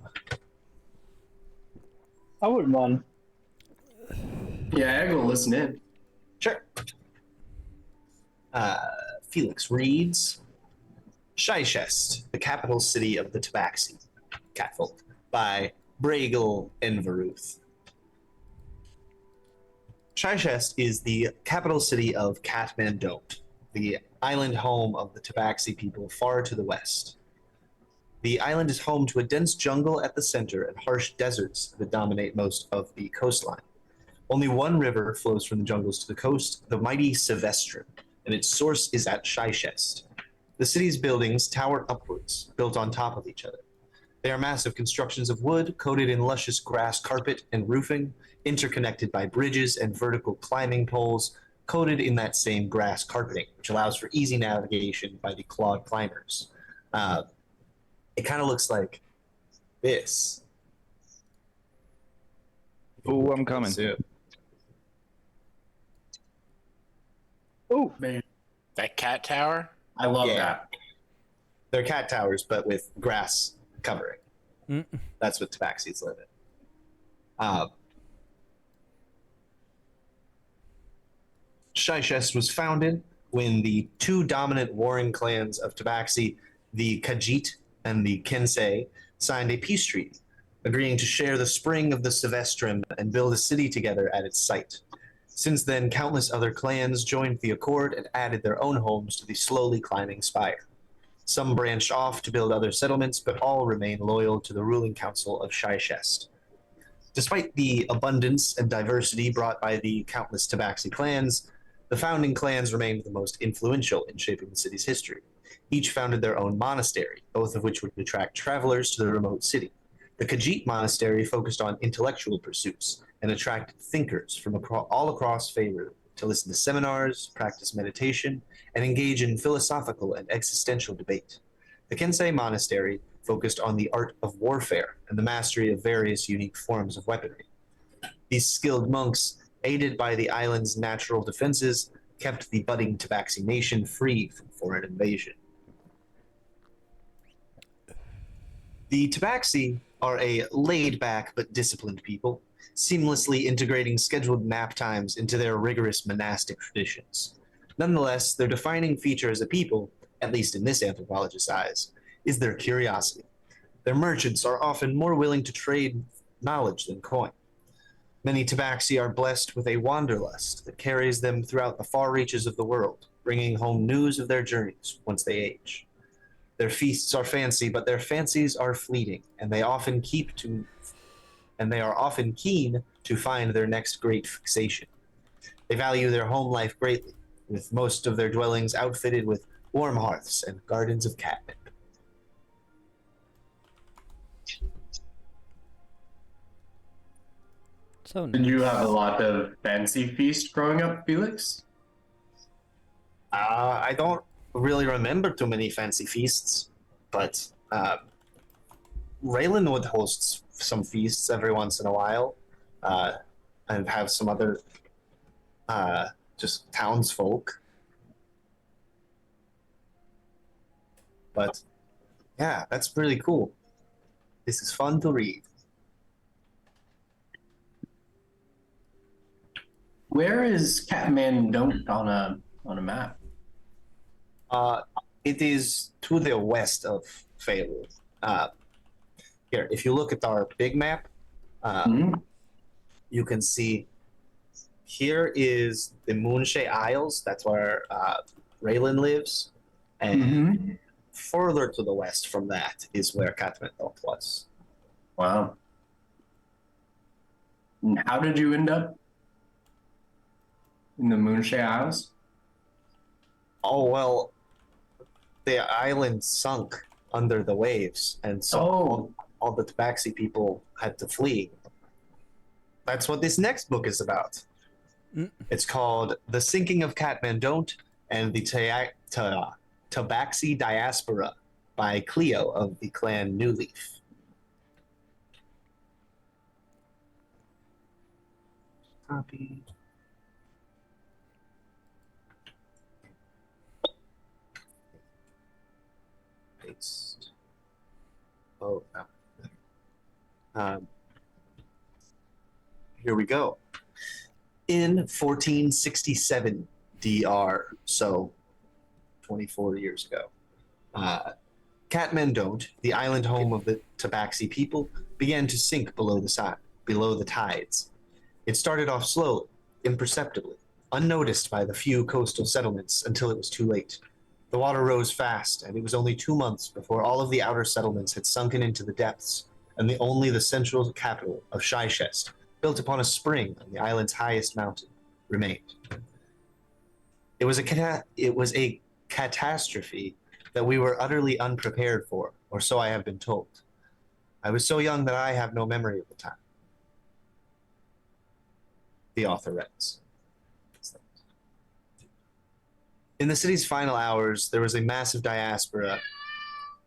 I wouldn't mind. Yeah, I go listen in. Sure. Felix reads Chichest, the capital city of the Tabaxi, Catfolk, by Bragal Enveruth. Chichest is the capital city of Kathmandu, the island home of the Tabaxi people far to the west. The island is home to a dense jungle at the center and harsh deserts that dominate most of the coastline. Only one river flows from the jungles to the coast, the mighty Sevestrum, and its source is at Chichest. The city's buildings tower upwards, built on top of each other. They are massive constructions of wood, coated in luscious grass carpet and roofing, interconnected by bridges and vertical climbing poles, coated in that same grass carpeting, which allows for easy navigation by the clawed climbers. It kind of looks like this. Ooh, I'm coming. Oh, man. That cat tower? I love Yeah. that. They're cat towers, but with grass covering. Mm. That's what tabaxis live in. Chichest was founded when the two dominant warring clans of Tabaxi, the Khajiit and the Kensei, signed a peace treaty, agreeing to share the spring of the Sevestrum and build a city together at its site. Since then, countless other clans joined the accord and added their own homes to the slowly climbing spire. Some branched off to build other settlements, but all remain loyal to the ruling council of Chichest. Despite the abundance and diversity brought by the countless Tabaxi clans, the founding clans remained the most influential in shaping the city's history. Each founded their own monastery, both of which would attract travelers to the remote city. The Khajiit monastery focused on intellectual pursuits and attracted thinkers from all across Faerû to listen to seminars, practice meditation, and engage in philosophical and existential debate. The Kensei monastery focused on the art of warfare and the mastery of various unique forms of weaponry. These skilled monks, aided by the island's natural defenses, kept the budding Tabaxi nation free from foreign invasion. The Tabaxi are a laid-back but disciplined people, seamlessly integrating scheduled nap times into their rigorous monastic traditions. Nonetheless, their defining feature as a people, at least in this anthropologist's eyes, is their curiosity. Their merchants are often more willing to trade knowledge than coin. Many Tabaxi are blessed with a wanderlust that carries them throughout the far reaches of the world, bringing home news of their journeys once they age. Their feasts are fancy, but their fancies are fleeting, and they are often keen to find their next great fixation. They value their home life greatly, with most of their dwellings outfitted with warm hearths and gardens of catnip. So Did you nice. have a lot of fancy feast growing up, Felix? I don't really remember too many fancy feasts, but Raylanwood hosts some feasts every once in a while, and have some other just townsfolk. But yeah, that's really cool. This is fun to read. Where is Catmandon't on a map? It is to the west of Faerun. Here, if you look at our big map, you can see here is the Moonshae Isles. That's where Raylan lives. And further to the west from that is where Catmandon't was. Wow. And how did you end up in the Moonshae Isles? Oh, well, the island sunk under the waves, and so all the Tabaxi people had to flee. That's what this next book is about. It's called The Sinking of Catmandon't and the Tabaxi Diaspora by Cleo of the clan New Leaf. Copy. Paste. Oh, no. Here we go. In 1467 DR, so 24 years ago, Catmandon't, the island home of the Tabaxi people, began to sink below the tides. It started off slowly, imperceptibly, unnoticed by the few coastal settlements until it was too late. The water rose fast, and it was only 2 months before all of the outer settlements had sunken into the depths, and only the central capital of Shishest, built upon a spring on the island's highest mountain, remained. It was a catastrophe that we were utterly unprepared for, or so I have been told. I was so young that I have no memory of the time. The author writes. In the city's final hours, there was a massive diaspora,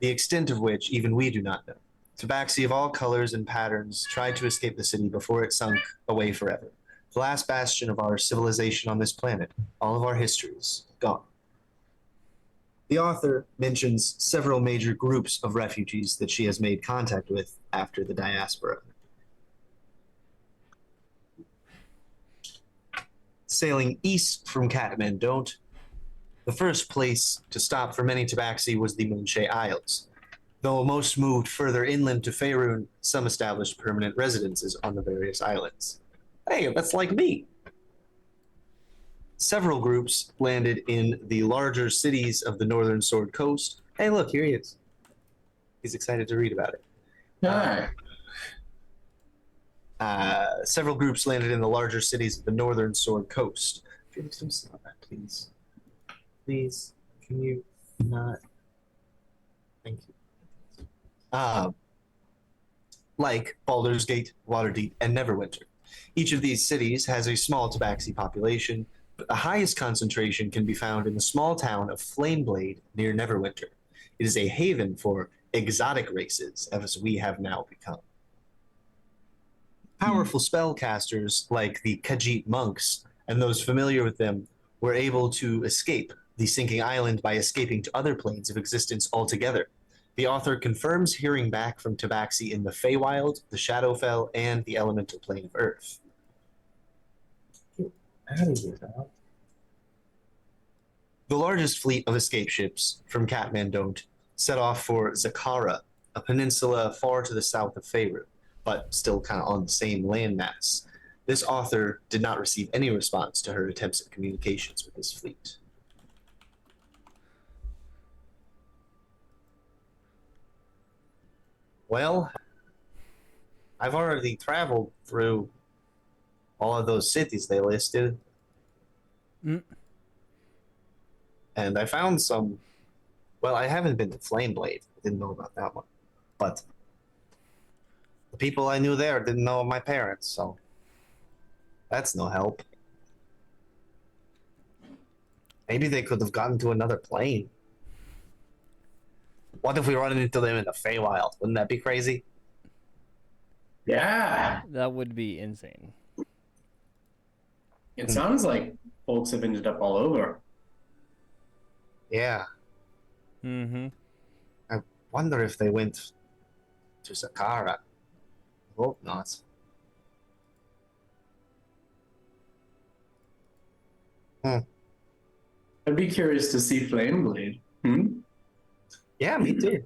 the extent of which even we do not know. Tabaxi of all colors and patterns tried to escape the city before it sunk away forever. The last bastion of our civilization on this planet, all of our histories, gone. The author mentions several major groups of refugees that she has made contact with after the diaspora. Sailing east from Catmandon't, the first place to stop for many Tabaxi was the Moonshae Isles. Though most moved further inland to Faerun, some established permanent residences on the various islands. Hey, that's like me. Several groups landed in the larger cities of the northern Sword Coast. Hey, look, here he is. He's excited to read about it. Several groups landed in the larger cities of the northern Sword Coast. Please. Please, can you not? Thank you. Like Baldur's Gate, Waterdeep, and Neverwinter. Each of these cities has a small Tabaxi population, but the highest concentration can be found in the small town of Flameblade near Neverwinter. It is a haven for exotic races, as we have now become. Powerful spellcasters like the Khajiit monks and those familiar with them were able to escape the sinking island by escaping to other planes of existence altogether. The author confirms hearing back from Tabaxi in the Feywild, the Shadowfell, and the elemental plane of Earth. The largest fleet of escape ships from Catmandon't set off for Zakara, a peninsula far to the south of Faerun, but still kind of on the same landmass. This author did not receive any response to her attempts at communications with his fleet. Well, I've already traveled through all of those cities they listed. Mm. And I found some. Well, I haven't been to Flameblade. I didn't know about that one. But the people I knew there didn't know my parents, so that's no help. Maybe they could have gotten to another plane. What if we run into them in the Feywild? Wouldn't that be crazy? Yeah. That would be insane. It sounds like folks have ended up all over. Yeah. Mm-hmm. I wonder if they went to Sakara. I hope not. I'd be curious to see Flameblade. Yeah, me too.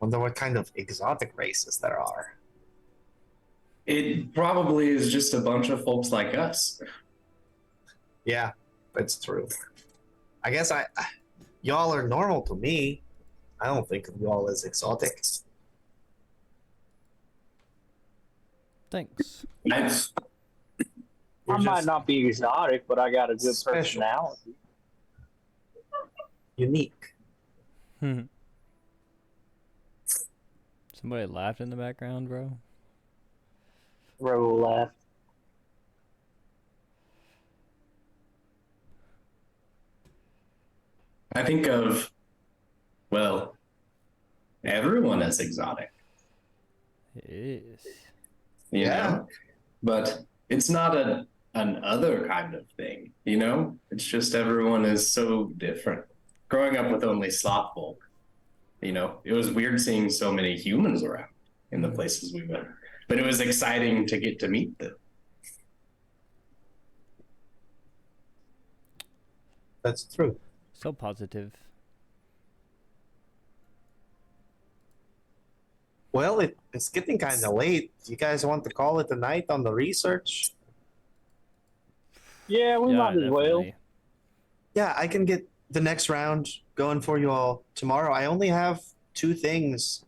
Wonder what kind of exotic races there are. It probably is just a bunch of folks like us. Yeah, that's true. I guess y'all are normal to me. I don't think of y'all as exotic. Thanks. I might not be exotic, but I got a good Special. personality. Unique. Somebody laughed in the background, bro. Roll left. I think of, well, everyone as exotic, It is. you Yeah. know? But it's not an other kind of thing, you know? It's just everyone is so different. Growing up with only sloth folk, you know, it was weird seeing so many humans around in the places we went. But it was exciting to get to meet them. That's true. So positive. Well, it's getting kind of late. Do you guys want to call it a night on the research? Yeah, we might as well. definitely. Yeah, I can get the next round going for you all tomorrow. I only have 2 things.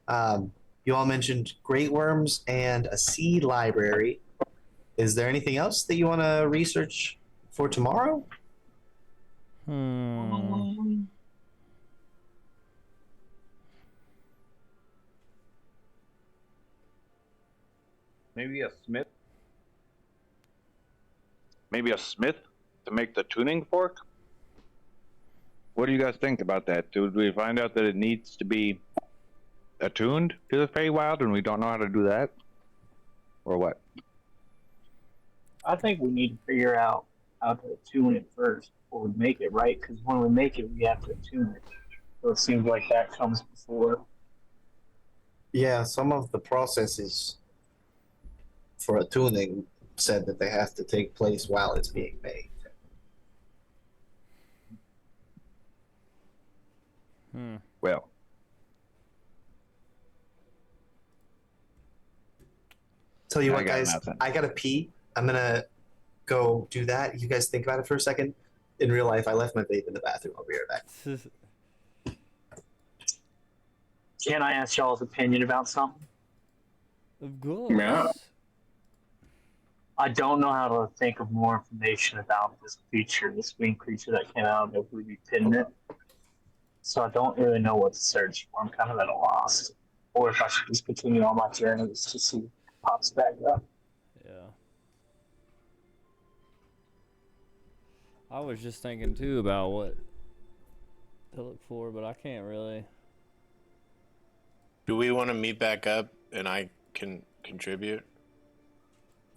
You all mentioned great worms and a seed library. Is there anything else that you want to research for tomorrow? Maybe a smith. Maybe a smith to make the tuning fork. What do you guys think about that? Did we find out that it needs to be attuned to the Feywild and we don't know how to do that? Or what? I think we need to figure out how to tune it first before we make it, right? Because when we make it, we have to tune it. So it seems like that comes before. Yeah, some of the processes for attuning said that they have to take place while it's being made. Well, Tell you I what, got guys, nothing. I gotta pee. I'm gonna go do that. You guys think about it for a second. In real life, I left my vape in the bathroom. I'll be right back. Can I ask y'all's opinion about something? Of course. Yeah. I don't know how to think of more information about this creature, this winged creature that came out of the Pendant. So I don't really know what to search for. I'm kind of at a loss. Or if I should just continue on my journeys to see if it pops back up. Yeah. I was just thinking too about what to look for, but I can't really. Do we want to meet back up and I can contribute?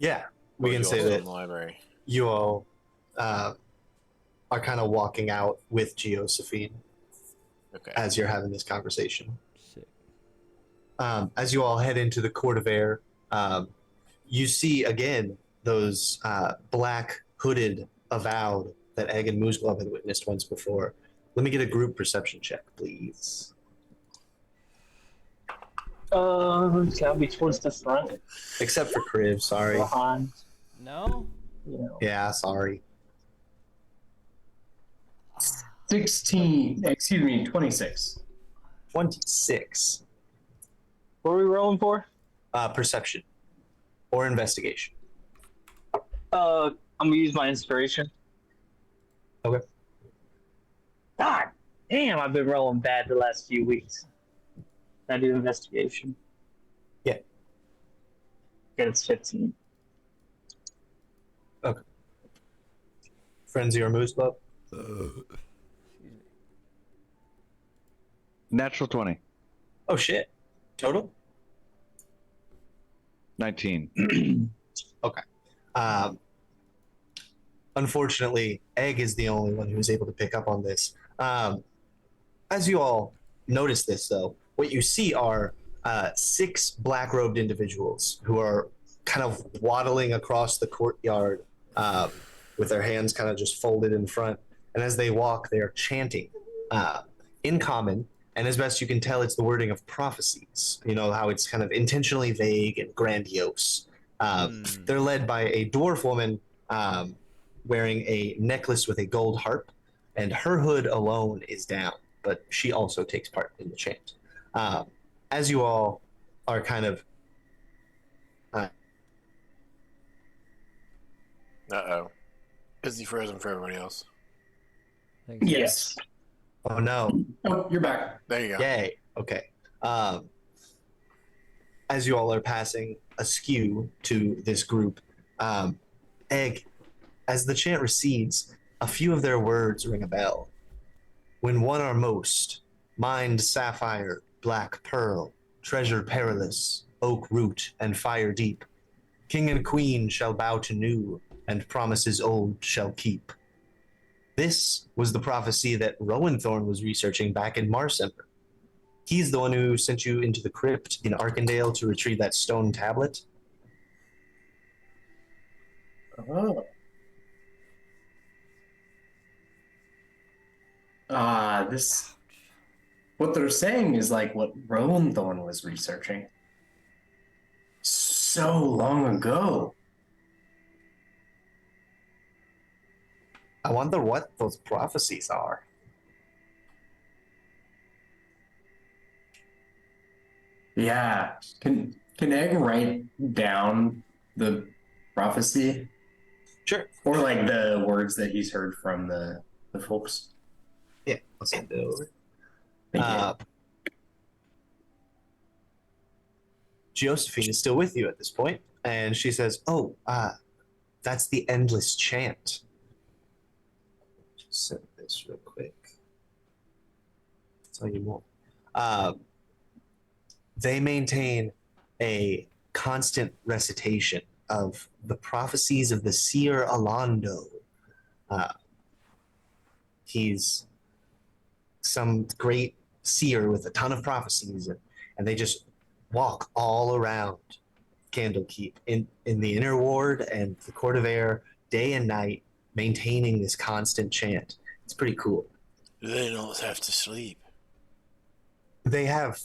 Yeah, we Or can you say also that in the library. you all are kind of walking out with Geosephine Okay. as you're having this conversation. Sick. As you all head into the Court of Air, you see again those black hooded avowed that Egg and Mooseglove had witnessed once before. Let me get a group perception check, please. Gotta be towards the front. Except for Crib, sorry. Behind. No. You know. Yeah, sorry. 16. Excuse me, 26. 26. What are we rolling for? Perception. Or investigation. I'm gonna use my inspiration. Okay. God damn, I've been rolling bad the last few weeks. Can I do investigation? Yeah. Okay, it's 15. Okay. Frenzy or Moose Club? Natural 20. Oh, shit. Total? 19. Okay. Unfortunately, Egg is the only one who was able to pick up on this. As you all notice this, though, what you see are 6 black-robed individuals who are kind of waddling across the courtyard with their hands kind of just folded in front. And as they walk, they are chanting in common. And as best you can tell, it's the wording of prophecies. You know, how it's kind of intentionally vague and grandiose. They're led by a dwarf woman wearing a necklace with a gold harp, and her hood alone is down, but she also takes part in the chant. As you all are kind of... Uh-oh. Is he frozen for everybody else? Yes. Oh, no. Oh, you're back. There you go. Yay. Okay. As you all are passing askew to this group, Egg, as the chant recedes, a few of their words ring a bell. When one are most, mind sapphire, black pearl, treasure perilous, oak root, and fire deep. King and queen shall bow to new, and promises old shall keep. This was the prophecy that Rowan Thorn was researching back in Marcember. He's the one who sent you into the crypt in Arkandale to retrieve that stone tablet. Oh. What they're saying is like what Rowan Thorn was researching so long ago. I wonder what those prophecies are. Yeah. Can Egg write down the prophecy? Sure. Or like the words that he's heard from the folks? Yeah, I'll send it over. Thank you. Josephine is still with you at this point, and she says, that's the endless chant. Just send this real quick. I'll tell you more. They maintain a constant recitation of the prophecies of the seer Alando. He's some great seer with a ton of prophecies, and they just walk all around Candlekeep in the inner ward and the court of air day and night, maintaining this constant chant. It's pretty cool. They don't have to sleep. They have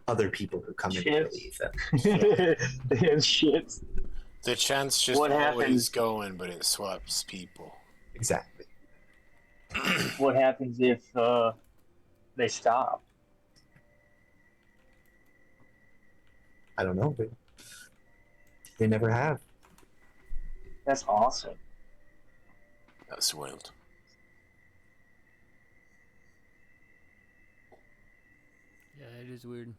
other people who come in and relieve them. They have shit. The chant's just What always happens? going, but it swaps people. Exactly. What happens if they stop? I don't know, but they never have. That's awesome. That's wild. Yeah, it is weird.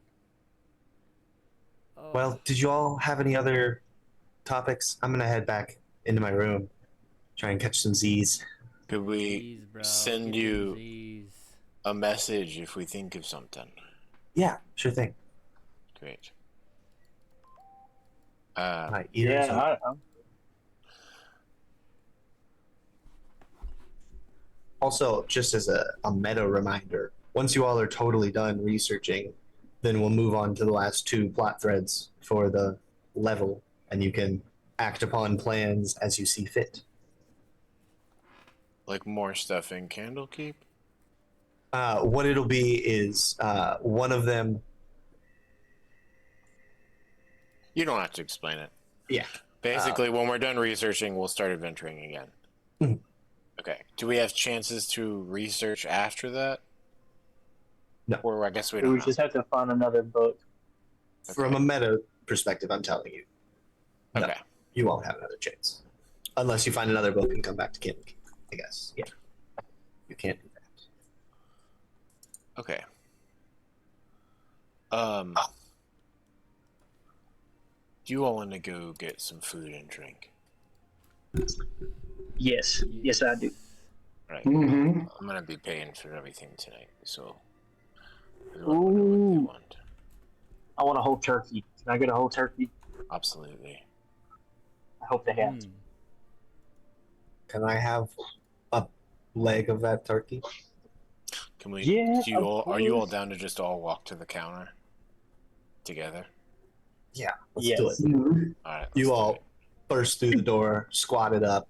Oh. Well, did you all have any other topics? I'm gonna head back into my room, try and catch some Z's. Could we Z's, bro. send Get them you Z's. a message if we think of something? Yeah, sure thing. Great. My ears are- Yeah, I don't know. Also, just as a meta reminder, once you all are totally done researching, then we'll move on to the last 2 plot threads for the level, and you can act upon plans as you see fit. Like more stuff in Candlekeep? What it'll be is one of them You don't have to explain it. Yeah. Basically, when we're done researching, we'll start adventuring again. Mhm. Okay. Do we have chances to research after that? No. Or I guess we We don't would know. just have to find another book. From a meta perspective, I'm telling you, no, Okay. you won't have another chance unless you find another book and come back to Candlekeep. I guess. Yeah. You can't do that. Okay. Do you all want to go get some food and drink? Yes. Yes, I do. Right. Mm-hmm. I'm gonna be paying for everything tonight, so everyone will know what they Ooh. want. I want a whole turkey. Can I get a whole turkey? Absolutely. I hope they have. Can I have a leg of that turkey? Can we? Yeah, Do you of all, are you all course. down to just all walk to the counter together? Yeah, let's Yes. do it. Mm-hmm. All right. let's You do all it. burst through the door, squatted up,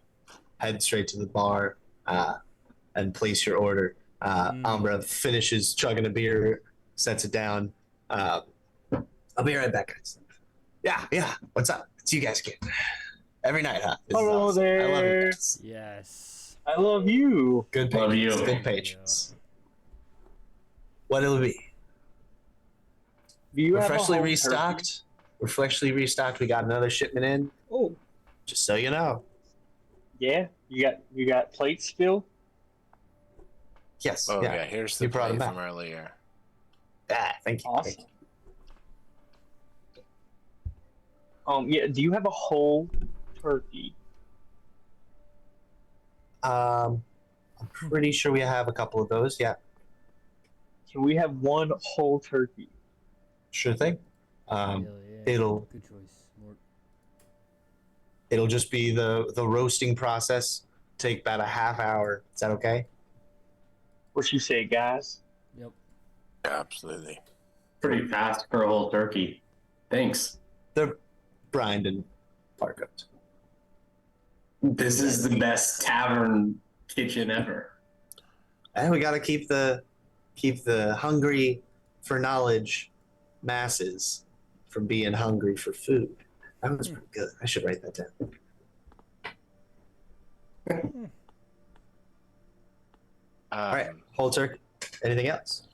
head straight to the bar, and place your order. Ambra finishes chugging a beer, sets it down. I'll be right back, guys. Yeah. What's up? It's you guys again. Every night, huh? This is Hello awesome. I love you there. guys. Yes. I love you. Good Love patience. you. Good patience. What it'll be. Do you We're have freshly a whole restocked. turkey? We're freshly restocked. We got another shipment in. Oh, just so you know. Yeah. You got plates still? Yes. Oh yeah. yeah. Here's the You brought plate 'em back. from earlier. Thank you. Awesome. Thank you. Yeah. Do you have a whole turkey? I'm pretty sure we have a couple of those. Yeah, Can we have one whole turkey? sure thing. Hell yeah. It'll Good choice. it'll just be the roasting process. Take about a half hour. Is that okay? What you say, guys? Yep. Absolutely. Pretty fast for a whole turkey. Thanks. They're brined and par cooked. This is the best tavern kitchen ever. And we got to keep the hungry for knowledge masses from being hungry for food. That was pretty good. I should write that down. All right, whole turkey. Anything else?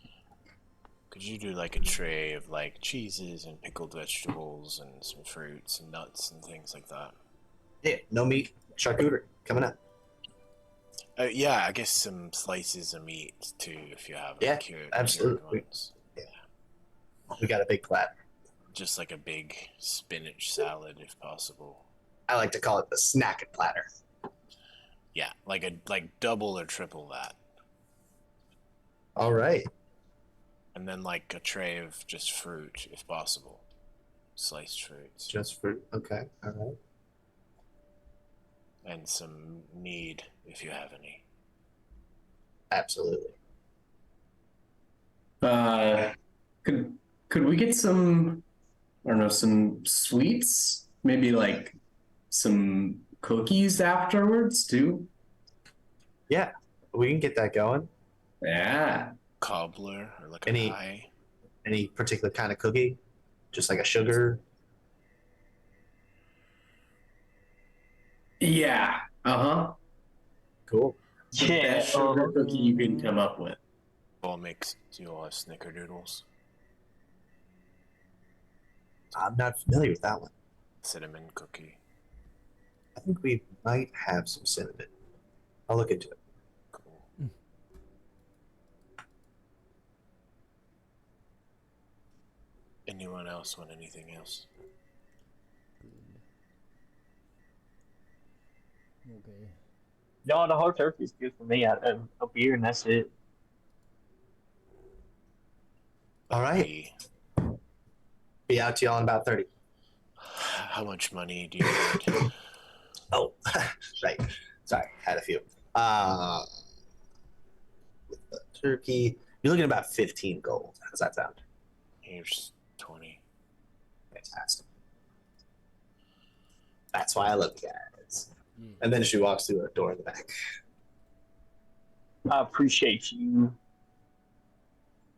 Could you do like a tray of like cheeses and pickled vegetables and some fruits and nuts and things like that? Yeah, no meat, charcuterie coming up. Yeah, I guess some slices of meat too, if you have Yeah, cured absolutely. ones. We got a big platter. Just like a big spinach salad, if possible. I like to call it the snacking platter. Yeah, like double or triple that, All right. and then like a tray of just fruit, if possible, sliced fruits, Just fruit. Okay. All right. and some mead, if you have any. Absolutely. Could we get some, I don't know, some sweets? Maybe like some cookies afterwards too? Yeah, we can get that going. Yeah. Cobbler or like a Any- pie. Any particular kind of cookie? Just like a sugar? Yeah. Uh-huh. Cool. The Yeah. best sugar cookie you can come up with. Do you all have snickerdoodles? I'm not familiar with that one. Cinnamon cookie. I think we might have some cinnamon. I'll look into it. Cool. Anyone else want anything else? Okay. No, the whole turkey's good for me. A beer and that's it. All right. Be out to y'all in about 30. How much money do you need? Oh, right. Sorry, had a few. With the turkey, you're looking at about 15 gold. How does that sound? Here's 20. Fantastic. That's why I love you guys. Yeah. And then she walks through a door in the back. I appreciate you.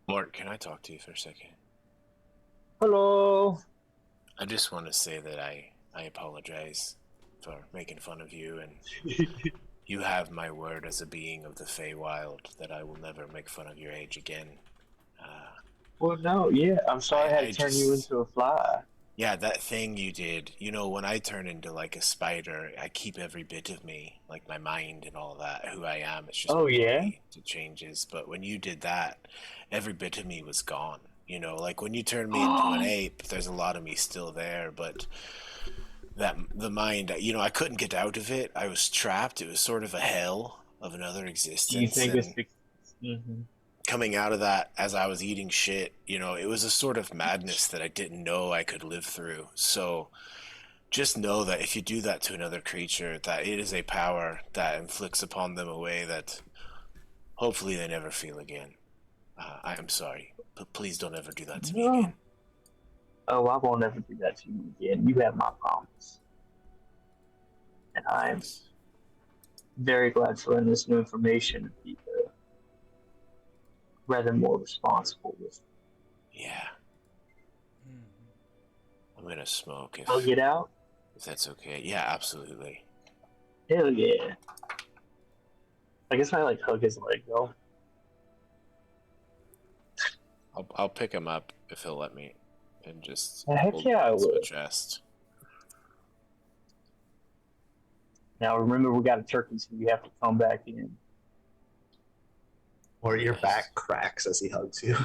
Mort, can I talk to you for a second? Hello. I just want to say that I apologize for making fun of you, and you have my word as a being of the Feywild that I will never make fun of your age again. Well, no, yeah. I'm sorry I had to turn you into a fly. Yeah, that thing you did. You know, when I turn into like a spider, I keep every bit of me, like my mind and all that, who I am. It's just Oh, my yeah? body that changes. But when you did that, every bit of me was gone. You know, like when you turn me into an ape, there's a lot of me still there, but the mind, you know, I couldn't get out of it. I was trapped. It was sort of a hell of another existence. Do you think it's coming out of that as I was eating shit, you know, it was a sort of madness that I didn't know I could live through. So just know that if you do that to another creature, that it is a power that inflicts upon them a way that hopefully they never feel again. I am sorry, but please don't ever do that to me again. Oh, I won't ever do that to you again. You have my promise. And I'm very glad to learn this new information and be rather more responsible with it. Yeah. I'm gonna smoke if I'll get out. If that's okay. Yeah, absolutely. Hell yeah. I guess I like hug his leg though. I'll pick him up if he'll let me, and just Heck yeah, I will. Chest. Now remember, we got a turkey, so you have to come back in. Or your back cracks as he hugs you.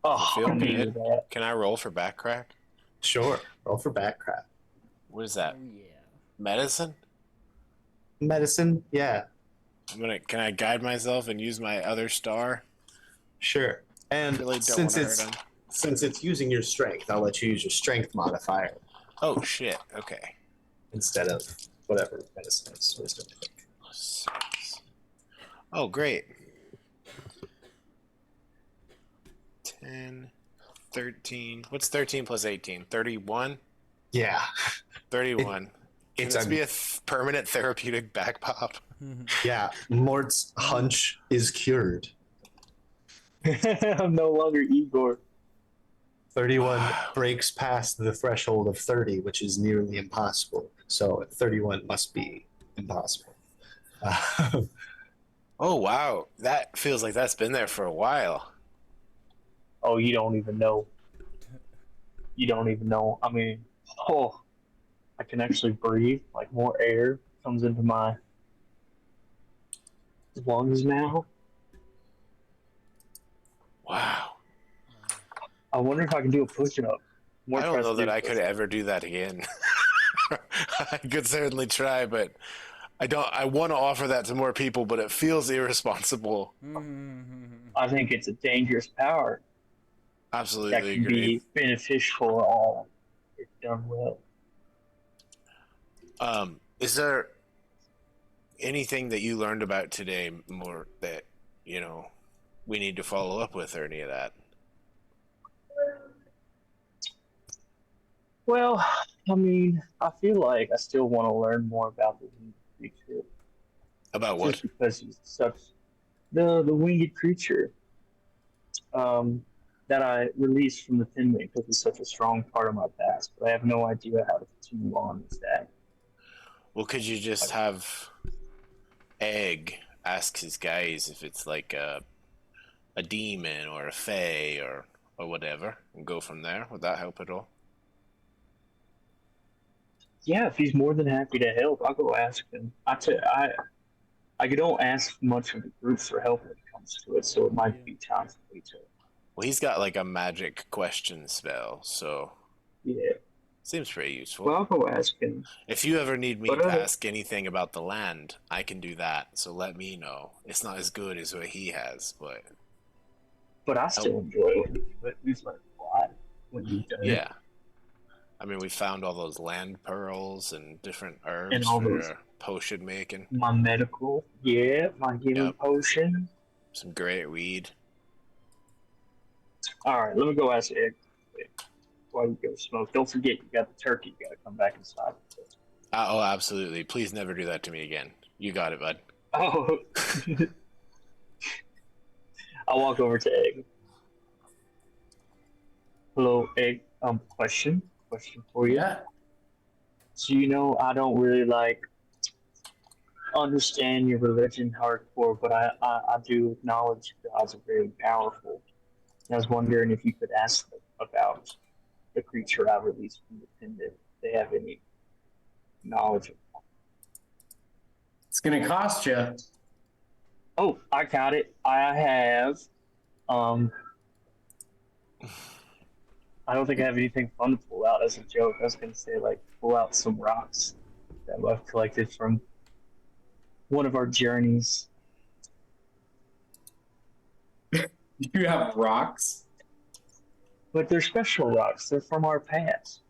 Oh, Feel I needed good. that. Can I roll for back crack? Sure. Roll for back crack. What is that? Oh, yeah. Medicine? Medicine? Yeah. Can I guide myself and use my other star? Sure. And Really don't since want to hurt it's him. since it's using your strength, I'll let you use your strength modifier Oh shit. Okay. instead of whatever medicine is. Wisdom, I think. 6. Oh great. 10, 13. What's 13 plus 18? 31? Yeah. 31. Can It's this a- be a permanent therapeutic back pop? Yeah. Mort's hunch is cured. I'm no longer Igor. 31 breaks past the threshold of 30, which is nearly impossible. So 31 must be impossible. Oh wow. That feels like that's been there for a while. Oh, you don't even know. You don't even know. I mean, I can actually breathe. Like more air comes into my lungs now. Wow. I wonder if I can do a push-up. I don't know that I could ever do that again. I could certainly try, but I want to offer that to more people, but it feels irresponsible. I think it's a dangerous power Absolutely that can agree. be beneficial for all if done well. Is there anything that you learned about today more that, you know, we need to follow up with or any of that? Well, I mean, I feel like I still want to learn more about the winged creature. About what? Just because he's such the winged creature that I released from the Finway because he's such a strong part of my past, but I have no idea how to continue on with that. Well, could you just have Egg ask his guys if it's like a demon or a fae or whatever, and go from there? Would that help at all? Yeah, if he's more than happy to help, I'll go ask him. I don't ask much of the group for help when it comes to it, so it might be time for me to. Well, he's got like a magic question spell, so Yeah. seems pretty useful. Well, I'll go ask him. If you ever need me But, to ask anything about the land, I can do that. So let me know. It's not as good as what he has, but I still enjoy it. But we've learned a lot when you've done it. Yeah. I mean, we found all those land pearls and different herbs And all for those- potion making. My medical, my healing potion. Some great weed. All right, let me go ask Egg while you go smoke. Don't forget, you got the turkey. You got to come back inside. Oh, absolutely. Please never do that to me again. You got it, bud. Oh. I'll walk over to Egg. Hello, Egg. Question. question for you. Yeah. So you know, I don't really understand your religion hardcore, but I do acknowledge gods are very powerful. I was wondering if you could ask them about the creature I released from the pendant. If they have any knowledge of that. It's gonna cost you. Oh, I got it. I have I don't think I have anything fun to pull out as a joke. I was gonna say pull out some rocks that I've collected from one of our journeys. You have rocks? But they're special rocks. They're from our past.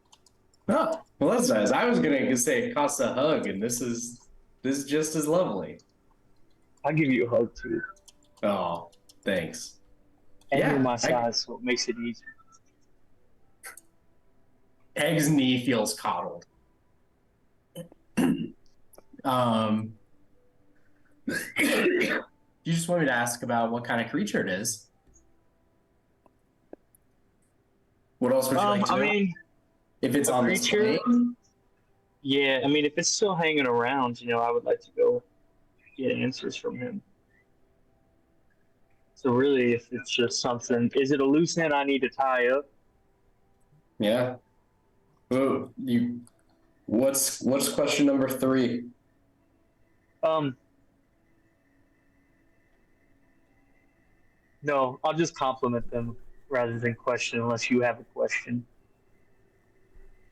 Oh, well, that's nice. I was gonna say it costs a hug, and this is just as lovely. I'll give you a hug too. Oh, thanks. And Yeah, you're my size, so it makes it easier. Egg's knee feels coddled. You just want me to ask about what kind of creature it is? What else would you like to know? I mean, if it's on this creature, plane? yeah. I mean, if it's still hanging around, I would like to go get answers from him. So really, if it's just something, is it a loose end I need to tie up? Yeah. Oh, what's question number 3? No, I'll just compliment them rather than question unless you have a question.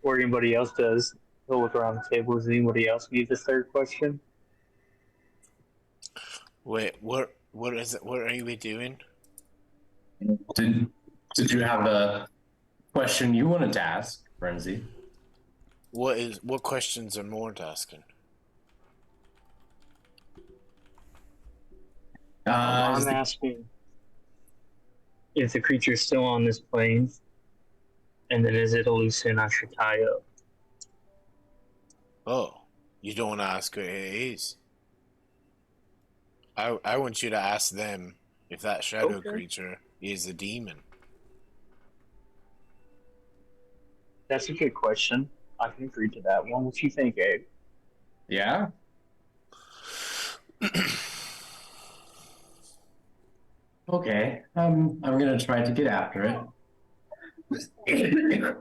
Or anybody else does. He'll look around the table. Does anybody else need a third question? Wait, what is it? What are we doing? Did you have a question you wanted to ask, Frenzy? What questions are Mort asking? I'm asking if the creature's still on this plane, and then is it a loose end I should tie up? Oh, you don't want to ask what it is. I want you to ask them if that shadow creature is a demon. That's a good question. I can agree to that one. What you think, Abe? Yeah? Okay, I'm gonna try to get after it.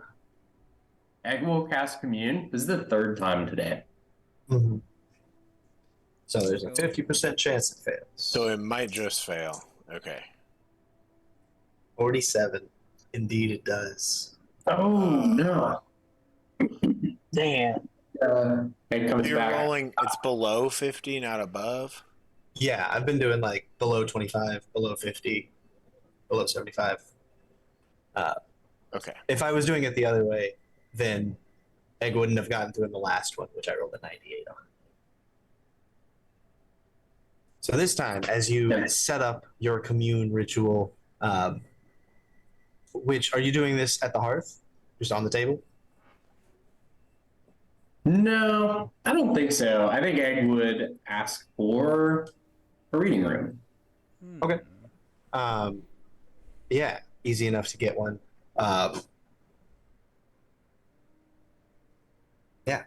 Egg will cast Commune. This is the 3rd time today. Mm-hmm. So there's a 50% chance it fails. So it might just fail. Okay. 47. Indeed, it does. Oh no! Damn. It comes You're back. rolling. It's below 50, not above. Yeah, I've been doing below 25, below 50, below 75. Okay. If I was doing it the other way, then Egg wouldn't have gotten through in the last one, which I rolled a 98 on. So this time, as you set up your commune ritual, which are you doing this at the hearth, just on the table? No, I don't think so. I think Egg would ask for a reading room. Okay. Yeah, easy enough to get one. Yeah.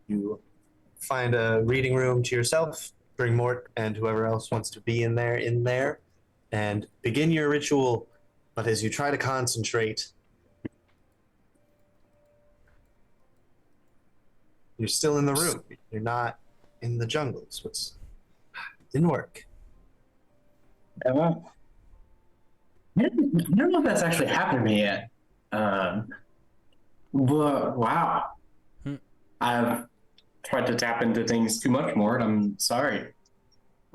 You find a reading room to yourself, bring Mort and whoever else wants to be in there, and begin your ritual. But as you try to concentrate, you're still in the room. You're not in the jungles. Didn't work. I don't know if that's actually happened to me yet. But wow. I've tried to tap into things too much more, and I'm sorry.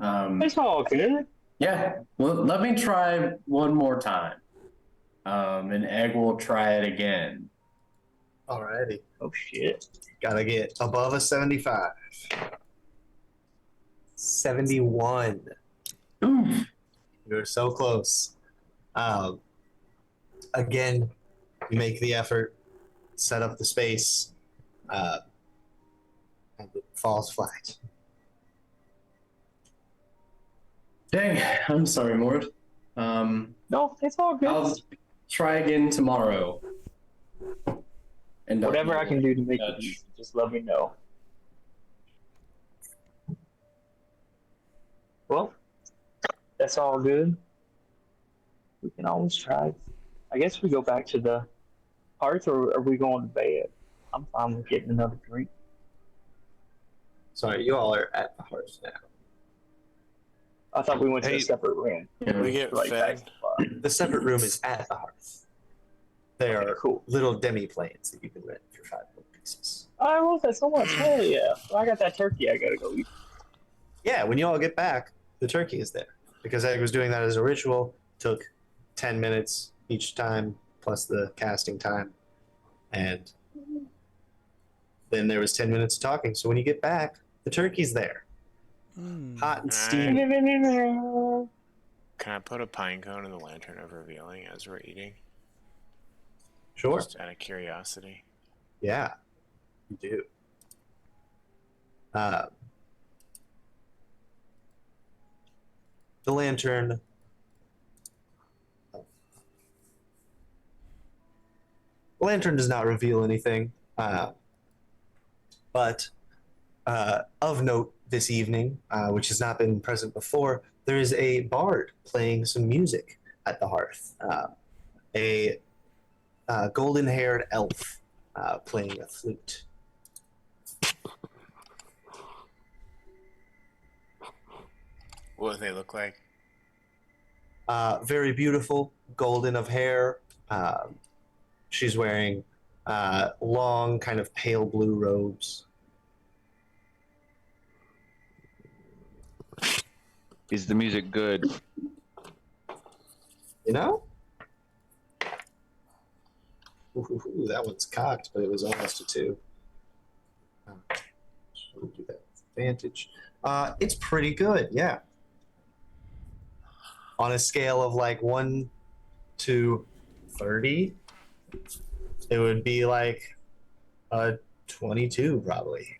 It's all good. Yeah. Well, let me try one more time. And Egg will try it again. Alrighty. Oh shit. Gotta get above a 75. 71. Oof. You're so close. Again, you make the effort, set up the space, and it falls flat. Dang, I'm sorry, Mort. No, it's all good. I'll try again tomorrow. And don't Whatever I can do to make judge. it easy, just let me know. Well, that's all good. We can always try. I guess we go back to the hearth, or are we going to bed? I'm fine with getting another drink. Sorry, you all are at the hearth now. I thought we went to Hey. a separate room. We get Like fed. back to the bar. The separate room is at the hearth. They Okay, are cool. little demi-planes that you can rent for 5 gold pieces. I love that so much. Hell yeah. Well, I got that turkey I gotta go eat. Yeah, when you all get back, the turkey is there. Because Egg was doing that as a ritual, took 10 minutes each time, plus the casting time. And then there was 10 minutes of talking. So when you get back, the turkey's there. Hot and steamy. Can I put a pine cone in the lantern of revealing as we're eating? Sure. Just out of curiosity. Yeah, you do. The lantern. The lantern does not reveal anything, but of note this evening, which has not been present before, there is a bard playing some music at the hearth. A golden-haired elf playing a flute. What do they look like? Very beautiful, golden of hair. She's wearing long, kind of pale blue robes. Is the music good? You know? Ooh, that one's cocked, but it was almost a 2. We'll do that with advantage. It's pretty good, yeah. On a scale of like 1 to 30, it would be like a 22 probably.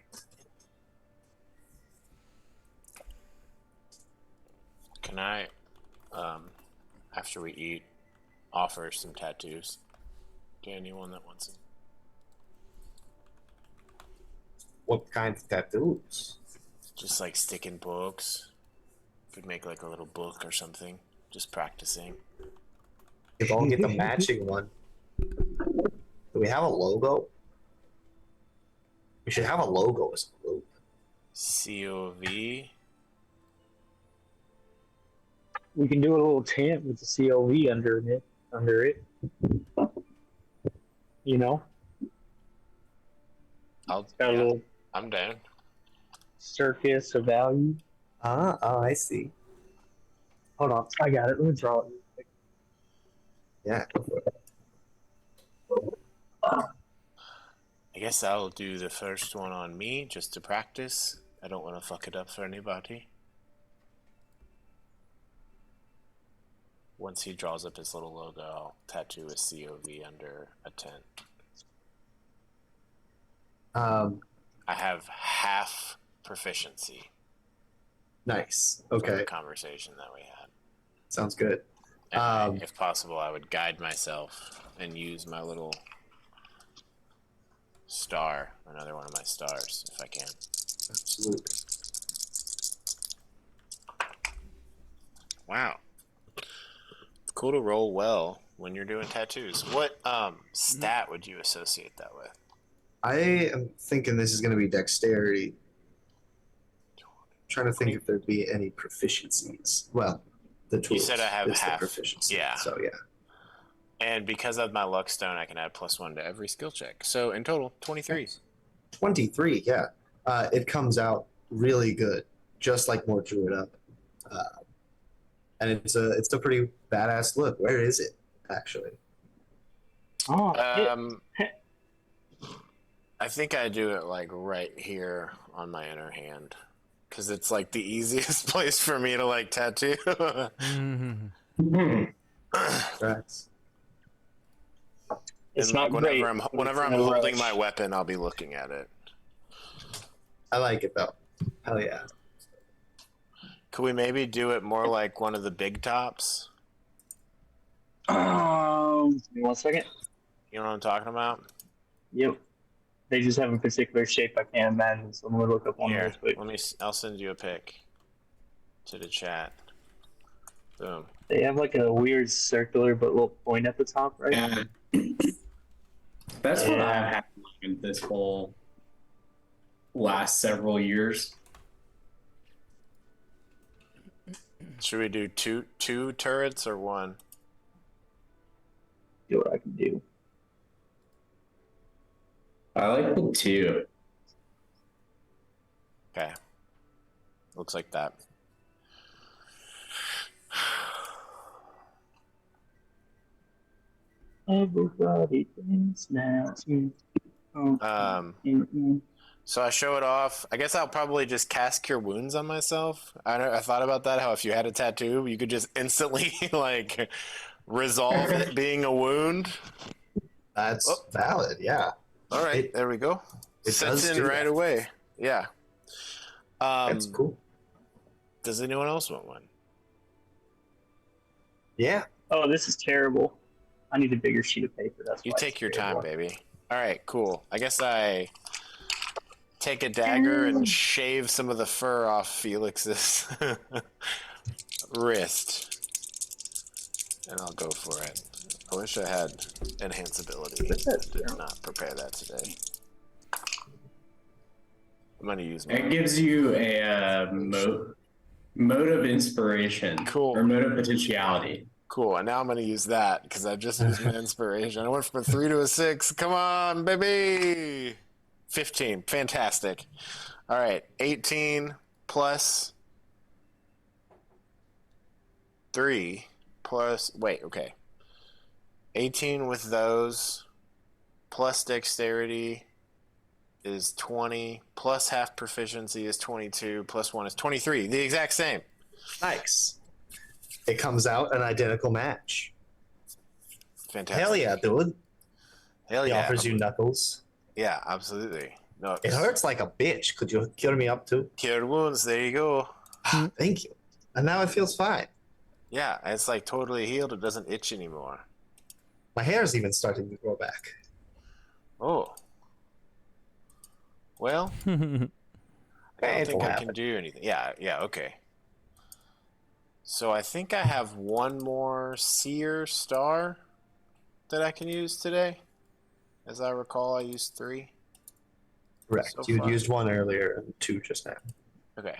Can I, after we eat, offer some tattoos to anyone that wants them? What kind of tattoos? Just like sticking books. Could make like a little book or something. Just practicing. If all get the matching one. Do we have a logo? We should have a logo as a group. COV. We can do a little tent with the COV under it. You know? Got a little I'm down. Circus of Values. Oh, I see. Hold on. I got it. Let me draw it. Yeah, go for it. I guess I'll do the first one on me just to practice. I don't want to fuck it up for anybody. Once he draws up his little logo, I'll tattoo a COV under a tent. I have half proficiency. Nice. From Okay. the conversation that we had. Sounds good. And if possible, I would guide myself and use my little star, another one of my stars, if I can. Absolutely. Wow. Cool to roll well when you're doing tattoos. What stat would you associate that with? I am thinking this is going to be dexterity. Trying to think if there'd be any proficiencies. Well, the tools. You said I have is the half. proficiency. Yeah. So yeah. And because of my luck stone, I can add +1 to every skill check. So in total, 23. 23. Yeah. It comes out really good, just like more drew it up. And it's a pretty badass look. Where is it actually? Oh, I think I do it like right here on my inner hand, because it's like the easiest place for me to like tattoo. Tracks. It's And, not like, great. whenever I'm holding my weapon, I'll be looking at it. I like it though. Hell yeah. Could we maybe do it more like one of the big tops? Give me 1 second. You know what I'm talking about? Yep. They just have a particular shape I can't imagine, so I'm gonna look up one Here, real quick. I'll send you a pic to the chat. Boom. They have like a weird circular but little point at the top, right? Yeah. That's what I've had this whole last several years. Should we do two turrets or one? See what I can do. I like the 2. Okay. Looks like that. Everybody dance now. So I show it off. I guess I'll probably just cast Cure Wounds on myself. I thought about that. How if you had a tattoo, you could just instantly like resolve it being a wound. That's valid. Yeah. All right, there we go. It Sets does in do right that. away. Yeah. That's cool. Does anyone else want one? Yeah. Oh, this is terrible. I need a bigger sheet of paper. That's You why take it's your time, terrible. baby. All right, cool. I guess I take a dagger and shave some of the fur off Felix's wrist. And I'll go for it. I wish I had enhance ability. I did not prepare that today. I'm going to use my... It gives you a mode of inspiration. Cool. Or mode of potentiality. Cool, and now I'm going to use that because I just used my inspiration. I went from a 3 to a 6. Come on, baby! 15. Fantastic. All right, 18 plus 3 plus... Wait, okay. 18 with those plus dexterity is 20 plus half proficiency is 22 plus 1 is 23. The exact same. Nice. It comes out an identical match. Fantastic. Hell yeah, dude. Hell He yeah. offers you knuckles. Yeah, absolutely. No, It hurts like a bitch. Could you cure me up too? Cured wounds. There you go. Thank you. And now it feels fine. Yeah, it's like totally healed. It doesn't itch anymore. My hair's even starting to grow back. Oh. Well, I don't think I can do anything. Yeah, okay. So I think I have one more seer star that I can use today. As I recall, I used 3. Correct. So You far. used 1 earlier and 2 just now. Okay.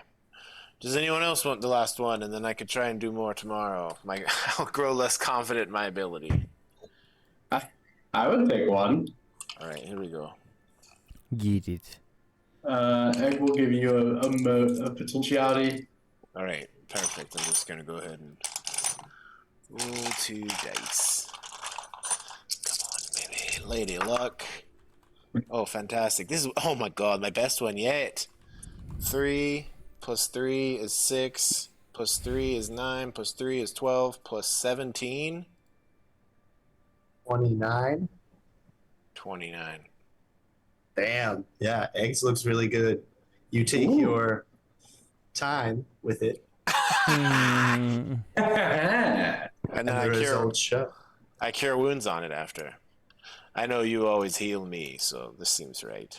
Does anyone else want the last one? And then I could try and do more tomorrow. I'll grow less confident in my ability. I would take 1. All right, here we go. Get it. Egg will give you a mode of potentiality. All right, perfect. I'm just going to go ahead and roll 2 dice. Come on, baby. Lady luck. Oh, fantastic. This is, oh my god, my best one yet. 3 plus 3 is 6, plus 3 is 9, plus 3 is 12, plus 17. 29. 29. Damn. Yeah, eggs looks really good. You take your time with it. Mm. And then the results show. I cure wounds on it after. I know you always heal me, so this seems right.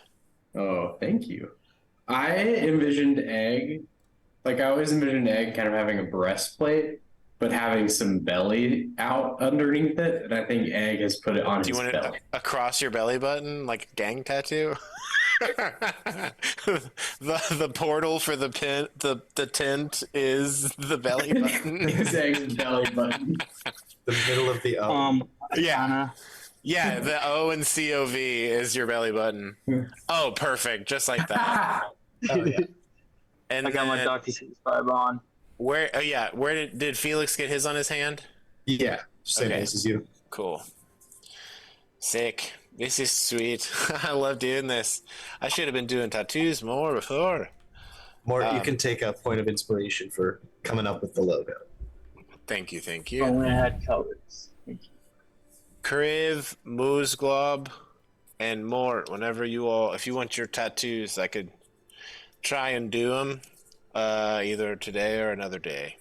Oh, thank you. I envisioned Egg, like I always envisioned Egg kind of having a breastplate, but having some belly out underneath it, and I think Egg has put it on Do you his want belly. it across your belly button, like a gang tattoo? the portal for the tent is the belly button. It's Egg's belly button. The middle of the O. Yeah. Yeah, the O and COV is your belly button. Oh, perfect. Just like that. Oh, yeah. And I got my then- Dr. 65 on. Where? Oh yeah. Where did Felix get his on his hand? Yeah, same Okay. as you. Cool. Sick. This is sweet. I love doing this. I should have been doing tattoos more before. More, you can take a point of inspiration for coming up with the logo. Thank you. Only I had colors. Thank you. Kriv, Moose Glob, and Mort. Whenever you all, if you want your tattoos, I could try and do them either today or another day.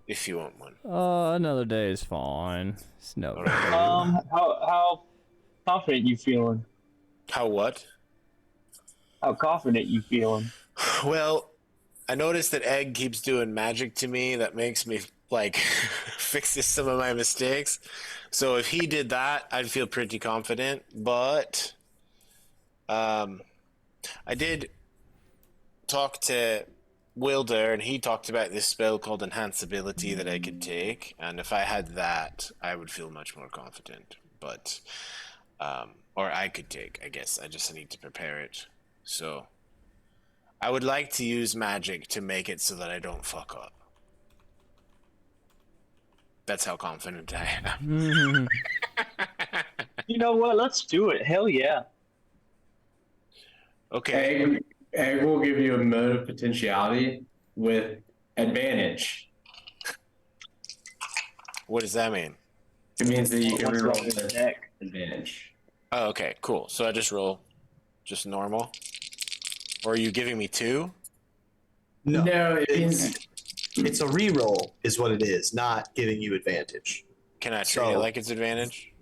If you want one. Another day is fine. It's no. All right. How confident you feeling? How what? How confident you feeling? Well, I noticed that Egg keeps doing magic to me that makes me like fixes some of my mistakes. So if he did that, I'd feel pretty confident. But I did talk to Wilder, and he talked about this spell called Enhanceability that I could take, and if I had that, I would feel much more confident. But or I could take, I guess. I just need to prepare it. So I would like to use magic to make it so that I don't fuck up. That's how confident I am. You know what? Let's do it. Hell yeah. Okay. Egg will give you a mode of potentiality with advantage. What does that mean? It means that you can What's reroll wrong with with the deck? advantage. Oh, okay, cool. So I just roll just normal? Or are you giving me 2? No, it means It's a reroll, is what it is, not giving you advantage. Can I treat it like it's advantage?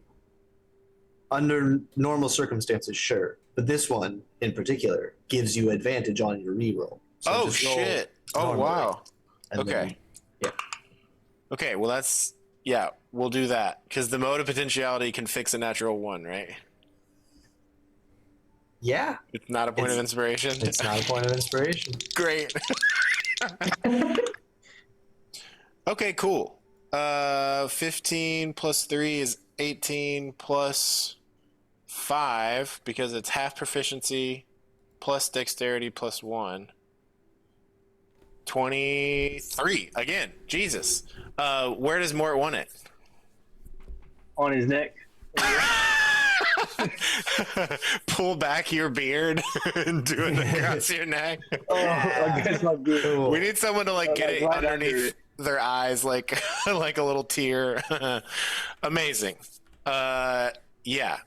Under normal circumstances, sure. But this one, in particular, gives you advantage on your reroll. So Oh, just roll shit. Oh, normally, wow. and Okay. then- yeah. Okay, well, that's... Yeah, we'll do that. Because the mode of potentiality can fix a natural 1, right? Yeah. It's not a point of inspiration? It's not a point of inspiration. Great. Okay, cool. 15 plus 3 is 18 plus 5 because it's half proficiency plus dexterity plus 1. 23 again. Jesus. Where does Mort want it? On his neck. Pull back your beard and do it across your neck. Oh, I guess my beard. We need someone to like get it right underneath their eyes, like like a little tear. Amazing. Yeah,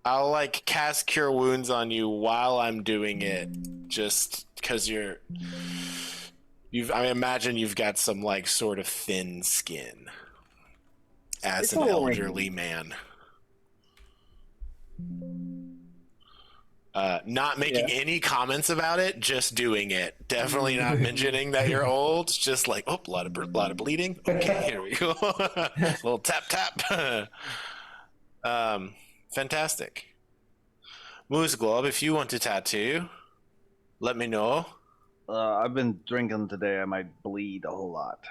I'll like cast Cure Wounds on you while I'm doing it, just because I imagine you've got some like sort of thin skin as It's an all right. elderly man. Not making any comments about it, just doing it. Definitely not mentioning that you're old. Just like, oh, a lot of bleeding. Okay, here we go. Little tap tap. Fantastic. Moose Globe, if you want to tattoo, let me know. I've been drinking today. I might bleed a whole lot.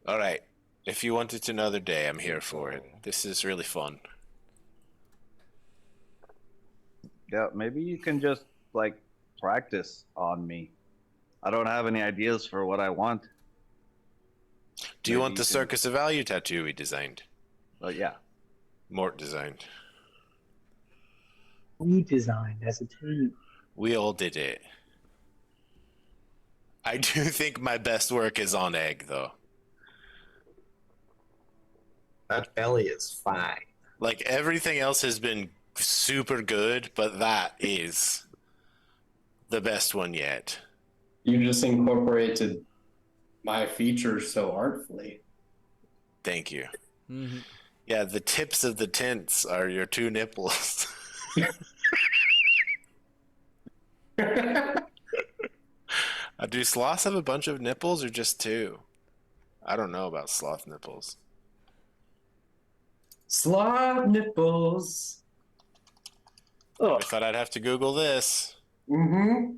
All right. If you want it another day, I'm here for it. This is really fun. Yeah, maybe you can just like practice on me. I don't have any ideas for what I want. Do you Maybe want the you can- Circus of Value tattoo we designed? Yeah. Mort designed. We designed as a team. We all did it. I do think my best work is on Egg, though. That belly is fine. Like, everything else has been super good, but that is the best one yet. You just incorporated my features so artfully. Thank you. Mm-hmm. Yeah, the tips of the tents are your 2 nipples. Do sloths have a bunch of nipples or just 2? I don't know about sloth nipples. Sloth nipples. I thought I'd have to Google this. Mm-hmm.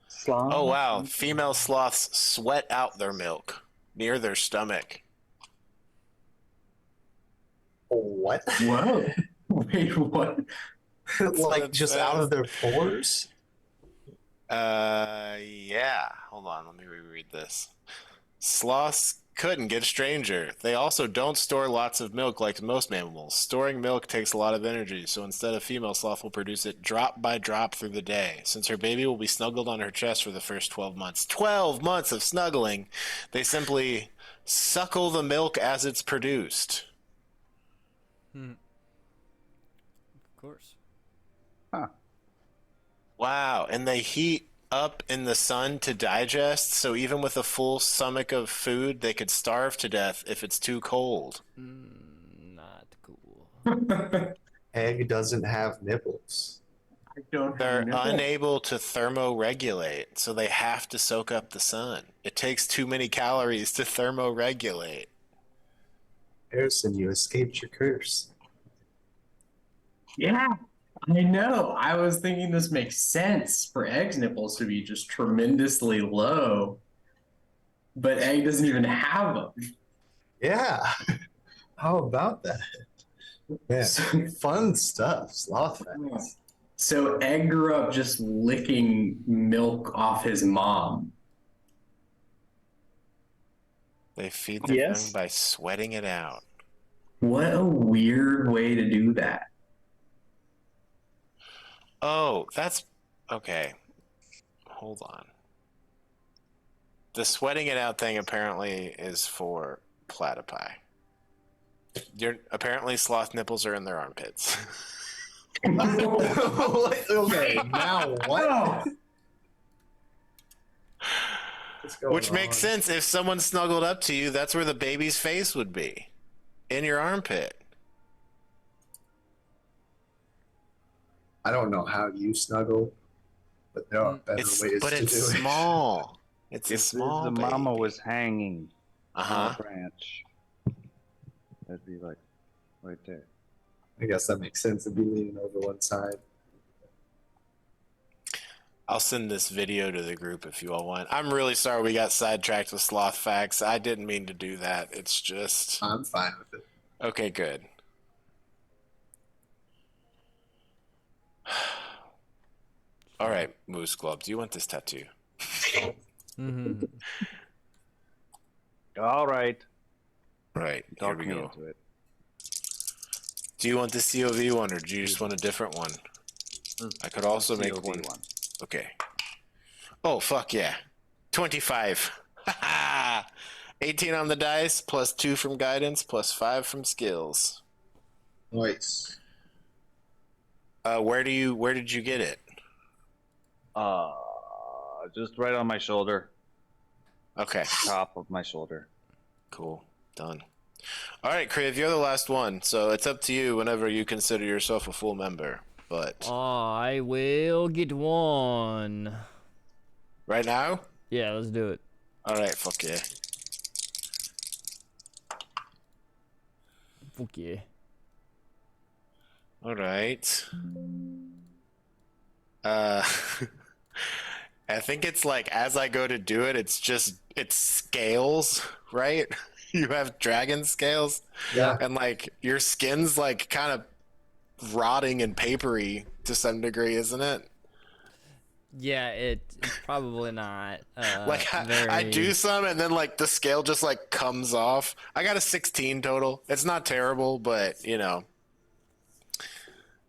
Sloth. Oh, wow. Female sloths sweat out their milk near their stomach. What? Whoa. Wait, what? what Like it just says. out of their pores? Yeah. Hold on, let me reread this. Sloths couldn't get stranger. They also don't store lots of milk like most mammals. Storing milk takes a lot of energy, so instead a female sloth will produce it drop by drop through the day. Since her baby will be snuggled on her chest for the first 12 months. 12 months of snuggling! They simply suckle the milk as it's produced. Of course. Wow, and they heat up in the sun to digest, so even with a full stomach of food, they could starve to death if it's too cold. Not cool. Egg doesn't have nipples. I don't They're have nipples. unable to thermoregulate, so they have to soak up the sun. It takes too many calories to thermoregulate. Harrison, you escaped your curse. Yeah, I know. I was thinking this makes sense for Egg's nipples to be just tremendously low, but Egg doesn't even have them. Yeah. How about that? Yeah. So, Fun stuff. Sloth facts. so Egg grew up just licking milk off his mom. They feed their Yes. young by sweating it out. What a weird way to do that. Oh, that's okay. Hold on. The sweating it out thing apparently is for platypi. Apparently sloth nipples are in their armpits. Okay, now what? Which makes sense. If someone snuggled up to you, that's where the baby's face would be. In your armpit. I don't know how you snuggle, but there are better ways to do it. It's small. It's a If small the baby. mama was hanging Uh-huh. on a branch, that'd be like right there. I guess that makes sense. It'd be leaning over one side. I'll send this video to the group if you all want. I'm really sorry we got sidetracked with sloth facts. I didn't mean to do that. It's just... I'm fine with it. Okay, good. All right, Moose Club, do you want this tattoo? Mm-hmm. All right. Right, here Talk we me go. into it. Do you want the COV one, or do you just want a different one? I could also make COV one. Okay. Oh, fuck yeah. 25. 18 on the dice, plus 2 from guidance, plus 5 from skills. Nice. Where did you get it? Just right on my shoulder, Okay, top of my shoulder. cool. Done. All right, Kriv, you're the last one, so it's up to you whenever you consider yourself a full member. But I will get one. right now? Yeah, let's do it. All right, fuck yeah. Fuck yeah. All right. I think it's like as I go to do it, it's scales, right? You have dragon scales. Yeah. And like your skin's like kind of rotting and papery to some degree, isn't it? Yeah, it's probably not. Like I do some and then like the scale just like comes off. I got a 16 total. It's not terrible, but you know.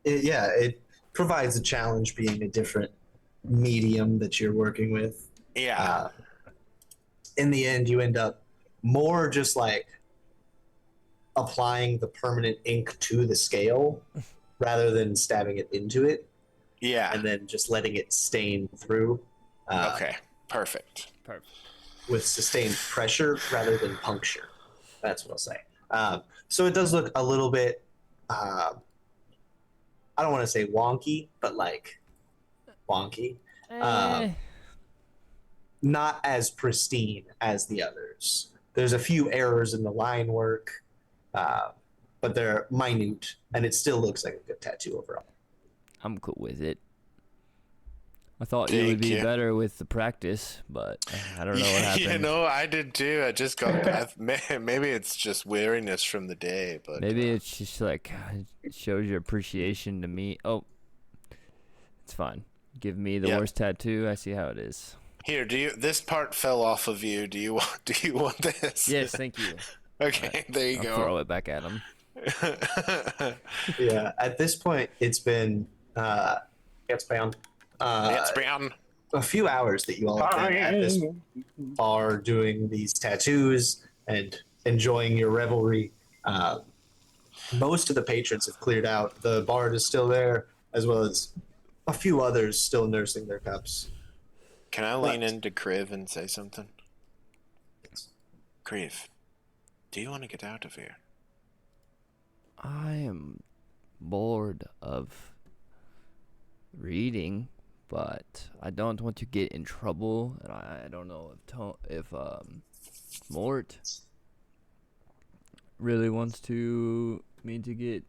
It provides a challenge being a different medium that you're working with. Yeah. In the end, you end up more just like applying the permanent ink to the scale rather than stabbing it into it. Yeah. And then just letting it stain through. Okay. Perfect. With sustained pressure rather than puncture. That's what I'll say. So it does look a little bit, I don't want to say wonky, but like wonky. Not as pristine as the others. There's a few errors in the line work, but they're minute, and it still looks like a good tattoo overall. I'm cool with it. I thought you would be better with the practice, but I don't know what happened. You know, I did too. I just got maybe it's just weariness from the day, but maybe it's just like it shows your appreciation to me. Oh, it's fine. Give me the worst tattoo. I see how it is. Here, this part fell off of you. Do you want this? Yes, thank you. Okay, there you I'll go. throw it back at him. Yeah, at this point, it's been a few hours that you all have been at this bar doing these tattoos and enjoying your revelry. Most of the patrons have cleared out. The bard is still there, as well as a few others still nursing their cups. Can I lean into Kriv and say something? Kriv, do you want to get out of here? I am bored of reading, but I don't want to get in trouble, and I don't know if Mort really wants me to get,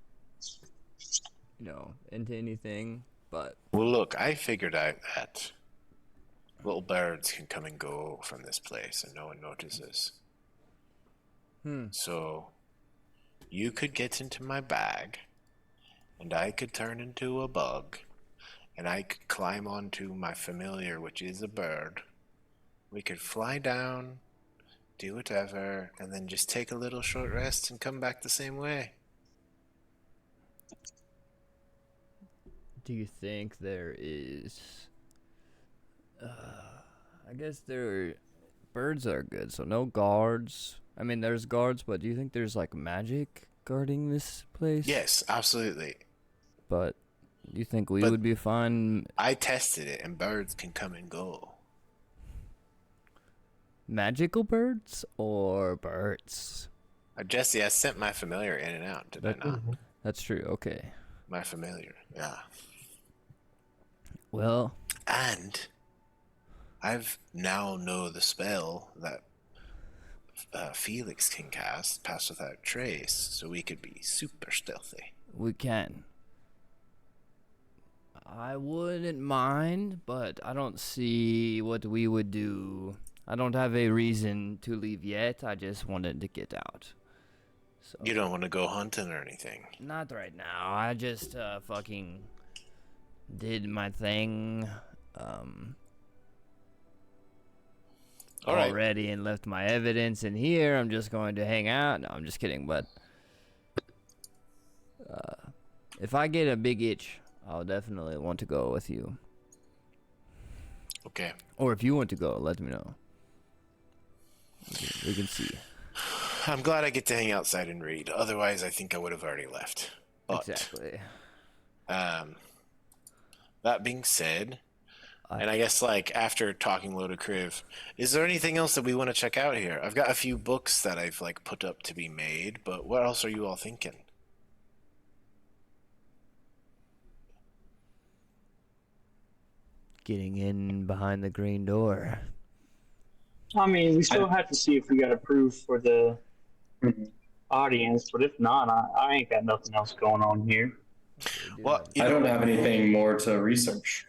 into anything, but... Well, look, I figured out that little birds can come and go from this place and no one notices. So, you could get into my bag, and I could turn into a bug, and I could climb onto my familiar, which is a bird. We could fly down, do whatever, and then just take a little short rest and come back the same way. Do you think there is... I guess birds are good, so no guards. I mean, there's guards, but do you think there's, like, magic guarding this place? Yes, absolutely. But do you think we would be fine? I tested it, and birds can come and go. Magical birds or birds? Jesse, I sent my familiar in and out, did I not? That's true, okay. My familiar, yeah. Well... And I've now know the spell that Felix can cast, Pass Without Trace, so we could be super stealthy. We can. I wouldn't mind, but I don't see what we would do. I don't have a reason to leave yet. I just wanted to get out. So, you don't want to go hunting or anything? Not right now. I just fucking did my thing already and left my evidence in here. I'm just going to hang out. No, I'm just kidding, but if I get a big itch, I'll definitely want to go with you. Okay. Or if you want to go, let me know. We can see. I'm glad I get to hang outside and read. Otherwise, I think I would have already left. But, exactly. That being said, and I guess, like, after talking low to Kriv, is there anything else that we want to check out here? I've got a few books that I've, like, put up to be made, but what else are you all thinking? Getting in behind the green door. I mean, we still have to see if we got approved for the audience, but if not, I ain't got nothing else going on here. Well, I don't have anything more to research.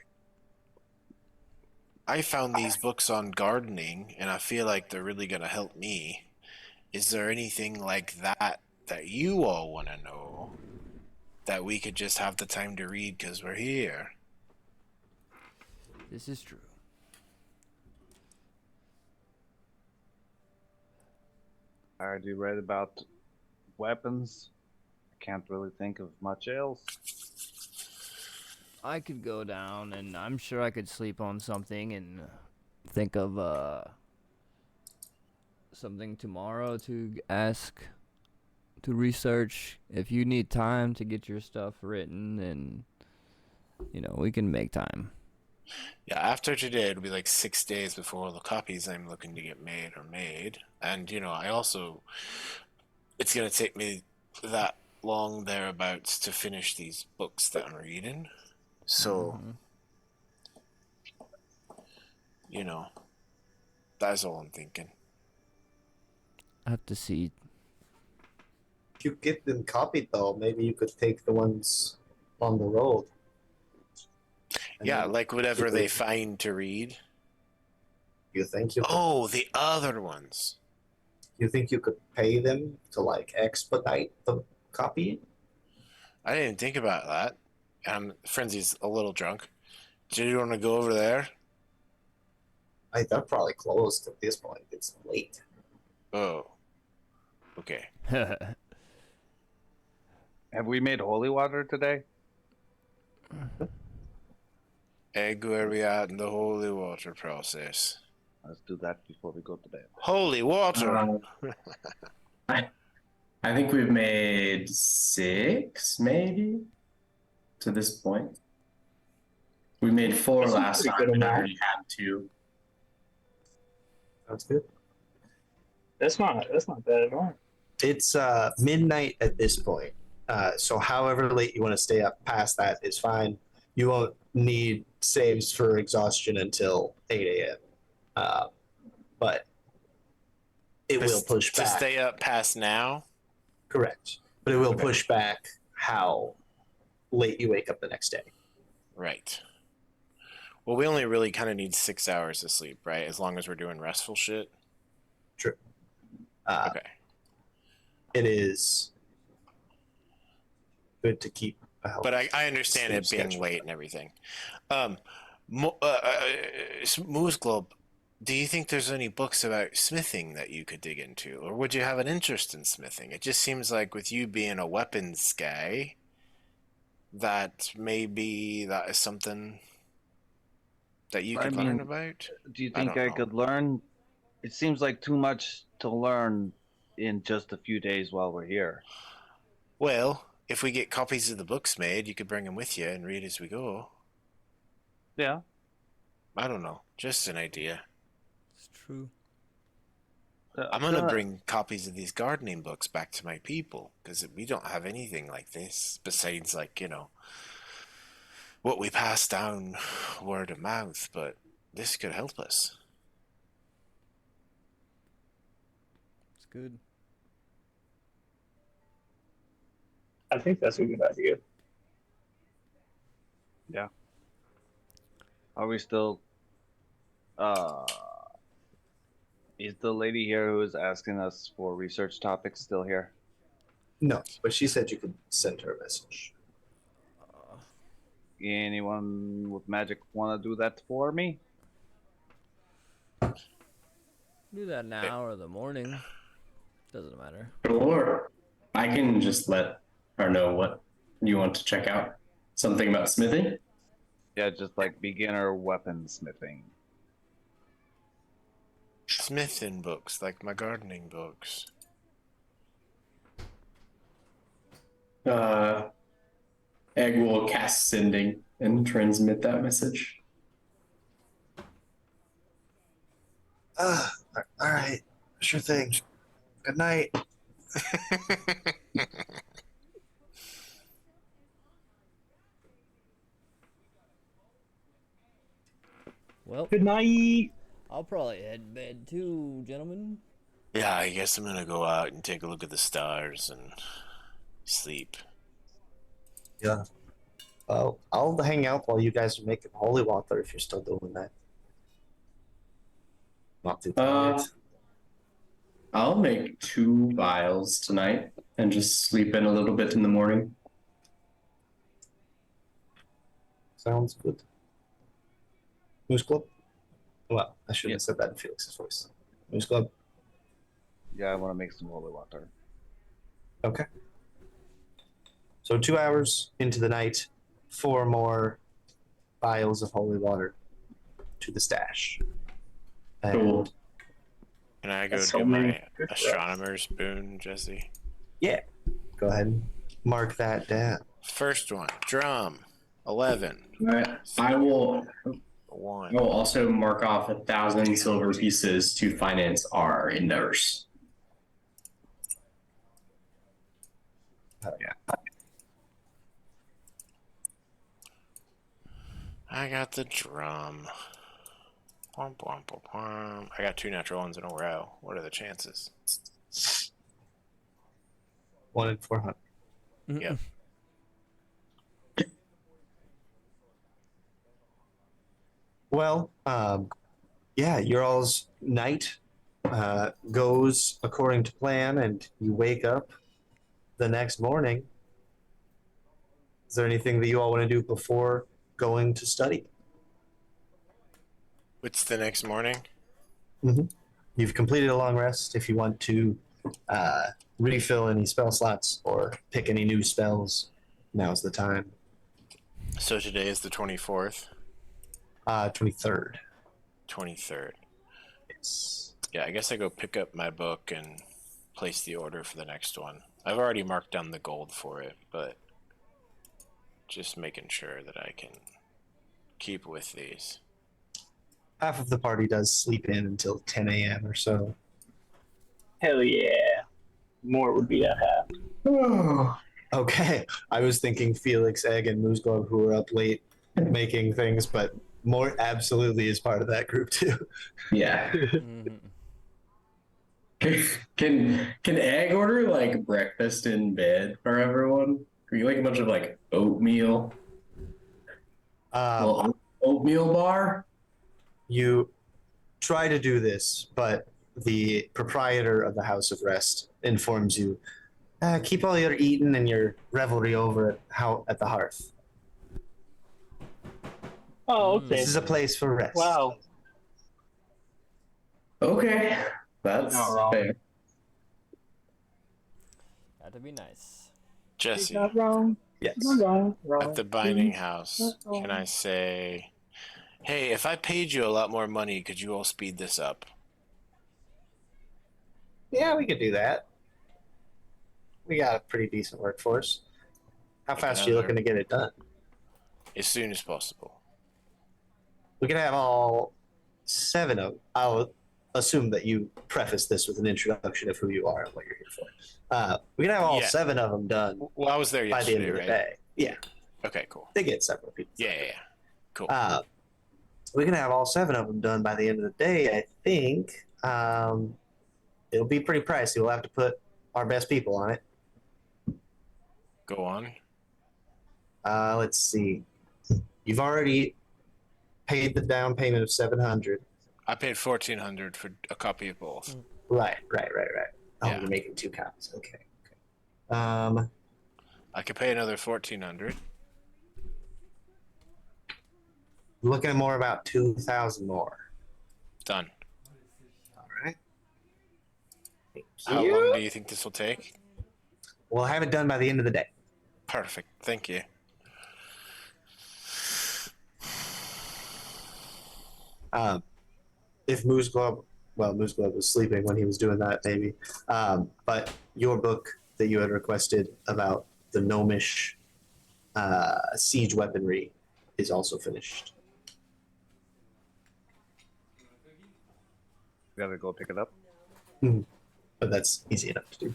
I found these books on gardening, and I feel like they're really going to help me. Is there anything like that you all want to know that we could just have the time to read because we're here? This is true. I already read about weapons. I can't really think of much else. I could go down, and I'm sure I could sleep on something and think of something tomorrow to ask, to research. If you need time to get your stuff written, and we can make time. Yeah, after today, it'll be like 6 days before the copies I'm looking to get made are made. And, I also, it's going to take me that long thereabouts to finish these books that I'm reading. So, that's all I'm thinking. I have to see. If you get them copied, though, maybe you could take the ones on the road. Yeah, like whatever they find to read. You think you could, Oh, the other ones. you think you could pay them to, like, expedite the copy? I didn't think about that. Frenzy's a little drunk. Do you want to go over there? They're probably closed at this point. It's late. Oh. Okay. Have we made holy water today? Egg, where we at in the holy water process? Let's do that before we go to bed. Holy water! I think we've made 6, maybe, to this point. We made 4 last time, and I already had 2. Sounds good. That's not bad at all. It's midnight at this point. So however late you want to stay up past that is fine. You won't need saves for exhaustion until 8 a.m. But it will push to back. stay up past now. Correct. But it will push back how late you wake up the next day. Right. Well, we only really kind of need 6 hours of sleep, right? As long as we're doing restful shit. True. Okay. It is good to keep a healthy But I understand it being schedule. late and everything. Moose Globe, do you think there's any books about smithing that you could dig into? Or would you have an interest in smithing? It just seems like with you being a weapons guy, that maybe that is something that you could learn about. Do you think I could learn? It seems like too much to learn in just a few days while we're here. Well, if we get copies of the books made, you could bring them with you and read as we go. Yeah. I don't know. Just an idea. It's true. I'm going to bring copies of these gardening books back to my people because we don't have anything like this besides, like, you know, what we pass down word of mouth, but this could help us. It's good. I think that's a good idea. Yeah. Are we still is the lady here who is asking us for research topics still here? No, but she said you could send her a message. Anyone with magic want to do that for me? Do that now or the morning. Doesn't matter. Or I can just let her know what you want to check out. Something about smithing? Yeah, just like beginner weaponsmithing. Smithing books, like my gardening books. Egg will cast sending and transmit that message. All right. Sure thing. Good night. Well, good night. I'll probably head to bed too, gentlemen. Yeah, I guess I'm gonna go out and take a look at the stars and sleep. Yeah. Well, I'll hang out while you guys are making holy water if you're still doing that. Not too tired. I'll make 2 vials tonight and just sleep in a little bit in the morning. Sounds good. Moose Club? Well, I shouldn't have said that in Felix's voice. Moose Club? Yeah, I want to make some holy water. Okay. So 2 hours into the night, 4 more vials of holy water to the stash. And Cool. Can I go That's do so my many. Good for us. astronomer's boon, Jesse? yeah, go ahead and mark that down. First one, drum, 11. I will 1. also mark off 1,000 silver pieces to finance our endeavors. I got the drum. Pom, pom, pom, pom. I got 2 natural ones in a row. What are the chances? 1 in 400. Yep. Well, yeah, your all's night goes according to plan, and you wake up the next morning. Is there anything that you all want to do before going to study? What's the next morning? Mm-hmm. You've completed a long rest. If you want to refill any spell slots or pick any new spells, now's the time. So today is the 24th? 23rd. 23rd. Yes. Yeah, I guess I go pick up my book and place the order for the next one. I've already marked down the gold for it, but just making sure that I can keep with these. half of the party does sleep in until 10 a.m. or so. Hell yeah. More would be a half. Okay, I was thinking Felix, Egg, and Moose Glove who were up late making things, but Mort absolutely is part of that group too. Yeah. Mhm. Can Egg order like breakfast in bed for everyone? Are you like a bunch of like oatmeal? Little oatmeal bar? You try to do this, but the proprietor of the House of Rest informs you, keep all your eating and your revelry over at the hearth. Oh, okay. This is a place for rest. Wow. Okay. That's Not wrong. fair. Got to be nice. Jesse, Not wrong. Yes. Not wrong. at the binding house, can I say, hey, if I paid you a lot more money, could you all speed this up? Yeah, we could do that. We got a pretty decent workforce. How fast are you looking to get it done? As soon as possible. We could have all 7 of. I'll assume that you preface this with an introduction of who you are and what you're here for. We could have all 7 of them done. Well, I was there by the end yesterday, of the right? day. Yeah. Okay, cool. They get several people. Yeah. Cool. We can have all 7 of them done by the end of the day. I think it'll be pretty pricey. We'll have to put our best people on it. Go on. Let's see. You've already paid the down payment of 700. I paid $1,400 for a copy of both. Right. Oh, Yeah. you're making 2 copies. Okay. I could pay another $1,400. Looking at more about 2,000 more. Done. All right. Thank How you. long do you think this will take? We'll have it done by the end of the day. Perfect. Thank you. If Moose Glove was sleeping when he was doing that, maybe. But your book that you had requested about the gnomish siege weaponry is also finished. Gotta go pick it up. But that's easy enough to do.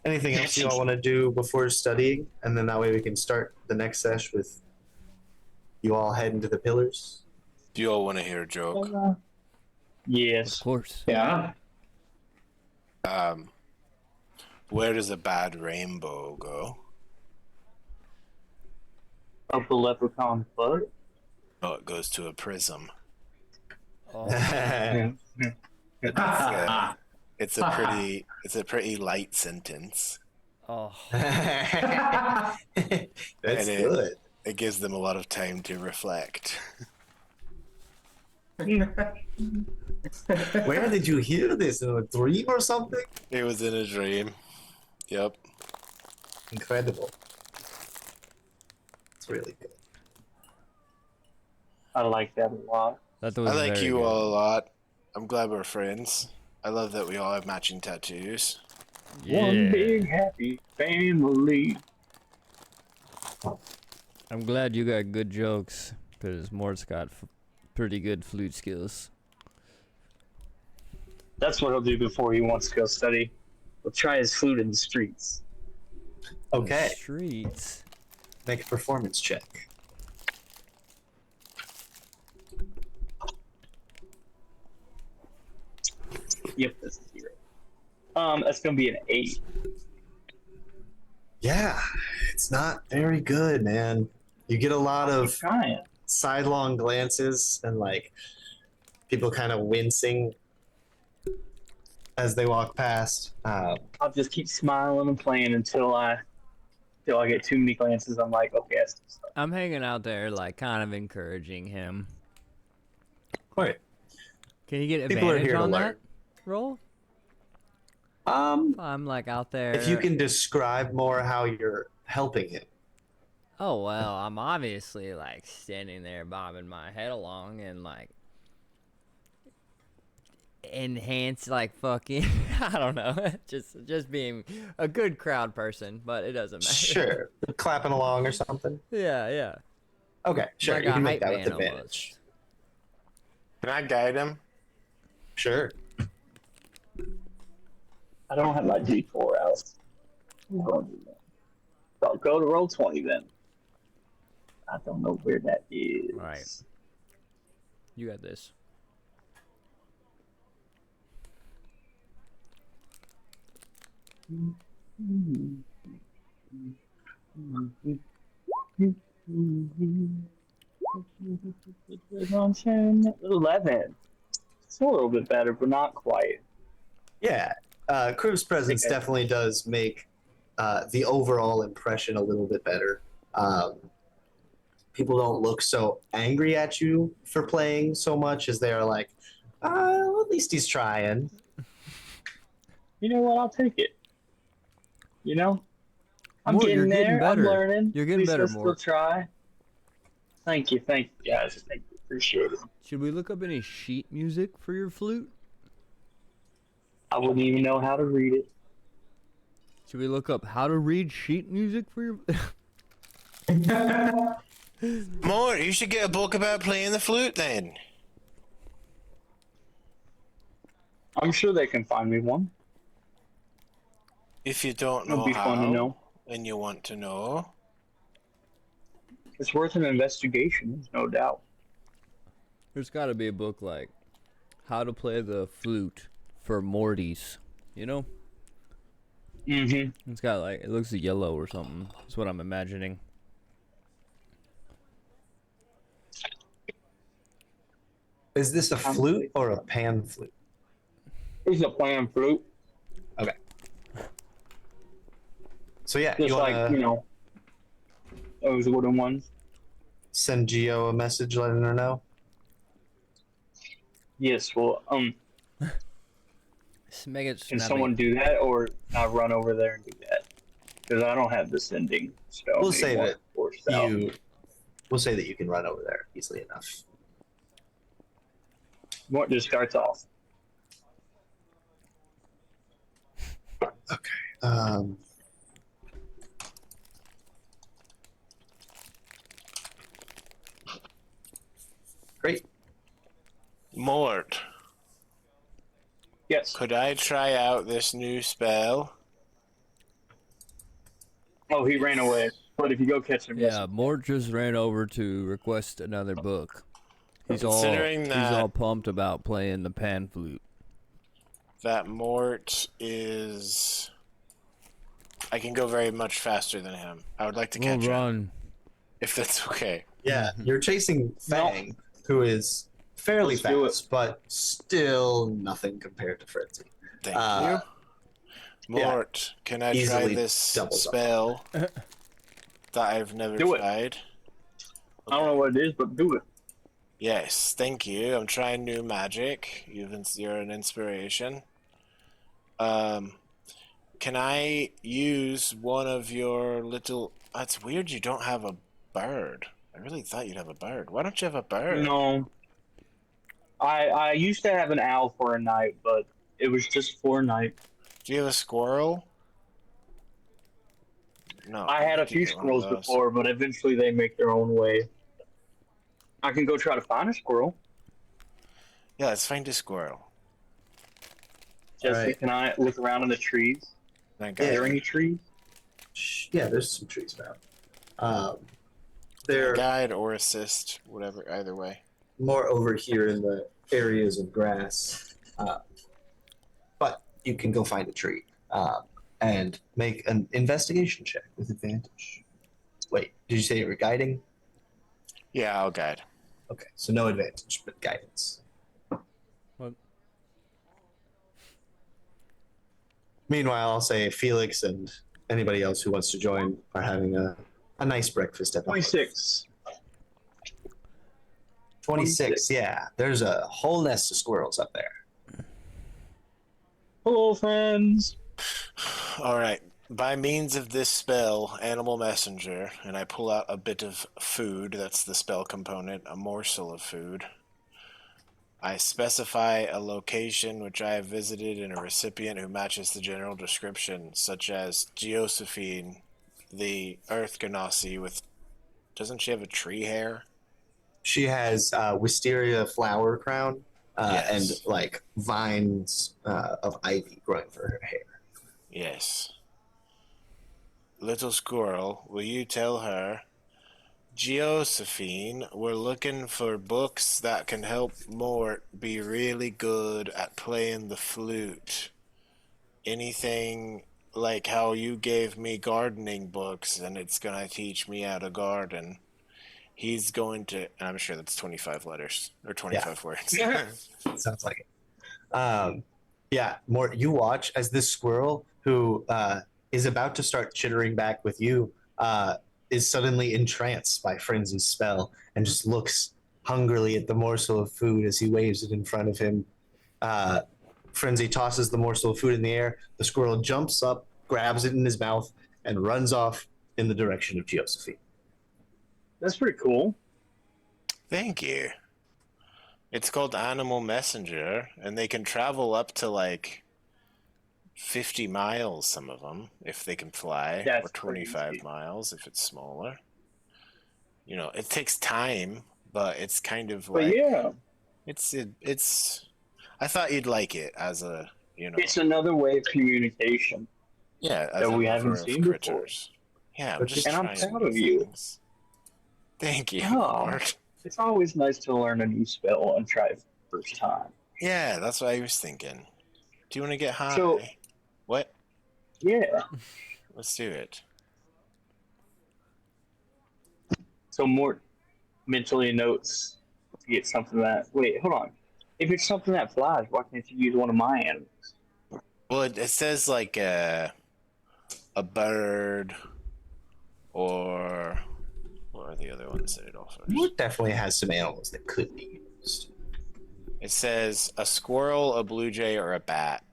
Anything else you all want to do before studying? And then that way we can start the next sesh with you all heading to the pillars. Do you all want to hear a joke? Yes. Of course. Yeah. Where does a bad rainbow go? Up the leprechaun butt. Oh, it goes to a prism. Oh, It's a pretty light sentence. oh. That's good. It gives them a lot of time to reflect. Where did you hear this? In a dream or something? It was in a dream. Yep. Incredible. It's really good. I like that a lot. That I was like very you good. all a lot. I'm glad we're friends. I love that we all have matching tattoos. Yeah. One big happy family. I'm glad you got good jokes, because Mort's got pretty good flute skills. That's what he'll do before he wants to go study. He'll try his flute in the streets. Okay. Streets. Make a performance check. Yep, that's a 0. That's gonna be an 8. Yeah, it's not very good, man. You get a lot of Trying. sidelong glances and like people kind of wincing as they walk past. I'll just keep smiling and playing until I get too many glances. I'm like, okay, I still suck. I'm hanging out there, like, kind of encouraging him. Wait. Can you get People are advantage here to on learn. that roll? I'm like out there. If you can describe more how you're helping him. Oh well, I'm obviously like standing there bobbing my head along and like enhance like fucking I don't know, just being a good crowd person, but it doesn't matter. Sure. Clapping along or something. Yeah. Okay, sure. Like you a can make hype that with man advantage. almost. Can I guide him? Sure. I don't have my G4 out. I'm going to do that. So I'll go to roll 20 then. I don't know where that is. Right. You got this. On 11. It's a little bit better, but not quite. Yeah. Crew's presence Okay. definitely does make the overall impression a little bit better. People don't look so angry at you for playing so much as they are like, well, at least he's trying. You know what? I'll take it. You know? I'm Mort, getting you're there. getting I'm better. learning. You're getting At least better, I'll still Mort. try. Thank you, guys. Thank you. Appreciate it. Should we look up any sheet music for your flute? I wouldn't even know how to read it. Should we look up how to read sheet music for your? More, you should get a book about playing the flute then. I'm sure they can find me one. If you don't It'll know be how, fun to know. and you want to know. It's worth an investigation, there's no doubt. There's got to be a book like how to play the flute for Mortys. You know? Mm-hmm. It's got like it looks yellow or something. That's what I'm imagining. Is this a flute or a pan flute? It's a pan flute. Okay. So yeah, Just you like, want to those wooden ones. send Geo a message letting her know? Yes, well, Just make it can snappy. someone do that, or I run over there and do that? Because I don't have the sending spell. We'll save it. Forced out. We'll say that you can run over there easily enough. What just starts off? Okay. Great. Mort, Yes. could I try out this new spell? Oh, he ran away. But if you go catch him, Yeah, Mort just ran over to request another book. He's all pumped about playing the pan flute. That Mort is... I can go very much faster than him. I would like to catch him, Run. if that's okay. Yeah, you're chasing Fang, who is fairly Let's do fast, but still nothing compared to Frenzy. Thank you. Mort, can I try easily this doubles up. spell that I've never Do it. tried? I don't know what it is, but do it. Yes, thank you. I'm trying new magic. You're an inspiration. Can I use one of your little... That's weird you don't have a bird. I really thought you'd have a bird. Why don't you have a bird? No. I used to have an owl for a night, but it was just for a night. Do you have a squirrel? No. I had a few squirrels before, but eventually they make their own way. I can go try to find a squirrel. Yeah, let's find a squirrel. Jesse, Alright. can I look around in the trees? Thank Are you. there any trees? Yeah, there's some trees around. Can They're I guide or assist, whatever, either way. more over here in the areas of grass. But you can go find a tree and make an investigation check with advantage. Wait, did you say you were guiding? Yeah, I'll guide. Okay, so no advantage, but guidance. What? Meanwhile, I'll say Felix and anybody else who wants to join are having a nice breakfast at the 26. 26, yeah. There's a whole nest of squirrels up there. Hello, friends. All right. By means of this spell, Animal Messenger, and I pull out a bit of food. That's the spell component, a morsel of food. I specify a location which I have visited and a recipient who matches the general description, such as Geosephine, the Earth Ganassi with... Doesn't she have a tree hair? She has wisteria flower crown and Yes. like vines of ivy growing for her hair. Yes. Little squirrel, will you tell her, Geosephine, we're looking for books that can help Mort be really good at playing the flute. Anything like how you gave me gardening books and it's gonna teach me how to garden. He's going to, and I'm sure that's 25 letters or 25 words. Sounds like it. Yeah, Mort, you watch as this squirrel who is about to start chittering back with you is suddenly entranced by Frenzy's spell and just looks hungrily at the morsel of food as he waves it in front of him. Frenzy tosses the morsel of food in the air. The squirrel jumps up, grabs it in his mouth, and runs off in the direction of Geosephine. That's pretty cool. Thank you. It's called Animal Messenger, and they can travel up to like 50 miles, some of them, if they can fly, That's or 25 crazy. miles if it's smaller. You know, it takes time, but it's kind of But like... yeah, It's... I thought you'd like it as a, you know... it's another way of communication. Yeah, as that a we lover haven't of seen before. critters. Yeah, I'm just And I'm trying proud new of you. things. Thank you, Yeah. Mort. It's always nice to learn a new spell and try it for the first time. Yeah, that's what I was thinking. Do you want to get high? So- What? Yeah. Let's do it. So Mort mentally notes to get something that. Wait, hold on. If it's something that flies, why can't you use one of my animals? Well, it says like a bird, or what are the other ones that it offers? Mort definitely has some animals that could be used. It says a squirrel, a blue jay, or a bat.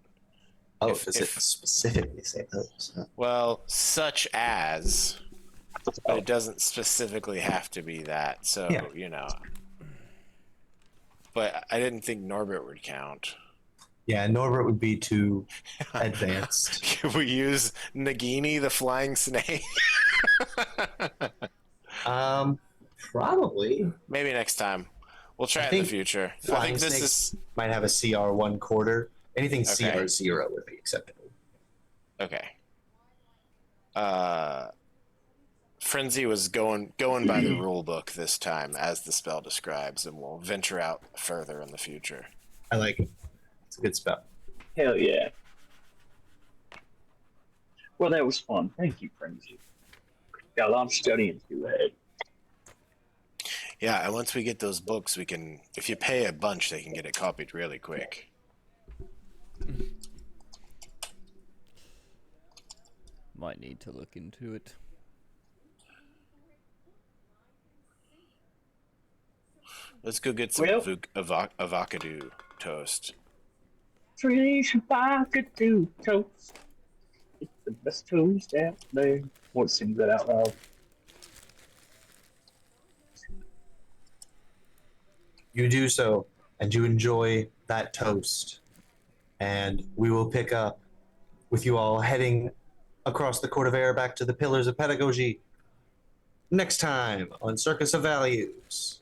Oh, does it specifically say those? Huh? Well, such as, but it doesn't specifically have to be that. So, Yeah. you know. But I didn't think Norbert would count. Yeah, Norbert would be too advanced. Can we use Nagini, the flying snake? Probably. Maybe next time. We'll try I it in the think future. I Flying think this snakes is might have a CR 1/4. Anything Okay. CR 0 would be acceptable. okay. Frenzy was going by the rule book this time, as the spell describes, and we'll venture out further in the future. I like it. It's a good spell. Hell yeah. Well, that was fun. Thank you, Frenzy. Got a lot of studying to do ahead. Yeah, and once we get those books, we can, if you pay a bunch, they can get it copied really quick. Might need to look into it. Let's go get some Well- avocado toast. Fresh avocado toast. It's the best toast out there. Won't sing that out loud. You do so, and you enjoy that toast. And we will pick up with you all heading across the Court of Air back to the Pillars of Pedagogy next time on Circus of Values.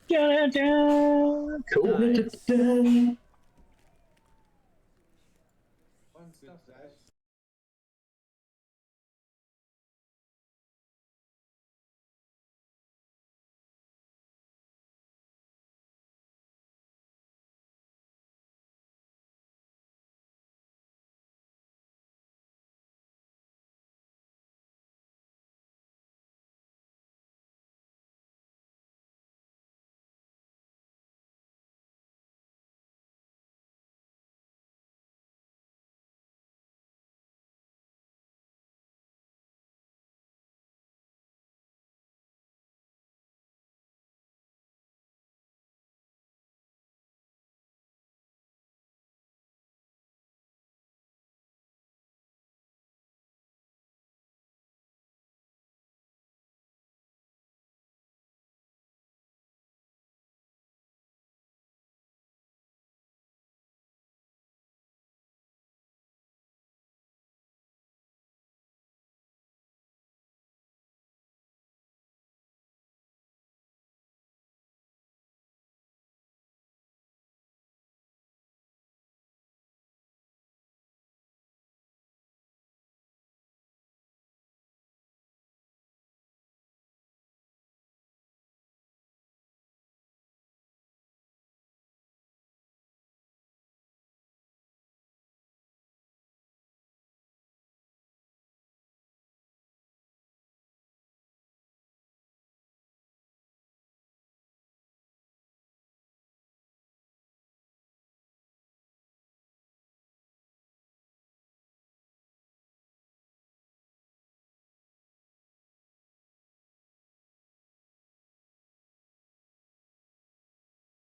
Da-da-da. Cool. Nice.